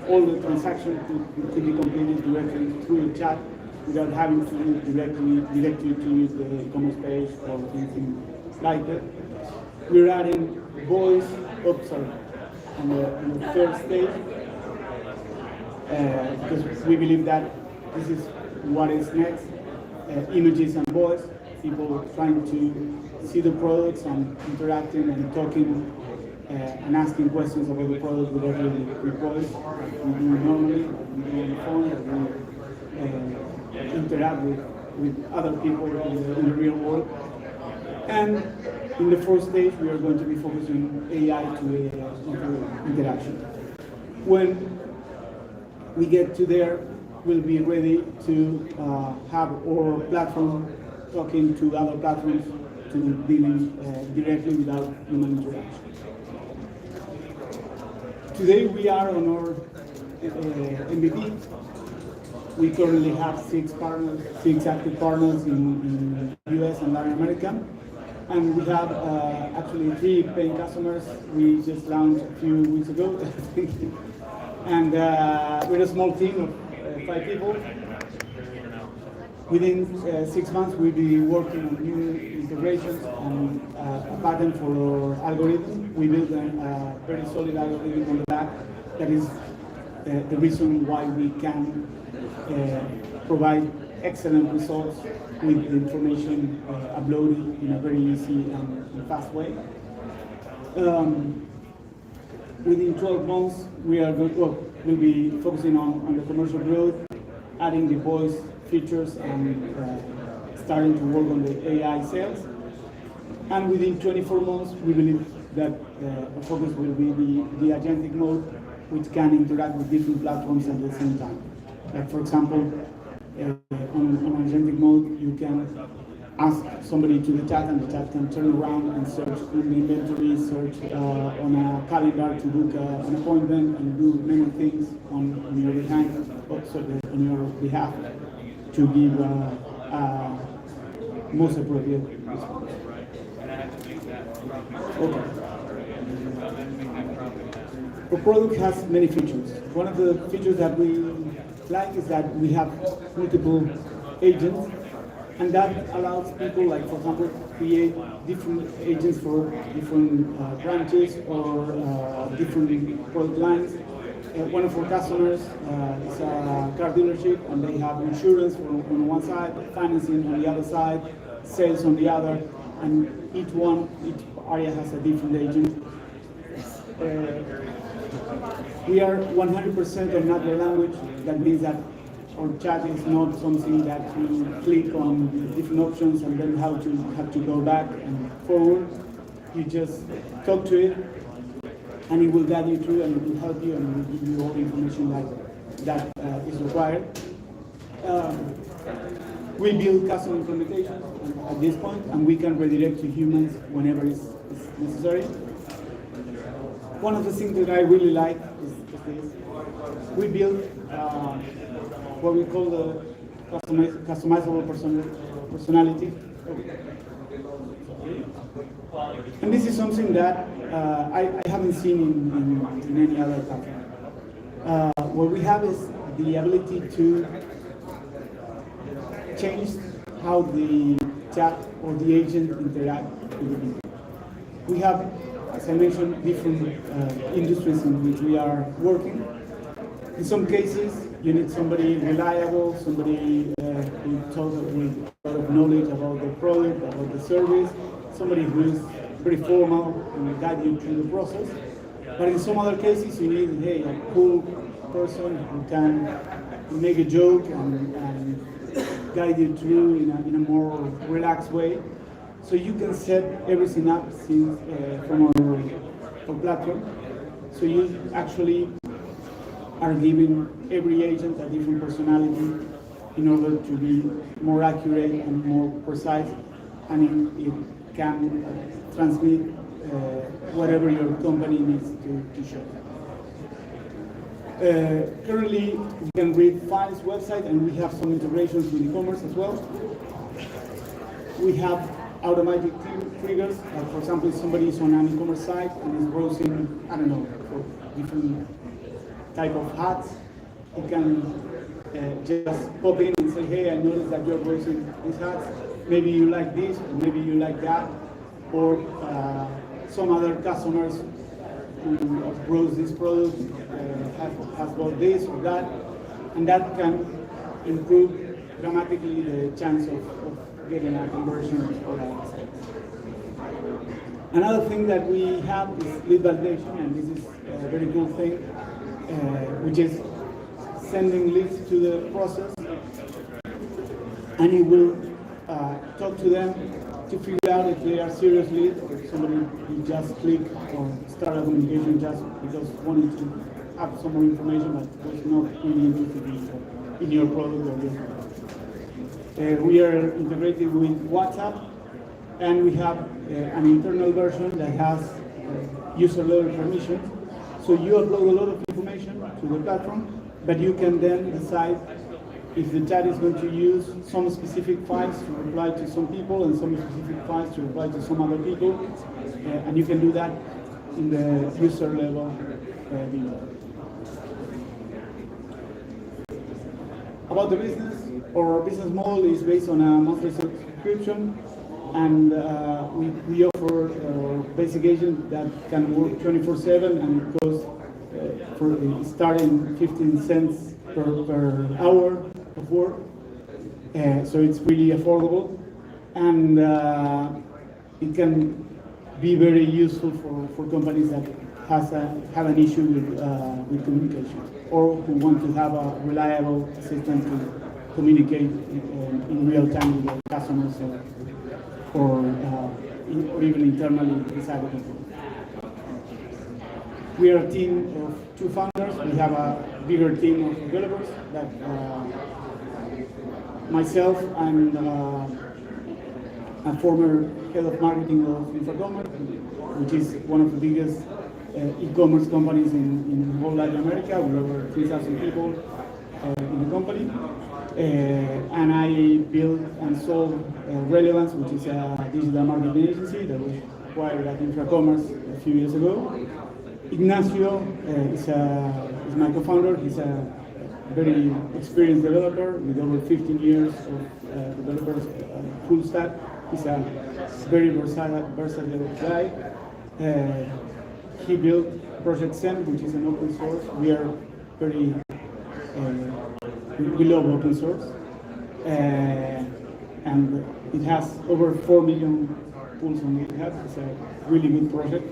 P: all the transactions could be completed directly through the chat without having to direct you to the e-commerce page or anything like that. We're adding voice, on the third stage, because we believe that this is what is next. Images and voice, people trying to see the products and interacting and talking and asking questions about the product directly with voice. We do normally, we do on the phone, we interact with other people in the real world. And in the fourth stage, we are going to be focusing AI to interaction. When we get to there, we'll be ready to have our platform talking to other platforms to dealing directly without human interaction. Today we are on our MVP. We currently have 6 active partners in US and Latin America. And we have actually 3 paying customers. We just launched a few weeks ago. And we're a small team of 5 people. Within 6 months, we'll be working on new integrations and a pattern for our algorithm. We built a very solid algorithm on the back. That is the reason why we can provide excellent results with the information uploaded in a very easy and fast way. Within 12 months, we'll be focusing on the commercial growth, adding the voice features, and starting to work on the AI sales. And within 24 months, we believe that the focus will be the agentic mode, which can interact with different platforms at the same time. Like, for example, on agentic mode, you can ask somebody to the chat, and the chat can turn around and search in the inventory, search on a calendar to book an appointment, and do many things on your behalf to give most appropriate response. Okay. Our product has many features. One of the features that we like is that we have multiple agents, and that allows people, like for example, create different agents for different branches or different product lines. One of our customers is a car dealership, and they have insurance on one side, financing on the other side, sales on the other, and each area has a different agent. We are 100% on natural language. That means that our chat is not something that you click on different options and then have to go back and forward. You just talk to it, and it will guide you through, and it will help you, and it will give you all the information that is required. We build custom implementations at this point, and we can redirect to humans whenever it's necessary. One of the things that I really like is this. We build what we call the customizable personality. And this is something that I haven't seen in any other platform. What we have is the ability to change how the chat or the agent interact with the people. We have, as I mentioned, different industries in which we are working. In some cases, you need somebody reliable, somebody who talks with a lot of knowledge about the product, about the service, somebody who is very formal and will guide you through the process. But in some other cases, you need, hey, a cool person who can make a joke and guide you through in a more relaxed way. So you can set everything up from our platform. So you actually are giving every agent a different personality in order to be more accurate and more precise, and it can transmit whatever your company needs to show. Currently, you can read files, website, and we have some integrations with e-commerce as well. We have automatic triggers. For example, if somebody is on an e-commerce site and is browsing, I don't know, for different type of hats, it can just pop in and say, hey, I noticed that you're browsing these hats. Maybe you like this, or maybe you like that. Or some other customers who browse this product has bought this or that. And that can improve dramatically the chance of getting a conversion or a sale. Another thing that we have is lead validation, and this is a very cool thing, which is sending leads to the process, and it will talk to them to figure out if they are serious leads or if somebody who just click or start a communication just because wanted to have some more information but was not really interested in your product or your product. We are integrated with WhatsApp, and we have an internal version that has user-level permission. So you upload a lot of information to the platform, but you can then decide if the chat is going to use some specific files to reply to some people and some specific files to reply to some other people, and you can do that in the user-level view. About the business, our business model is based on a monthly subscription, and we offer a basic agent that can work 24/7, and it goes starting 15 cents per hour of work. So it's really affordable, and it can be very useful for companies that have an issue with communication, or who want to have a reliable assistant to communicate in real time with their customers or even internally inside the company. We are a team of 2 founders. We have a bigger team of developers that myself and a former head of marketing of Infocommerce, which is one of the biggest e-commerce companies in whole Latin America, with over 3,000 people in the company. And I built and sold Relevance, which is a digital marketing agency that was acquired at Infocommerce a few years ago. Ignacio is my co-founder. He's a very experienced developer with over 15 years of developers full stack. He's a very versatile guy. He built Project Zen, which is an open source. We are very, we love open source. And it has over 4 million pulls on GitHub. It's a really good project.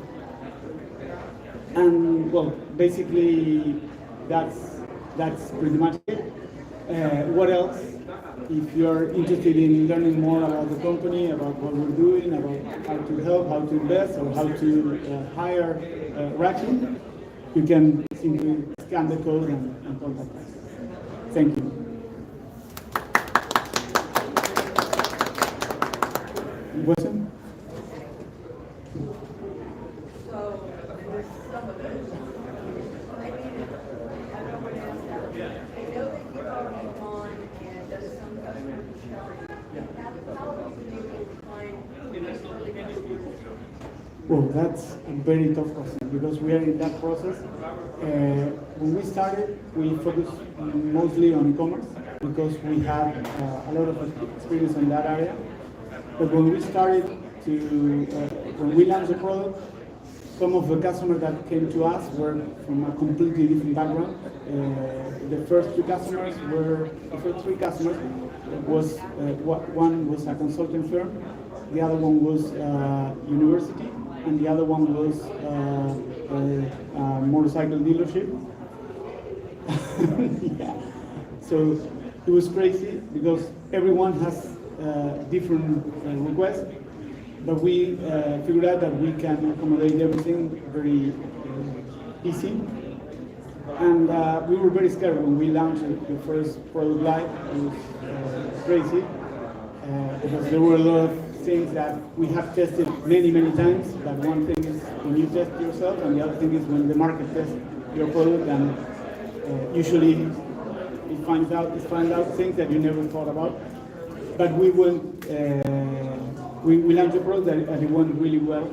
P: And well, basically, that's pretty much it. What else? If you're interested in learning more about the company, about what we're doing, about how to help, how to invest, or how to hire racking, you can simply scan the code and contact us. Thank you. Question? Well, that's a very tough question because we are in that process. When we started, we focused mostly on e-commerce because we had a lot of experience in that area. But when we started when we launched the product, some of the customers that came to us were from a completely different background. The first three customers was one was a consulting firm, the other one was university, and the other one was a motorcycle dealership. Yeah. So it was crazy because everyone has different requests, but we figured out that we can accommodate everything very easy. And we were very scared when we launched the first product live. It was crazy because there were a lot of things that we have tested many times. But one thing is when you test yourself, and the other thing is when the market tests your product, and usually it finds out things that you never thought about. But we went, we launched a product and it went really well.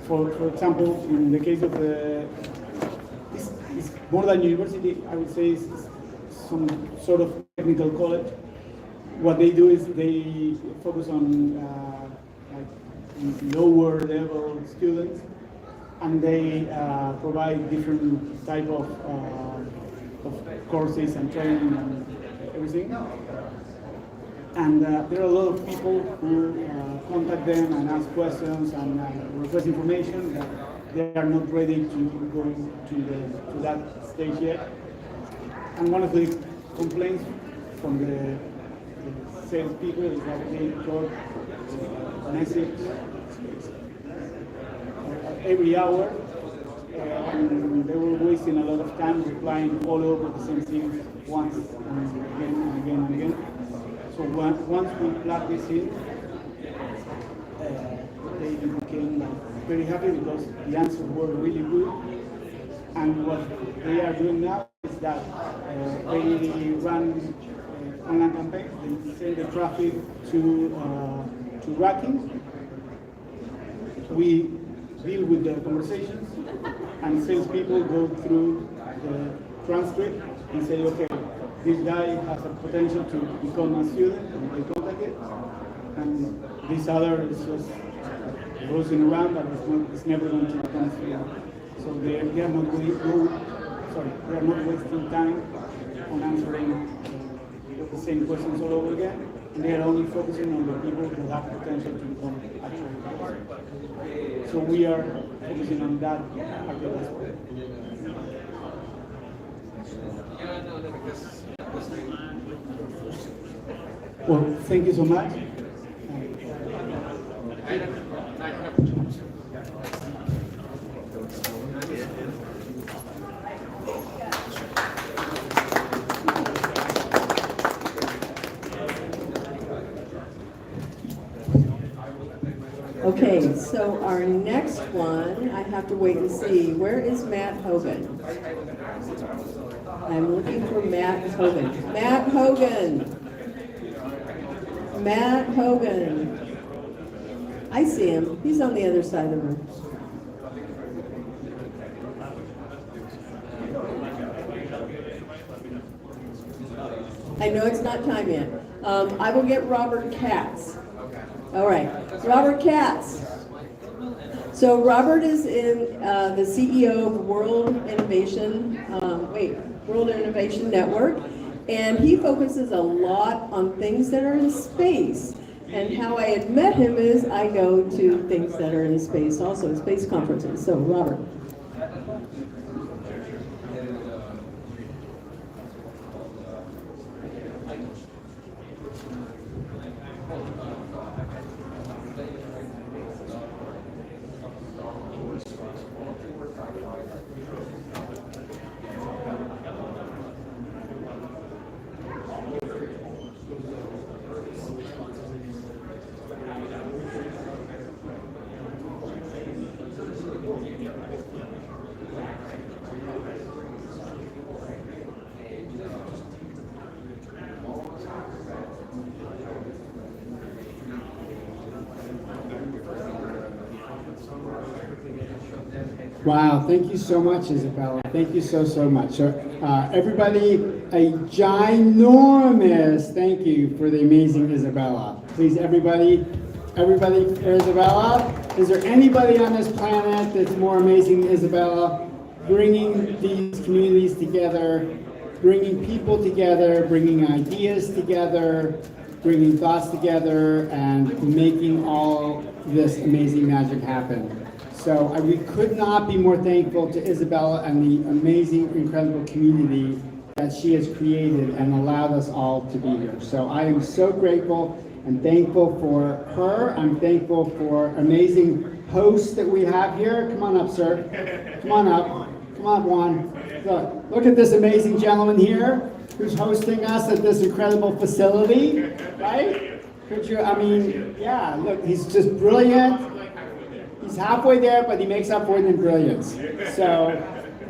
P: For example, in the case of it's more than university, I would say it's some sort of technical college. What they do is they focus on like lower level students, and they provide different type of courses and training and everything. And there are a lot of people who contact them and ask questions and request information that they are not ready to go to that stage yet. And one of the complaints from the salespeople is that they got a message every hour, and they were wasting a lot of time replying all over the same things once and again and again and again. So once we plugged this in, they became very happy because the answers were really good. And what they are doing now is that they run online campaigns. They send the traffic to racking. We deal with the conversations, and salespeople go through the transcript and say, okay, this guy has a potential to become a student, and they contact it. And this other is just rosing around, but it's never going to become a student. So they are not wasting time on answering the same questions all over again, and they are only focusing on the people who have potential to become actual students. So we are focusing on that market as well. Well, thank you so much.
D: Okay, so our next one, I have to wait and see. Where is Matt Hogan? I'm looking for Matt Hogan. Matt Hogan! Matt Hogan. I see him. He's on the other side of the room. I know it's not time yet. I will get Robert Katz. All right, Robert Katz. So Robert is in the CEO of World Innovation Network, and he focuses a lot on things that are in space. And how I had met him is I go to things that are in space, also space conferences. So Robert.
Q: Wow, thank you so much, Isabella. Thank you so much. So, everybody, a ginormous thank you for the amazing Isabella. Please, everybody for Isabella. Is there anybody on this planet that's more amazing than Isabella? Bringing these communities together, bringing people together, bringing ideas together, bringing thoughts together, and making all this amazing magic happen. So we could not be more thankful to Isabella and the amazing, incredible community that she has created and allowed us all to be here. So I am so grateful and thankful for her. I'm thankful for amazing hosts that we have here. Come on up, sir. Come on up. Come on, Juan. Look at this amazing gentleman here who's hosting us at this incredible facility, right? Could you, yeah, look, he's just brilliant. He's halfway there, but he makes up for it in brilliance. So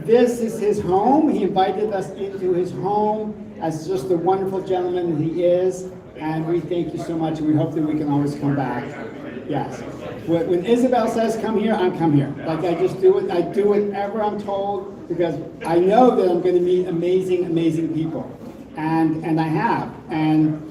Q: this is his home. He invited us into his home as just the wonderful gentleman that he is. And we thank you so much. And we hope that we can always come back. Yes. When Isabel says come here, I come here. Like I just do it. I do whatever I'm told because I know that I'm going to meet amazing, amazing people. And I have. And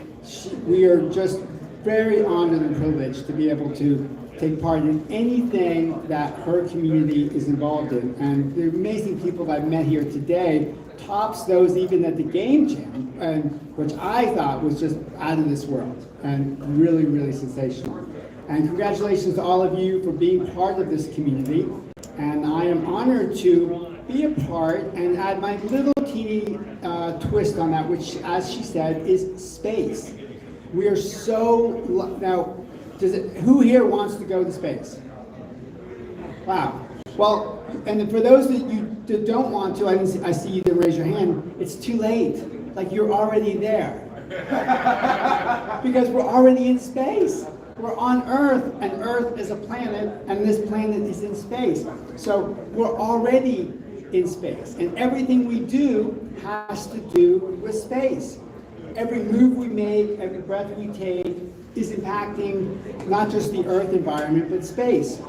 Q: we are just very honored and privileged to be able to take part in anything that her community is involved in. And the amazing people that I've met here today tops those even at the game jam, and which I thought was just out of this world and really, really sensational. And congratulations to all of you for being part of this community. And I am honored to be a part and add my little teeny twist on that, which, as she said, is space. We are so, now, who here wants to go to space? Wow. Well, and for those that don't want to, I see you didn't raise your hand, it's too late. Like you're already there. Because we're already in space. We're on Earth, and Earth is a planet, and this planet is in space. So we're already in space. And everything we do has to do with space. Every move we make, every breath we take, is impacting not just the Earth environment, but space.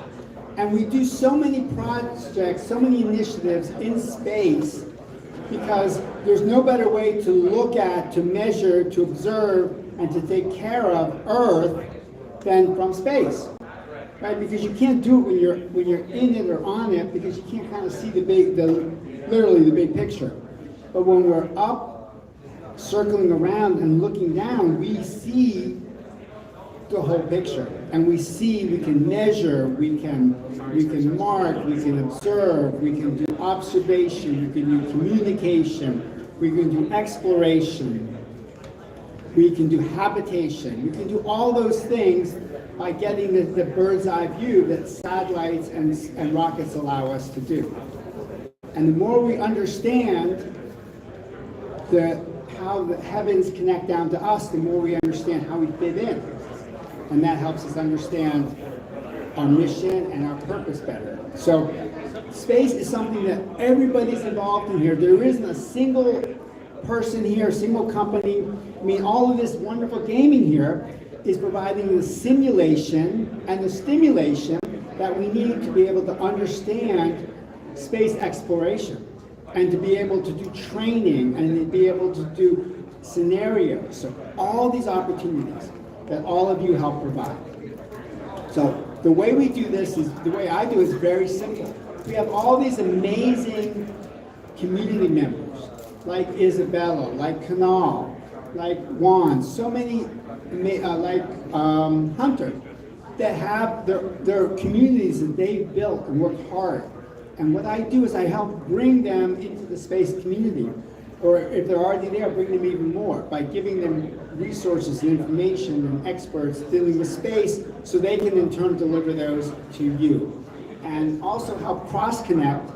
Q: And we do so many projects, so many initiatives in space because there's no better way to look at, to measure, to observe, and to take care of Earth than from space, right? Because you can't do it when you're in it or on it because you can't kind of see literally the big picture. But when we're up, circling around and looking down, we see the whole picture, and we can measure, we can mark, we can observe, we can do observation, we can do communication, we can do exploration, we can do habitation, we can do all those things by getting the bird's eye view that satellites and rockets allow us to do. And the more we understand how the heavens connect down to us, the more we understand how we fit in. And that helps us understand our mission and our purpose better. So space is something that everybody's involved in here. There isn't a single person here, a single company. I mean, all of this wonderful gaming here is providing the simulation and the stimulation that we need to be able to understand space exploration and to be able to do training and to be able to do scenarios. So all these opportunities that all of you help provide. So the way we do this is, the way I do is very simple. We have all these amazing community members, like Isabella, like Kanal, like Juan, so many, like Hunter, that have their communities that they've built and worked hard. And what I do is I help bring them into the space community, or if they're already there, bring them even more by giving them resources and information and experts dealing with space so they can in turn deliver those to you. And also help cross-connect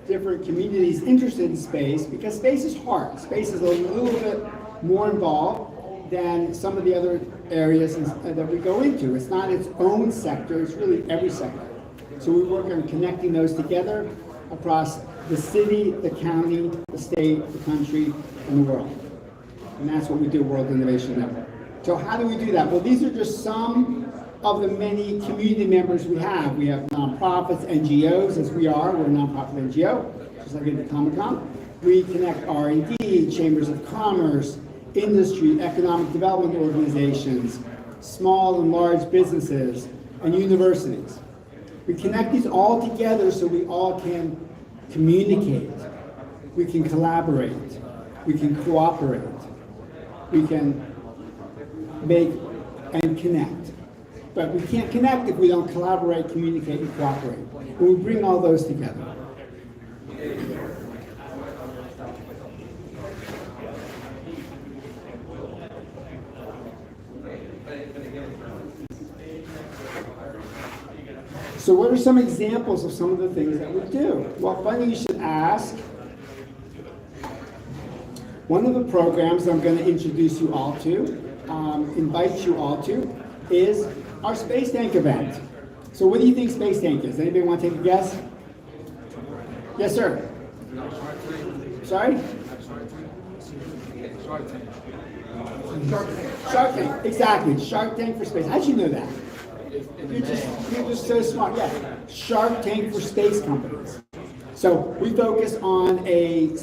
Q: different communities interested in space, because space is hard. Space is a little bit more involved than some of the other areas that we go into. It's not its own sector, it's really every sector. So we work on connecting those together across the city, the county, the state, the country, and the world. And that's what we do at World Innovation Network. So how do we do that? Well, these are just some of the many community members we have. We have nonprofits, NGOs, as we are. We're a nonprofit NGO, just like at the Comic-Con. We connect R&D, chambers of commerce, industry, economic development organizations, small and large businesses, and universities. We connect these all together so we all can communicate, we can collaborate, we can cooperate, we can make and connect. But we can't connect if we don't collaborate, communicate, and cooperate. And we bring all those together. So what are some examples of some of the things that we do? Well, funny you should ask. One of the programs I'm going to introduce you all to, invite you all to, is our Space Tank event. So what do you think Space Tank is? Anybody want to take a guess? Yes, sir. Sorry? Shark Tank, exactly. Shark Tank for space. How'd you know that? You're just so smart. Yeah, Shark Tank for space companies. So we focus on a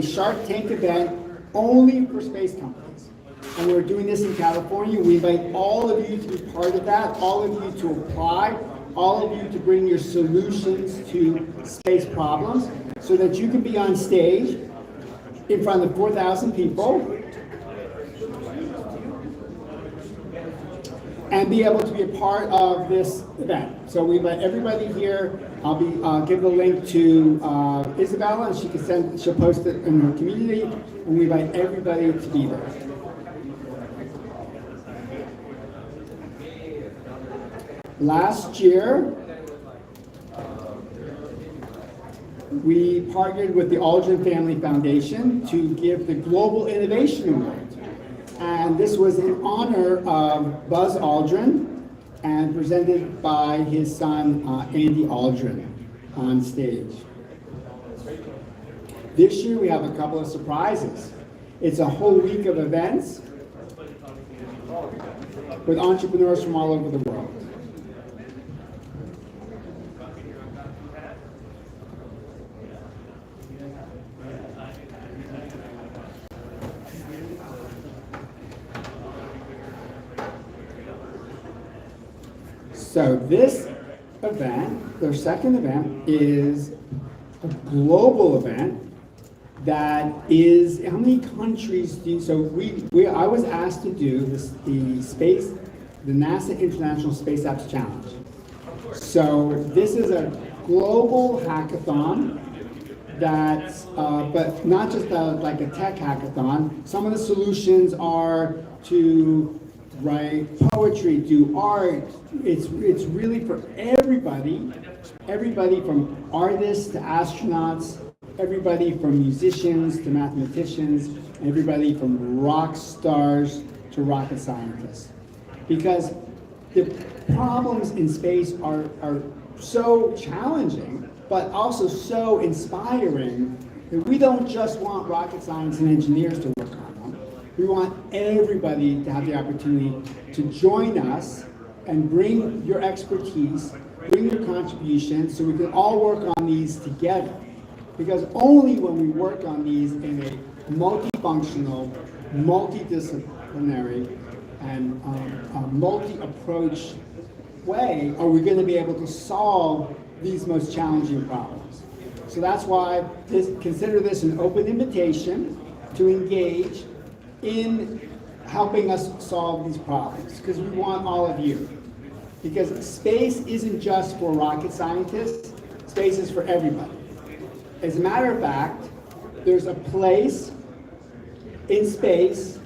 Q: Shark Tank event only for space companies. And we're doing this in California. We invite all of you to be part of that, all of you to apply, all of you to bring your solutions to space problems so that you can be on stage in front of 4,000 people and be able to be a part of this event. So we invite everybody here. I'll give the link to Isabella, and she'll post it in her community, and we invite everybody to be there. Last year, we partnered with the Aldrin Family Foundation to give the Global Innovation Award. And this was in honor of Buzz Aldrin and presented by his son, Andy Aldrin, on stage. This year we have a couple of surprises. It's a whole week of events with entrepreneurs from all over the world. So this event, their second event, is a global event that is, how many countries do you, so I was asked to do the NASA International Space Apps Challenge. So this is a global hackathon that's, but not just like a tech hackathon. Some of the solutions are to write poetry, do art. It's really for everybody from artists to astronauts, everybody from musicians to mathematicians, everybody from rock stars to rocket scientists. Because the problems in space are so challenging, but also so inspiring that we don't just want rocket science and engineers to work on them. We want everybody to have the opportunity to join us and bring your expertise, bring your contributions, so we can all work on these together. Because only when we work on these in a multifunctional, multidisciplinary, and multi-approach way are we going to be able to solve these most challenging problems. So that's why consider this an open invitation to engage in helping us solve these problems, because we want all of you. Because space isn't just for rocket scientists, space is for everybody. As a matter of fact, there's a place in space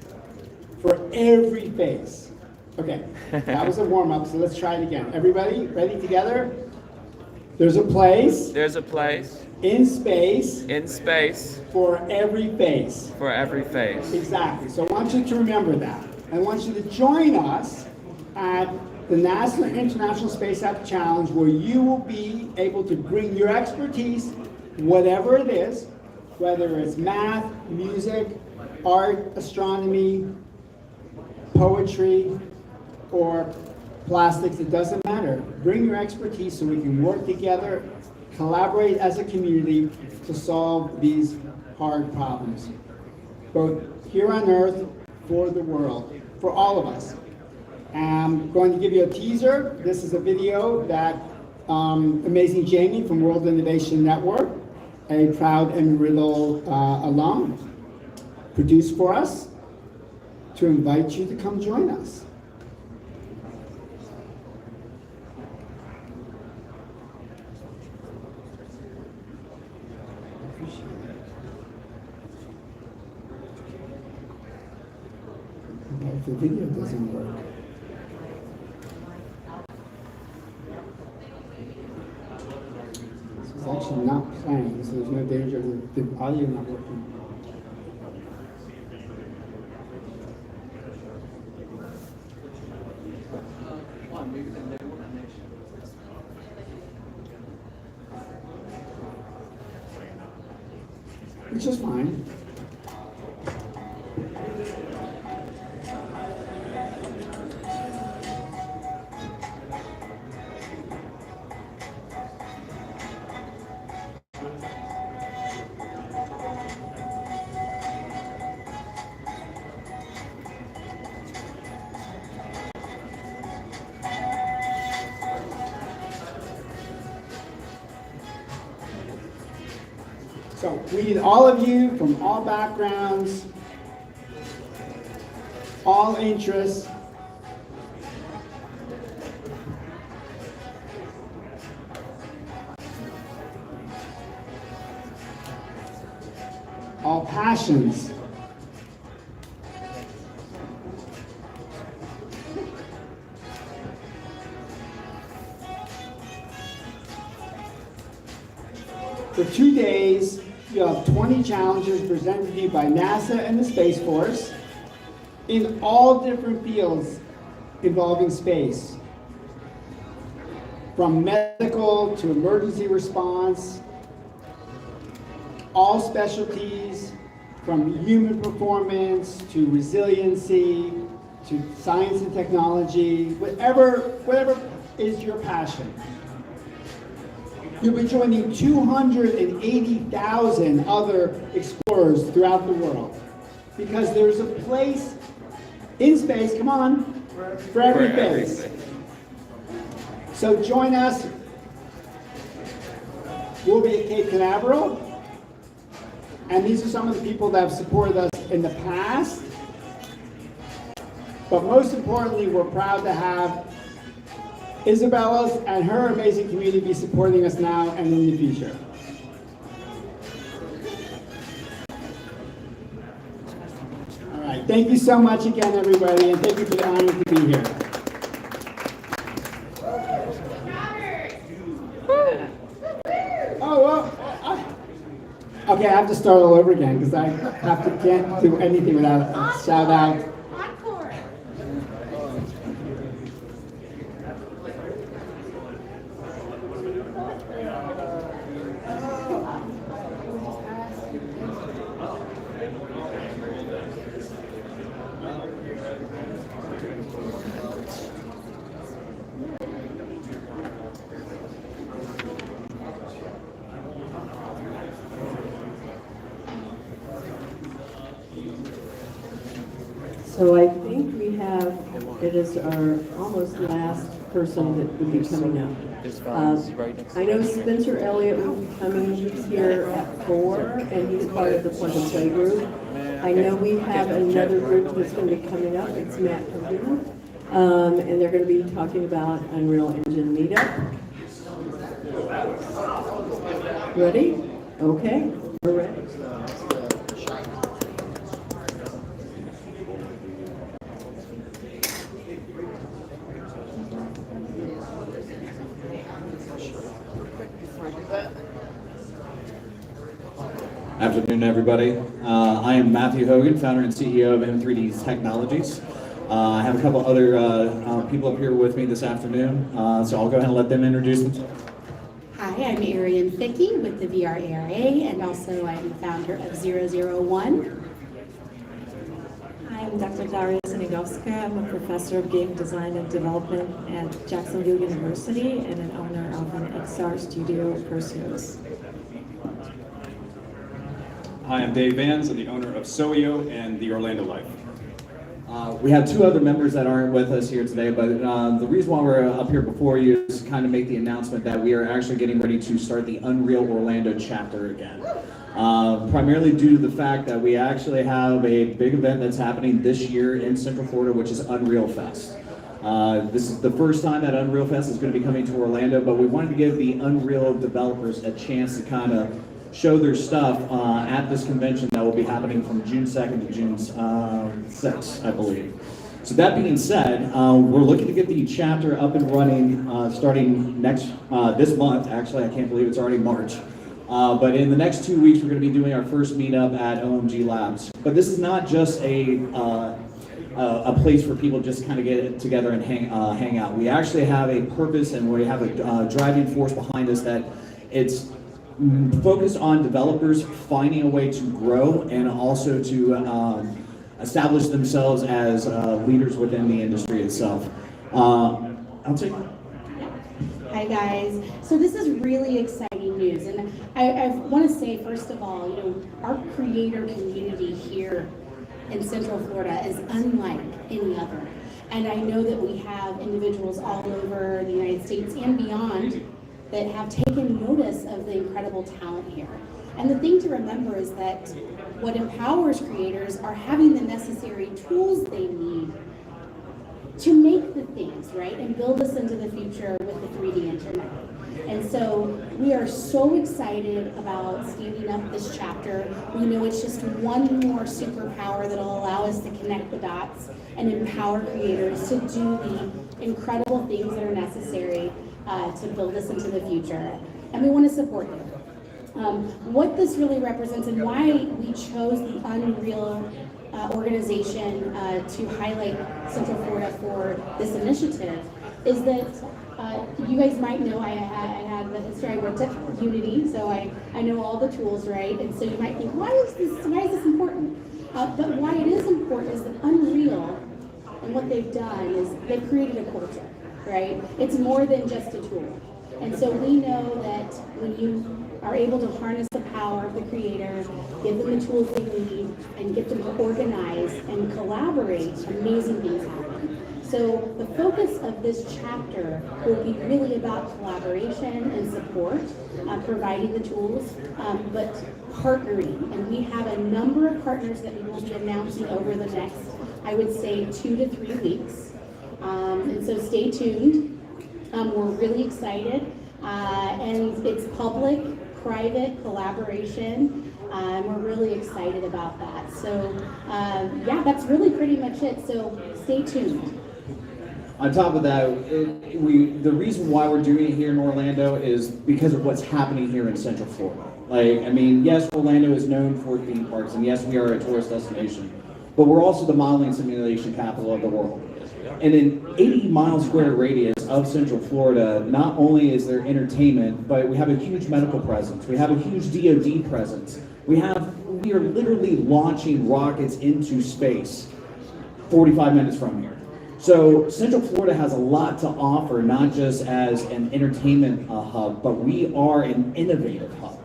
Q: for every face. Okay, that was a warm-up, so let's try it again. Everybody, ready together? There's a place.
J: There's a place.
Q: In space.
J: In space.
Q: For every face.
J: For every face.
Q: Exactly. So I want you to remember that. I want you to join us at the NASA International Space App Challenge, where you will be able to bring your expertise, whatever it is, whether it's math, music, art, astronomy, poetry, or plastics, it doesn't matter. Bring your expertise so we can work together, collaborate as a community to solve these hard problems, both here on Earth, for the world, for all of us. I'm going to give you a teaser. This is a video that Amazing Jamie from World Innovation Network, a proud Embry-Riddle alum, produced for us to invite you to come join us. Okay, if the video doesn't work. It's actually not playing, so there's no danger of the audio not working. Which is fine. So we need all of you from all backgrounds, all interests, all passions. For 2 days, you'll have 20 challenges presented to you by NASA and the Space Force in all different fields involving space. From medical to emergency response, all specialties, from human performance to resiliency to science and technology, whatever is your passion. You'll be joining 280,000 other explorers throughout the world, because there's a place in space, come on, for every face. So join us. We'll be at Cape Canaveral, and these are some of the people that have supported us in the past. But most importantly, we're proud to have Isabella's and her amazing community be supporting us now and in the future. All right, thank you so much again, everybody, and thank you for the honor to be here. Okay, I have to start all over again because I can't do anything without a shout out.
D: So I think we have, it is our almost last person that will be coming up. I know Spencer Elliott will be coming, he's here at 4, and he's part of the Plug and Play group. I know we have another group that's going to be coming up, it's Matt Cardona, and they're going to be talking about Unreal Engine Meetup. Ready? Okay, we're ready.
R: Afternoon, everybody. I am Matthew Hogan, founder and CEO of M3D Technologies. I have a couple other people up here with me this afternoon, so I'll go ahead and let them introduce themselves.
S: Hi, I'm Arian Fickey with the VR ARA, and also I'm the founder of 001.
T: I'm Dr. Daria Senigowska. I'm a professor of game design and development at Jacksonville University and an owner of an XR studio, Perseus.
U: Hi, I'm Dave Vans. I'm the owner of Soio and the Orlando Life.
R: We have two other members that aren't with us here today, but the reason why we're up here before you is to kind of make the announcement that we are actually getting ready to start the Unreal Orlando chapter again. Primarily due to the fact that we actually have a big event that's happening this year in Central Florida, which is Unreal Fest. This is the first time that Unreal Fest is going to be coming to Orlando, but we wanted to give the Unreal developers a chance to kind of show their stuff at this convention that will be happening from June 2nd to June 6th, I believe. So that being said, we're looking to get the chapter up and running starting this month. Actually, I can't believe it's already March. But in the next 2 weeks, we're going to be doing our first meetup at OMG Labs. But this is not just a place for people just kind of get together and hang out. We actually have a purpose and we have a driving force behind us that it's focused on developers finding a way to grow and also to establish themselves as leaders within the industry itself. I'll take it.
S: Hi guys. So this is really exciting news, and I want to say first of all, our creator community here in Central Florida is unlike any other. And I know that we have individuals all over the United States and beyond that have taken notice of the incredible talent here. And the thing to remember is that what empowers creators are having the necessary tools they need to make the things, right? And build us into the future with the 3D internet. And so we are so excited about standing up this chapter. We know it's just one more superpower that'll allow us to connect the dots and empower creators to do the incredible things that are necessary to build us into the future. And we want to support you. What this really represents and why we chose the Unreal organization to highlight Central Florida for this initiative is that you guys might know I had the history. I worked at Unity, so I know all the tools, right? And so you might think, why is this important? But why it is important is that Unreal and what they've done is they've created a culture, right? It's more than just a tool. And so we know that when you are able to harness the power of the creator, give them the tools they need, and get them to organize and collaborate, amazing things happen. So the focus of this chapter will be really about collaboration and support, providing the tools, but partnering. And we have a number of partners that we will be announcing over the next, I would say, 2 to 3 weeks. And so stay tuned. We're really excited. And it's public-private collaboration. And we're really excited about that. So yeah, that's really pretty much it. So stay tuned.
R: On top of that, the reason why we're doing it here in Orlando is because of what's happening here in Central Florida. Like, I mean, yes, Orlando is known for theme parks, and yes, we are a tourist destination, but we're also the modeling simulation capital of the world. And in 80-mile square radius of Central Florida, not only is there entertainment, but we have a huge medical presence. We have a huge DoD presence. We are literally launching rockets into space 45 minutes from here. So Central Florida has a lot to offer, not just as an entertainment hub, but we are an innovative hub.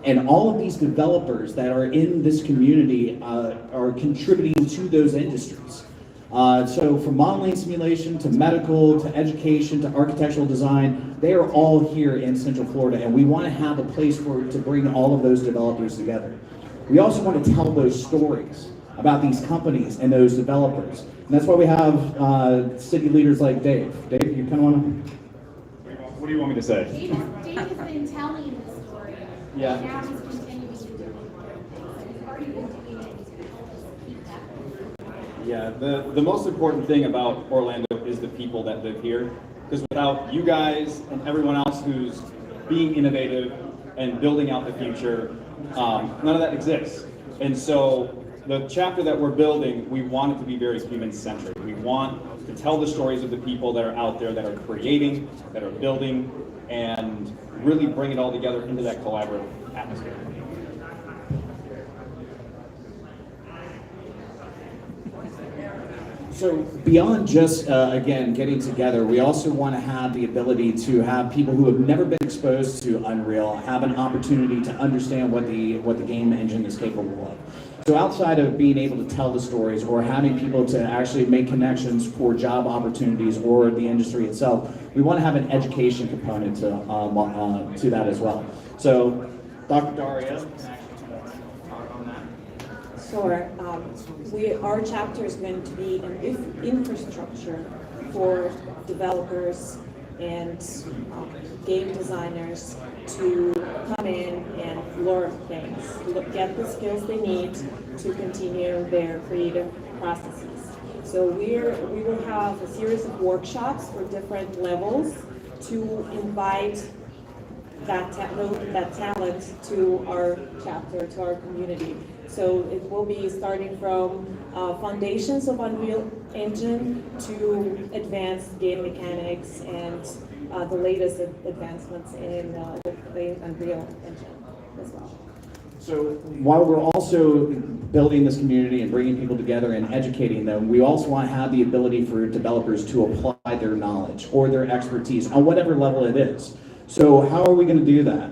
R: And all of these developers that are in this community are contributing to those industries. So from modeling simulation to medical to education to architectural design, they are all here in Central Florida, and we want to have a place to bring all of those developers together. We also want to tell those stories about these companies and those developers. And that's why we have city leaders like Dave. Dave, you kind of want to?
J: What do you want me to say?
S: Dave has been telling the story.
J: Yeah.
S: Now he's continuing to do it. He's already been doing it. He's helped us keep that.
J: Yeah, the most important thing about Orlando is the people that live here. Because without you guys and everyone else who's being innovative and building out the future, none of that exists. And so the chapter that we're building, we want it to be very human-centric. We want to tell the stories of the people that are out there that are creating, that are building, and really bring it all together into that collaborative atmosphere.
R: So beyond just, again, getting together, we also want to have the ability to have people who have never been exposed to Unreal have an opportunity to understand what the game engine is capable of. So outside of being able to tell the stories or having people to actually make connections for job opportunities or the industry itself, we want to have an education component to that as well. So Dr. Daria can actually talk on that.
T: Sure. Our chapter is going to be an infrastructure for developers and game designers to come in and learn things, get the skills they need to continue their creative processes. So we will have a series of workshops for different levels to invite that talent to our chapter, to our community. So it will be starting from foundations of Unreal Engine to advanced game mechanics and the latest advancements in the Unreal Engine as well.
R: So while we're also building this community and bringing people together and educating them, we also want to have the ability for developers to apply their knowledge or their expertise on whatever level it is. So how are we going to do that?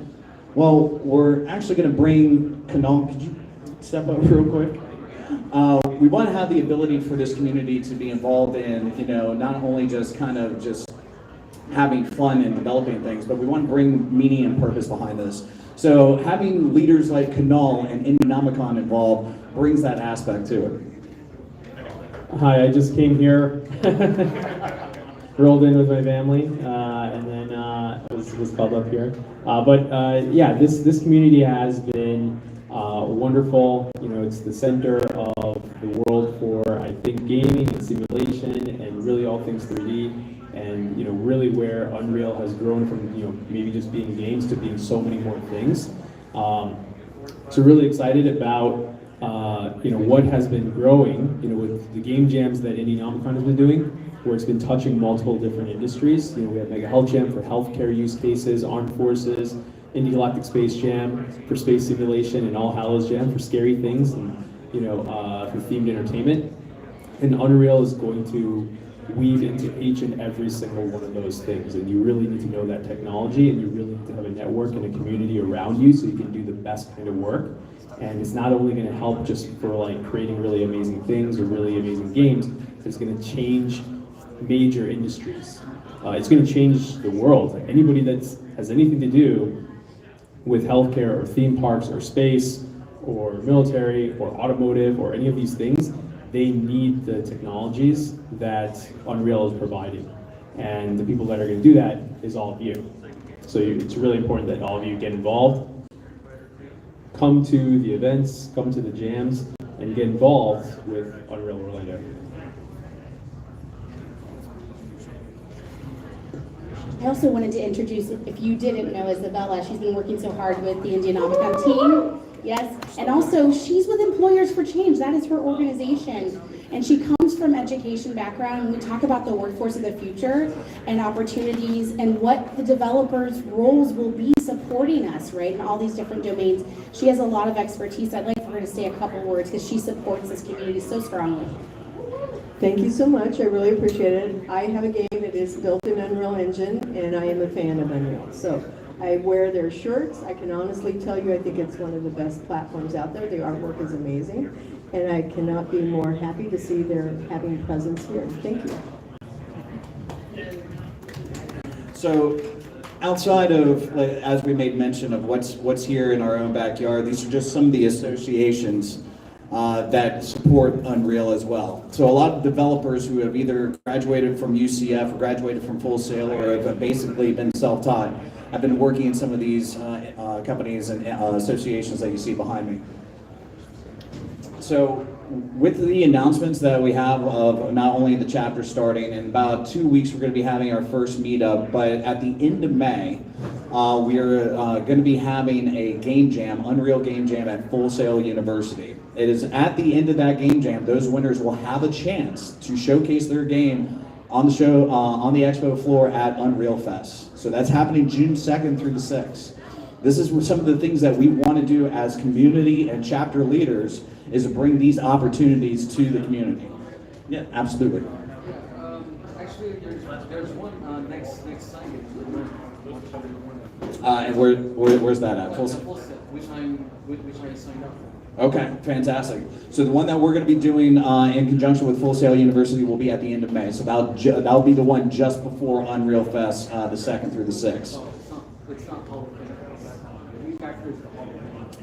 R: Well, we're actually going to bring Canal. Could you step up real quick? We want to have the ability for this community to be involved in, not only just having fun and developing things, but we want to bring meaning and purpose behind this. So having leaders like Canal and Indienomicon involved brings that aspect to it.
B: Hi, I just came here, rolled in with my family, and then was called up here. Yeah, this community has been wonderful. It's the center of the world for, I think, gaming and simulation and really all things 3D. And really where Unreal has grown from maybe just being games to being so many more things. So really excited about what has been growing with the game jams that Indienomicon has been doing, where it's been touching multiple different industries. We have Mega Health Jam for healthcare use cases, armed forces, Indie Galactic Space Jam for space simulation, and All Hallows Jam for scary things and for themed entertainment. And Unreal is going to weave into each and every single one of those things, and you really need to know that technology, and you really need to have a network and a community around you so you can do the best kind of work. And it's not only going to help just for creating really amazing things or really amazing games, it's going to change major industries. It's going to change the world. Anybody that has anything to do with healthcare or theme parks or space or military or automotive or any of these things, they need the technologies that Unreal is providing. And the people that are going to do that is all of you. So it's really important that all of you get involved, come to the events, come to the jams, and get involved with Unreal Orlando.
S: I also wanted to introduce, if you didn't know, Isabella. She's been working so hard with the Indienomicon team. Yes, and also she's with Employers for Change. That is her organization. And she comes from education background, and we talk about the workforce of the future and opportunities and what the developers' roles will be supporting us, right, in all these different domains. She has a lot of expertise. I'd like for her to say a couple words because she supports this community so strongly.
D: Thank you so much. I really appreciate it. I have a game that is built in Unreal Engine, and I am a fan of Unreal. So I wear their shirts. I can honestly tell you I think it's one of the best platforms out there. The artwork is amazing. and I cannot be more happy to see they're having presence here. Thank you.
R: So, outside of, as we made mention of what's here in our own backyard, these are just some of the associations that support Unreal as well. So a lot of developers who have either graduated from UCF or graduated from Full Sail or have basically been self-taught have been working in some of these companies and associations that you see behind me. So with the announcements that we have of not only the chapter starting, in about 2 weeks we're going to be having our first meetup, but at the end of May we are going to be having a game jam, Unreal Game Jam at Full Sail University. It is at the end of that game jam, those winners will have a chance to showcase their game on the show, on the expo floor at Unreal Fest. So that's happening June 2nd through the 6th. This is some of the things that we want to do as community and chapter leaders, is to bring these opportunities to the community. Yeah, absolutely.
K: Actually, there's one next Sunday.
R: And where's that at? Full Sail?
K: Which I signed up for.
R: Okay, fantastic. So the one that we're going to be doing in conjunction with Full Sail University will be at the end of May. So that'll be the one just before Unreal Fest, the 2nd through the 6th.
K: It's not public.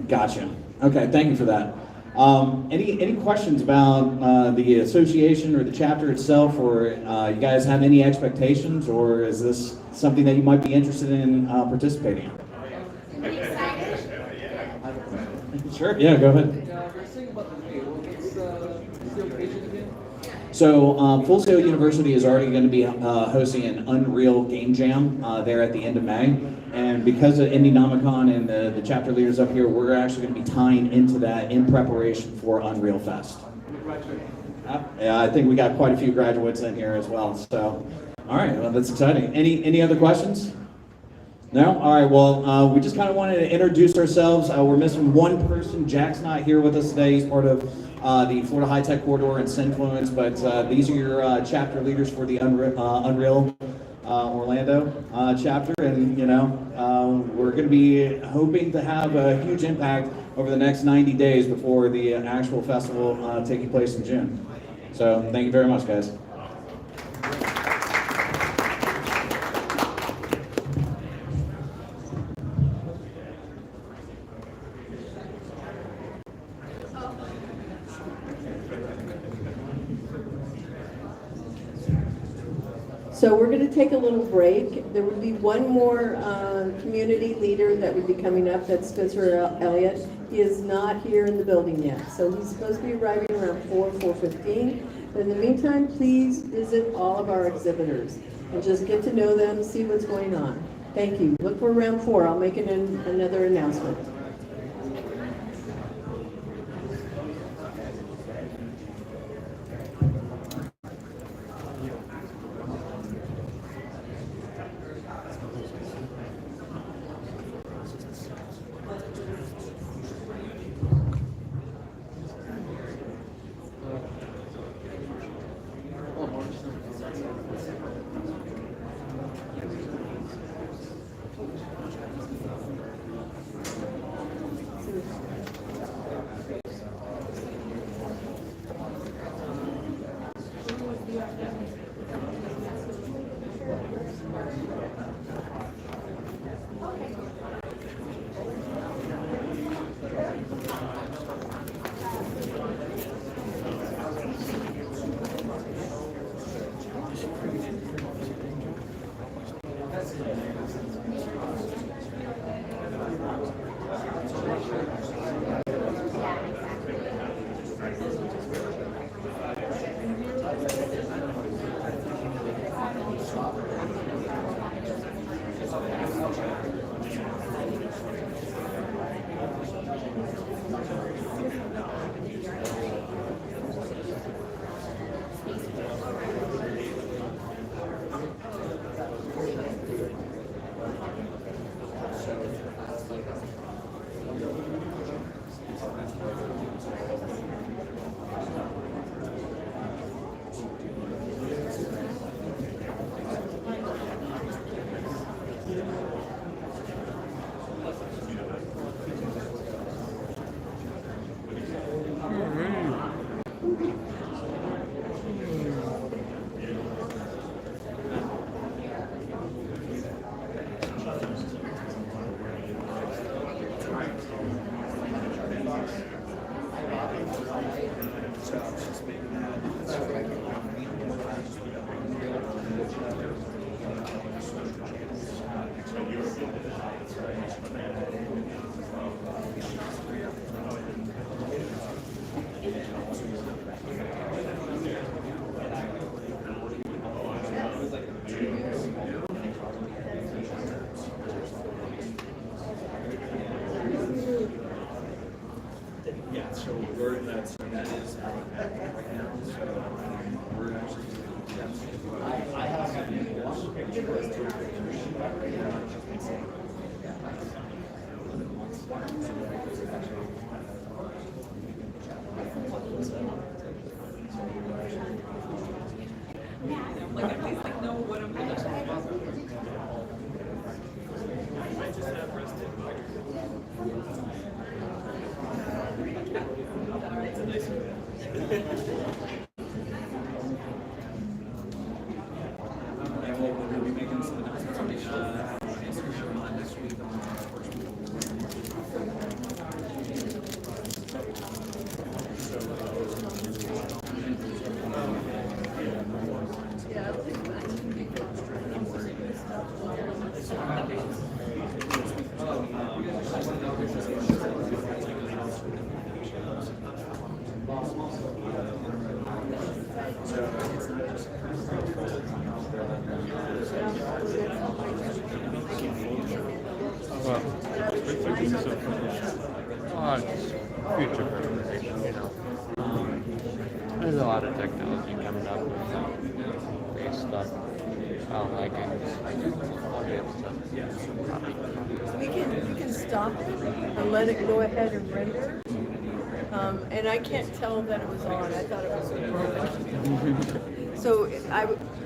R: Gotcha. Okay, thank you for that. Any questions about the association or the chapter itself, or you guys have any expectations, or is this something that you might be interested in participating in? Sure, yeah, go ahead. So Full Sail University is already going to be hosting an Unreal Game Jam there at the end of May. And because of Indienomicon and the chapter leaders up here, we're actually going to be tying into that in preparation for Unreal Fest. Yeah, I think we got quite a few graduates in here as well. So, all right, well, that's exciting. Any other questions? No? All right, well, we just kind of wanted to introduce ourselves. We're missing one person. Jack's not here with us today. He's part of the Florida High Tech Corridor and Synfluence, but these are your chapter leaders for the Unreal Orlando chapter, and we're going to be hoping to have a huge impact over the next 90 days before the actual festival taking place in June. So thank you very much, guys.
D: So we're going to take a little break. There would be one more community leader that would be coming up. That's Spencer Elliott. He is not here in the building yet. So he's supposed to be arriving around 4:15. But in the meantime, please visit all of our exhibitors and just get to know them, see what's going on. Thank you. Look for around 4. I'll make another announcement.
K: Yeah, so we're in that, so that is right now, so we're actually. I have some
A: like at least like know what I'm gonna talk about. I might just have rested. It's a nice one.
K: And we'll be making some announcements on Instagram this week on our first week.
V: Future presentation, you know. There's a lot of technology coming up with great stuff. I'll be able to copy.
D: We can stop it and let it go ahead and render. And I can't tell that it was on. I thought it was perfect. So